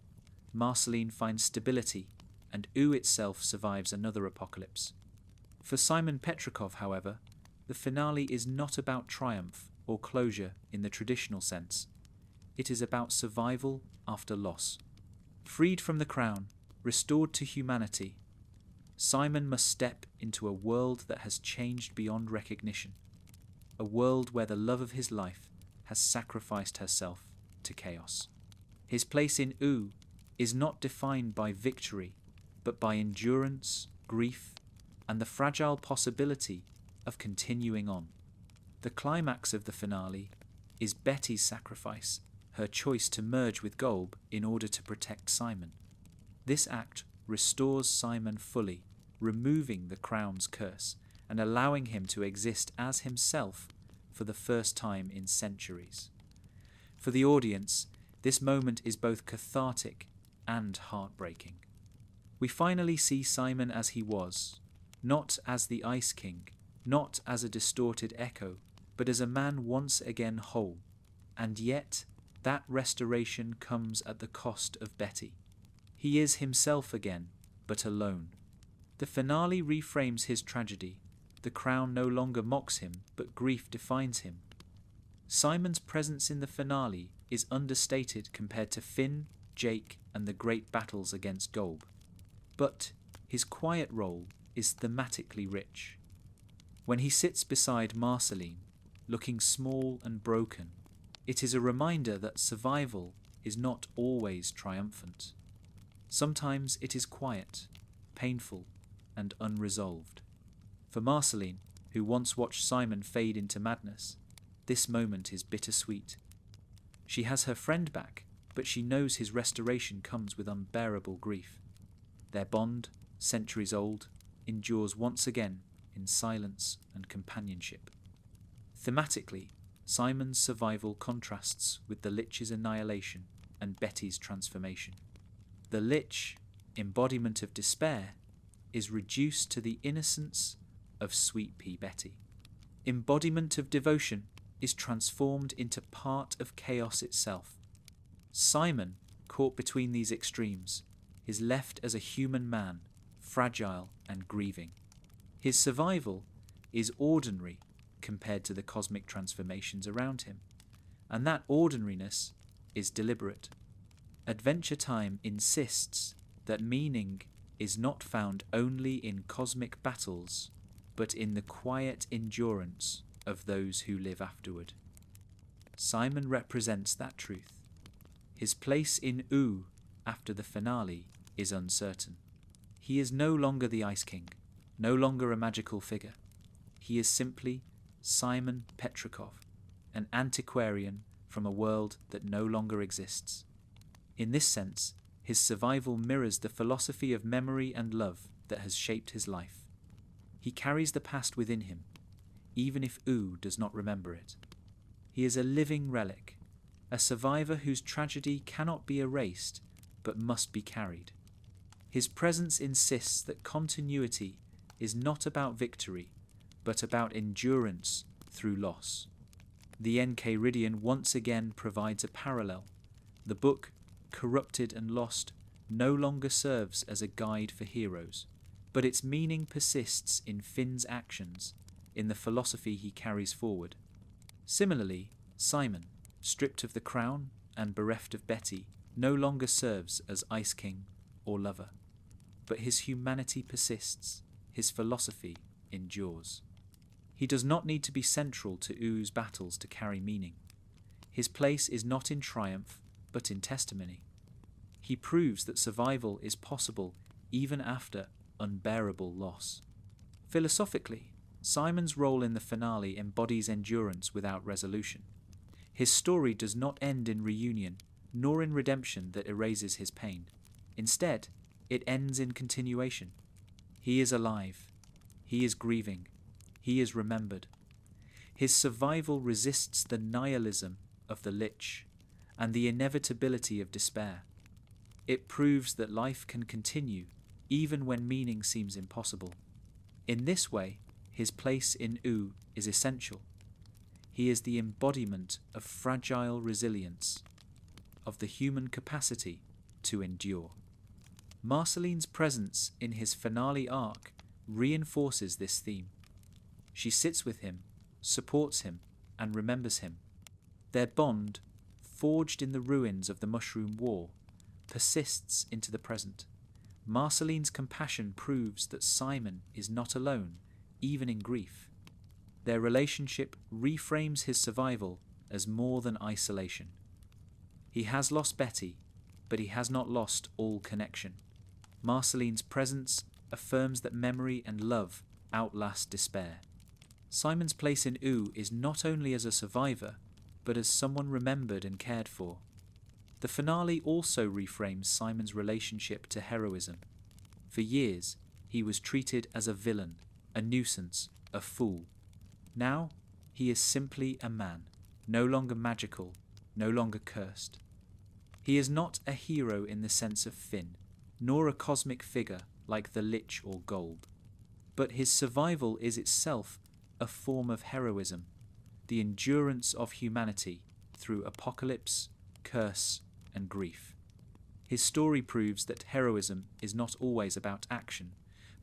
Marceline finds stability, and itself survives another apocalypse. For Simon Petrikov, however, the finale is not about triumph or closure in the traditional sense. It is about survival after loss. Freed from the crown, restored to humanity, Simon must step into a world that has changed beyond recognition, a world where the love of his life has sacrificed herself to chaos. His place in is not defined by victory, but by endurance, grief, and the fragile possibility of continuing on. The climax of the finale is Betty's sacrifice, her choice to merge with Golb in order to protect Simon. This act restores Simon fully, removing the crown's curse and allowing him to exist as himself for the first time in centuries. For the audience, this moment is both cathartic and heartbreaking. We finally see Simon as he was, not as the Ice King, not as a distorted echo, but as a man once again whole. And yet, That restoration comes at the cost of Betty. He is himself again, but alone. The finale reframes his tragedy. The crown no longer mocks him, but grief defines him. Simon's presence in the finale is understated compared to Finn, Jake, and the great battles against Golb. But his quiet role is thematically rich. When he sits beside Marceline, looking small and broken, it is a reminder that survival is not always triumphant. Sometimes it is quiet, painful, and unresolved. For Marceline, who once watched Simon fade into madness, this moment is bittersweet. She has her friend back, but she knows his restoration comes with unbearable grief. Their bond, centuries old, endures once again in silence and companionship. Thematically, Simon's survival contrasts with the Lich's annihilation and Betty's transformation. The Lich, embodiment of despair, is reduced to the innocence of Sweet Pea Betty. Embodiment of devotion is transformed into part of chaos itself. Simon, caught between these extremes, is left as a human man, fragile and grieving. His survival is ordinary compared to the cosmic transformations around him, and that ordinariness is deliberate. Adventure Time insists that meaning is not found only in cosmic battles, but in the quiet endurance of those who live afterward. Simon represents that truth. His place in Oo after the finale is uncertain. He is no longer the Ice King, no longer a magical figure. He is simply Simon Petrikov, an antiquarian from a world that no longer exists. In this sense, his survival mirrors the philosophy of memory and love that has shaped his life. He carries the past within him, even if Oo does not remember it. He is a living relic, a survivor whose tragedy cannot be erased, but must be carried. His presence insists that continuity is not about victory, but about endurance through loss. The Enchiridion once again provides a parallel. The book, corrupted and lost, no longer serves as a guide for heroes, but its meaning persists in Finn's actions, in the philosophy he carries forward. Similarly, Simon, stripped of the crown and bereft of Betty, no longer serves as Ice King or lover, but his humanity persists, his philosophy endures. He does not need to be central to Oo's battles to carry meaning. His place is not in triumph, but in testimony. He proves that survival is possible even after unbearable loss. Philosophically, Simon's role in the finale embodies endurance without resolution. His story does not end in reunion, nor in redemption that erases his pain. Instead, it ends in continuation. He is alive. He is grieving. He is remembered. His survival resists the nihilism of the Lich and the inevitability of despair. It proves that life can continue even when meaning seems impossible. In this way, his place in Oo is essential. He is the embodiment of fragile resilience, of the human capacity to endure. Marceline's presence in his finale arc reinforces this theme. She sits with him, supports him, and remembers him. Their bond, forged in the ruins of the Mushroom War, persists into the present. Marceline's compassion proves that Simon is not alone, even in grief. Their relationship reframes his survival as more than isolation. He has lost Betty, but he has not lost all connection. Marceline's presence affirms that memory and love outlast despair. Simon's place in Oo is not only as a survivor, but as someone remembered and cared for. The finale also reframes Simon's relationship to heroism. For years, he was treated as a villain, a nuisance, a fool. Now, he is simply a man, no longer magical, no longer cursed. He is not a hero in the sense of Finn, nor a cosmic figure like the Lich or Golb. But his survival is itself a form of heroism, the endurance of humanity through apocalypse, curse, and grief. His story proves that heroism is not always about action,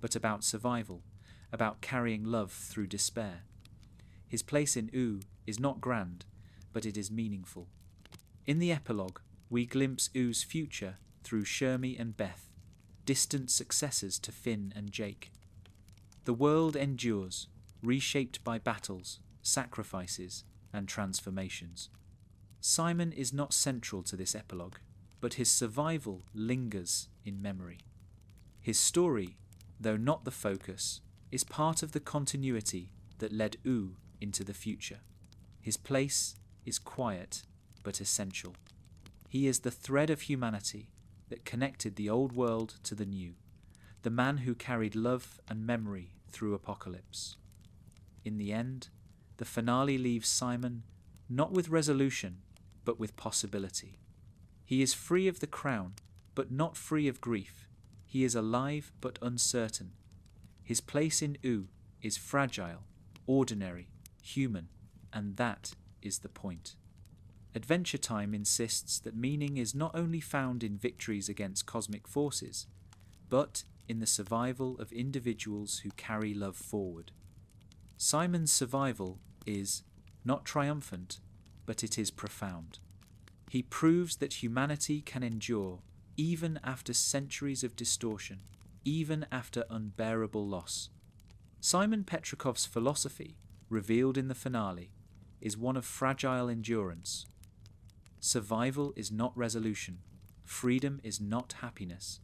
but about survival, about carrying love through despair. His place in U is not grand, but it is meaningful. In the epilogue, we glimpse U's future through Shermie and Beth, distant successors to Finn and Jake. The world endures, reshaped by battles, sacrifices, and transformations. Simon is not central to this epilogue, but his survival lingers in memory. His story, though not the focus, is part of the continuity that led U into the future. His place is quiet but essential. He is the thread of humanity that connected the old world to the new, the man who carried love and memory through apocalypse. In the end, the finale leaves Simon not with resolution, but with possibility. He is free of the crown, but not free of grief. He is alive but uncertain. His place in U is fragile, ordinary, human, and that is the point. Adventure Time insists that meaning is not only found in victories against cosmic forces, but in the survival of individuals who carry love forward. Simon's survival is not triumphant, but it is profound. He proves that humanity can endure even after centuries of distortion, even after unbearable loss. Simon Petrikov's philosophy, revealed in the finale, is one of fragile endurance. Survival is not resolution. Freedom is not happiness.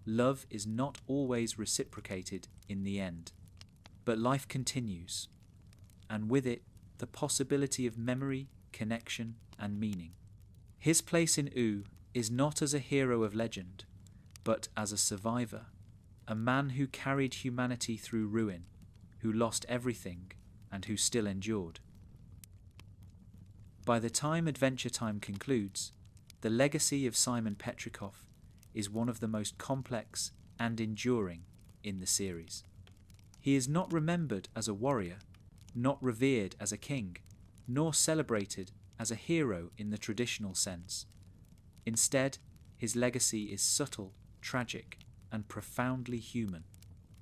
Love is not always reciprocated in the end. But life continues, and with it, the possibility of memory, connection, and meaning. His place in U is not as a hero of legend, but as a survivor, a man who carried humanity through ruin, who lost everything, and who still endured. By the time Adventure Time concludes, the legacy of Simon Petrikov is one of the most complex and enduring in the series. He is not remembered as a warrior, not revered as a king, nor celebrated as a hero in the traditional sense. Instead, his legacy is subtle, tragic, and profoundly human.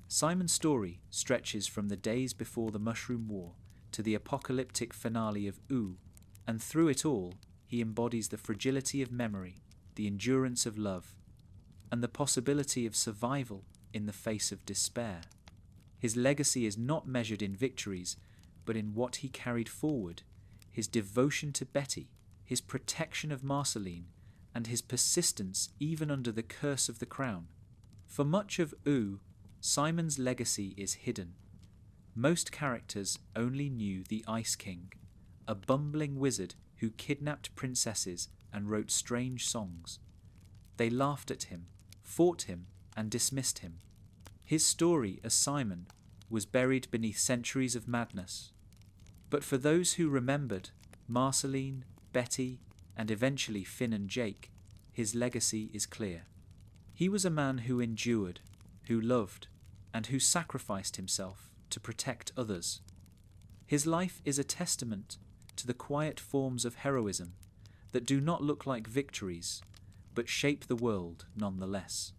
Simon's story stretches from the days before the Mushroom War to the apocalyptic finale of U, and through it all, he embodies the fragility of memory, the endurance of love, and the possibility of survival in the face of despair. His legacy is not measured in victories, but in what he carried forward, his devotion to Betty, his protection of Marceline, and his persistence even under the curse of the crown. For much of U, Simon's legacy is hidden. Most characters only knew the Ice King, a bumbling wizard who kidnapped princesses and wrote strange songs. They laughed at him, fought him, and dismissed him. His story as Simon was buried beneath centuries of madness. But for those who remembered Marceline, Betty, and eventually Finn and Jake, his legacy is clear. He was a man who endured, who loved, and who sacrificed himself to protect others. His life is a testament to the quiet forms of heroism that do not look like victories, but shape the world nonetheless.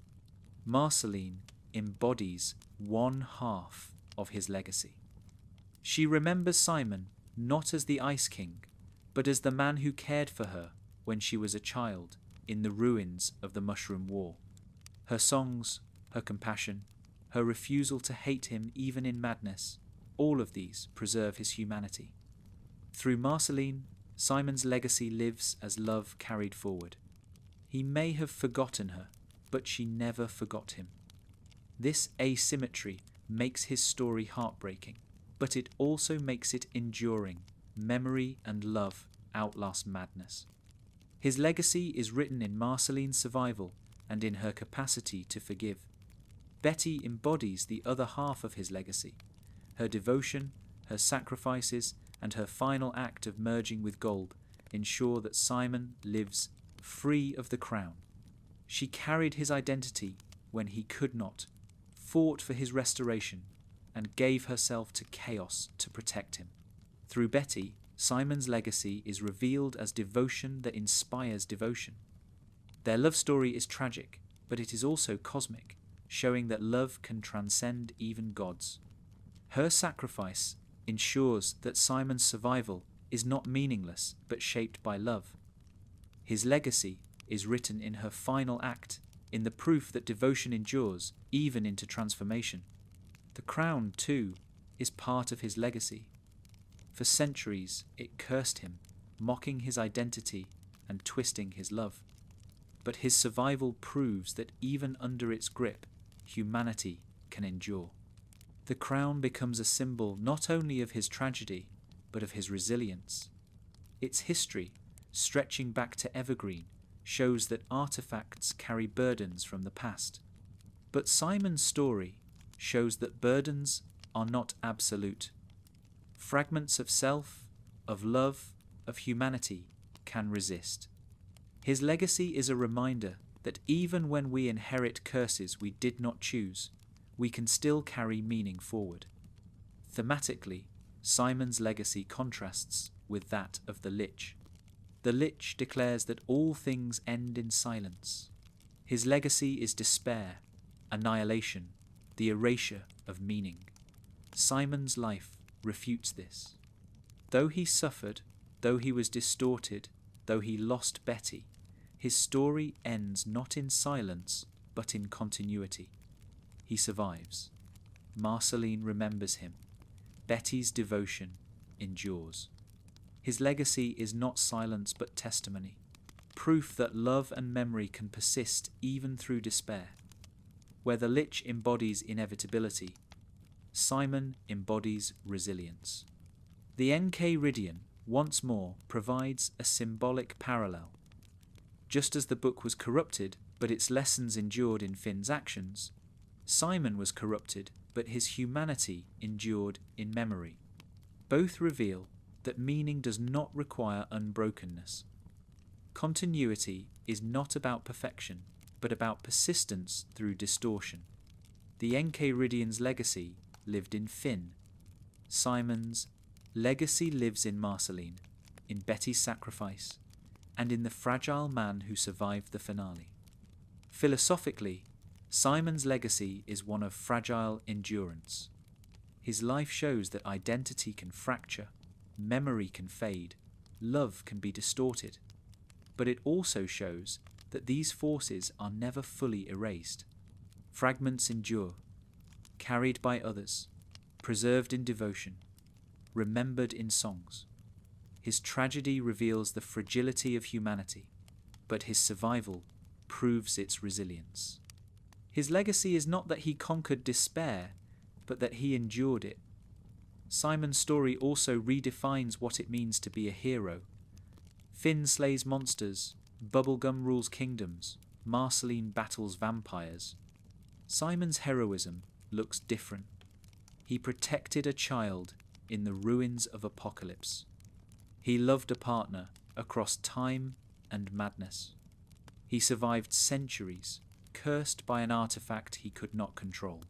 Marceline embodies one half of his legacy. She remembers Simon not as the Ice King, but as the man who cared for her when she was a child in the ruins of the Mushroom War. Her songs, her compassion, her refusal to hate him even in madness, all of these preserve his humanity. Through Marceline, Simon's legacy lives as love carried forward. He may have forgotten her, but she never forgot him. This asymmetry makes his story heartbreaking, but it also makes it enduring. Memory and love outlast madness. His legacy is written in Marceline's survival and in her capacity to forgive. Betty embodies the other half of his legacy. Her devotion, her sacrifices, and her final act of merging with gold ensure that Simon lives free of the crown. She carried his identity when he could not, fought for his restoration, and gave herself to chaos to protect him. Through Betty, Simon's legacy is revealed as devotion that inspires devotion. Their love story is tragic, but it is also cosmic, showing that love can transcend even gods. Her sacrifice ensures that Simon's survival is not meaningless but shaped by love. His legacy is written in her final act, in the proof that devotion endures even into transformation. The crown, too, is part of his legacy. For centuries it cursed him, mocking his identity and twisting his love. But his survival proves that even under its grip, humanity can endure. The crown becomes a symbol not only of his tragedy, but of his resilience. Its history, stretching back to Evergreen, shows that artifacts carry burdens from the past. But Simon's story shows that burdens are not absolute. Fragments of self, of love, of humanity can resist. His legacy is a reminder that even when we inherit curses we did not choose, we can still carry meaning forward. Thematically, Simon's legacy contrasts with that of the Lich. The Lich declares that all things end in silence. His legacy is despair, annihilation, the erasure of meaning. Simon's life refutes this. Though he suffered, though he was distorted, though he lost Betty, his story ends not in silence, but in continuity. He survives. Marceline remembers him. Betty's devotion endures. His legacy is not silence but testimony, proof that love and memory can persist even through despair. Where the Lich embodies inevitability, Simon embodies resilience. The Enchiridion, once more, provides a symbolic parallel. Just as the book was corrupted, but its lessons endured in Finn's actions, Simon was corrupted, but his humanity endured in memory. Both reveal that meaning does not require unbrokenness. Continuity is not about perfection, but about persistence through distortion. The Enchiridian's legacy lived in Finn. Simon's legacy lives in Marceline, in Betty's sacrifice, and in the fragile man who survived the finale. Philosophically, Simon's legacy is one of fragile endurance. His life shows that identity can fracture, memory can fade, love can be distorted, but it also shows that these forces are never fully erased. Fragments endure, carried by others, preserved in devotion, remembered in songs. His tragedy reveals the fragility of humanity, but his survival proves its resilience. His legacy is not that he conquered despair, but that he endured it. Simon's story also redefines what it means to be a hero. Finn slays monsters, Bubblegum rules kingdoms, Marceline battles vampires. Simon's heroism looks different. He protected a child in the ruins of apocalypse. He loved a partner across time and madness. He survived centuries, cursed by an artifact he could not control.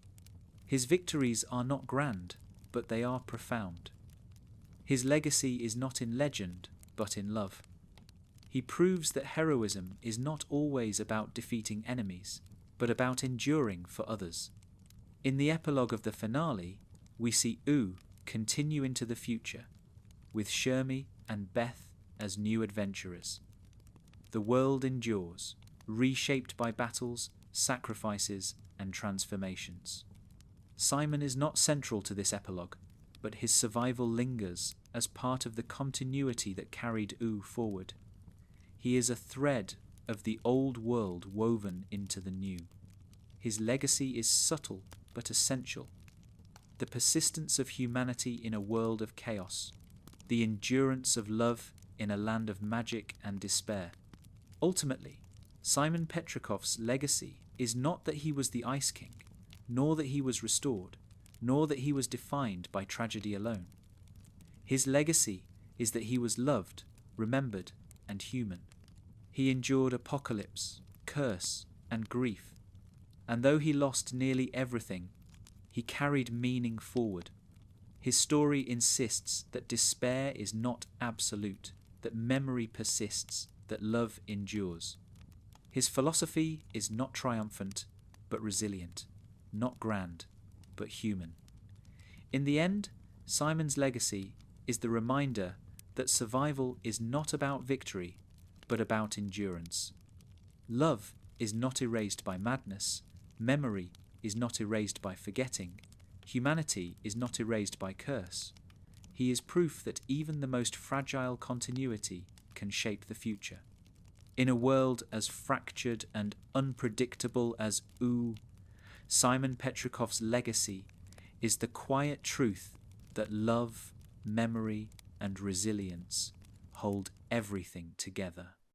His victories are not grand, but they are profound. His legacy is not in legend, but in love. He proves that heroism is not always about defeating enemies, but about enduring for others. In the epilogue of the finale, we see U continue into the future, with Shermie and Beth as new adventurers. The world endures, reshaped by battles, sacrifices, and transformations. Simon is not central to this epilogue, but his survival lingers as part of the continuity that carried U forward. He is a thread of the old world woven into the new. His legacy is subtle but essential. The persistence of humanity in a world of chaos, the endurance of love in a land of magic and despair. Ultimately, Simon Petrikov's legacy is not that he was the Ice King, nor that he was restored, nor that he was defined by tragedy alone. His legacy is that he was loved, remembered, and human. He endured apocalypse, curse, and grief, and though he lost nearly everything, he carried meaning forward. His story insists that despair is not absolute, that memory persists, that love endures. His philosophy is not triumphant, but resilient, not grand, but human. In the end, Simon's legacy is the reminder that survival is not about victory, but about endurance. Love is not erased by madness, memory is not erased by forgetting, humanity is not erased by curse. He is proof that even the most fragile continuity can shape the future. In a world as fractured and unpredictable as Simon Petrikov's legacy is the quiet truth that love, memory, and resilience hold everything together.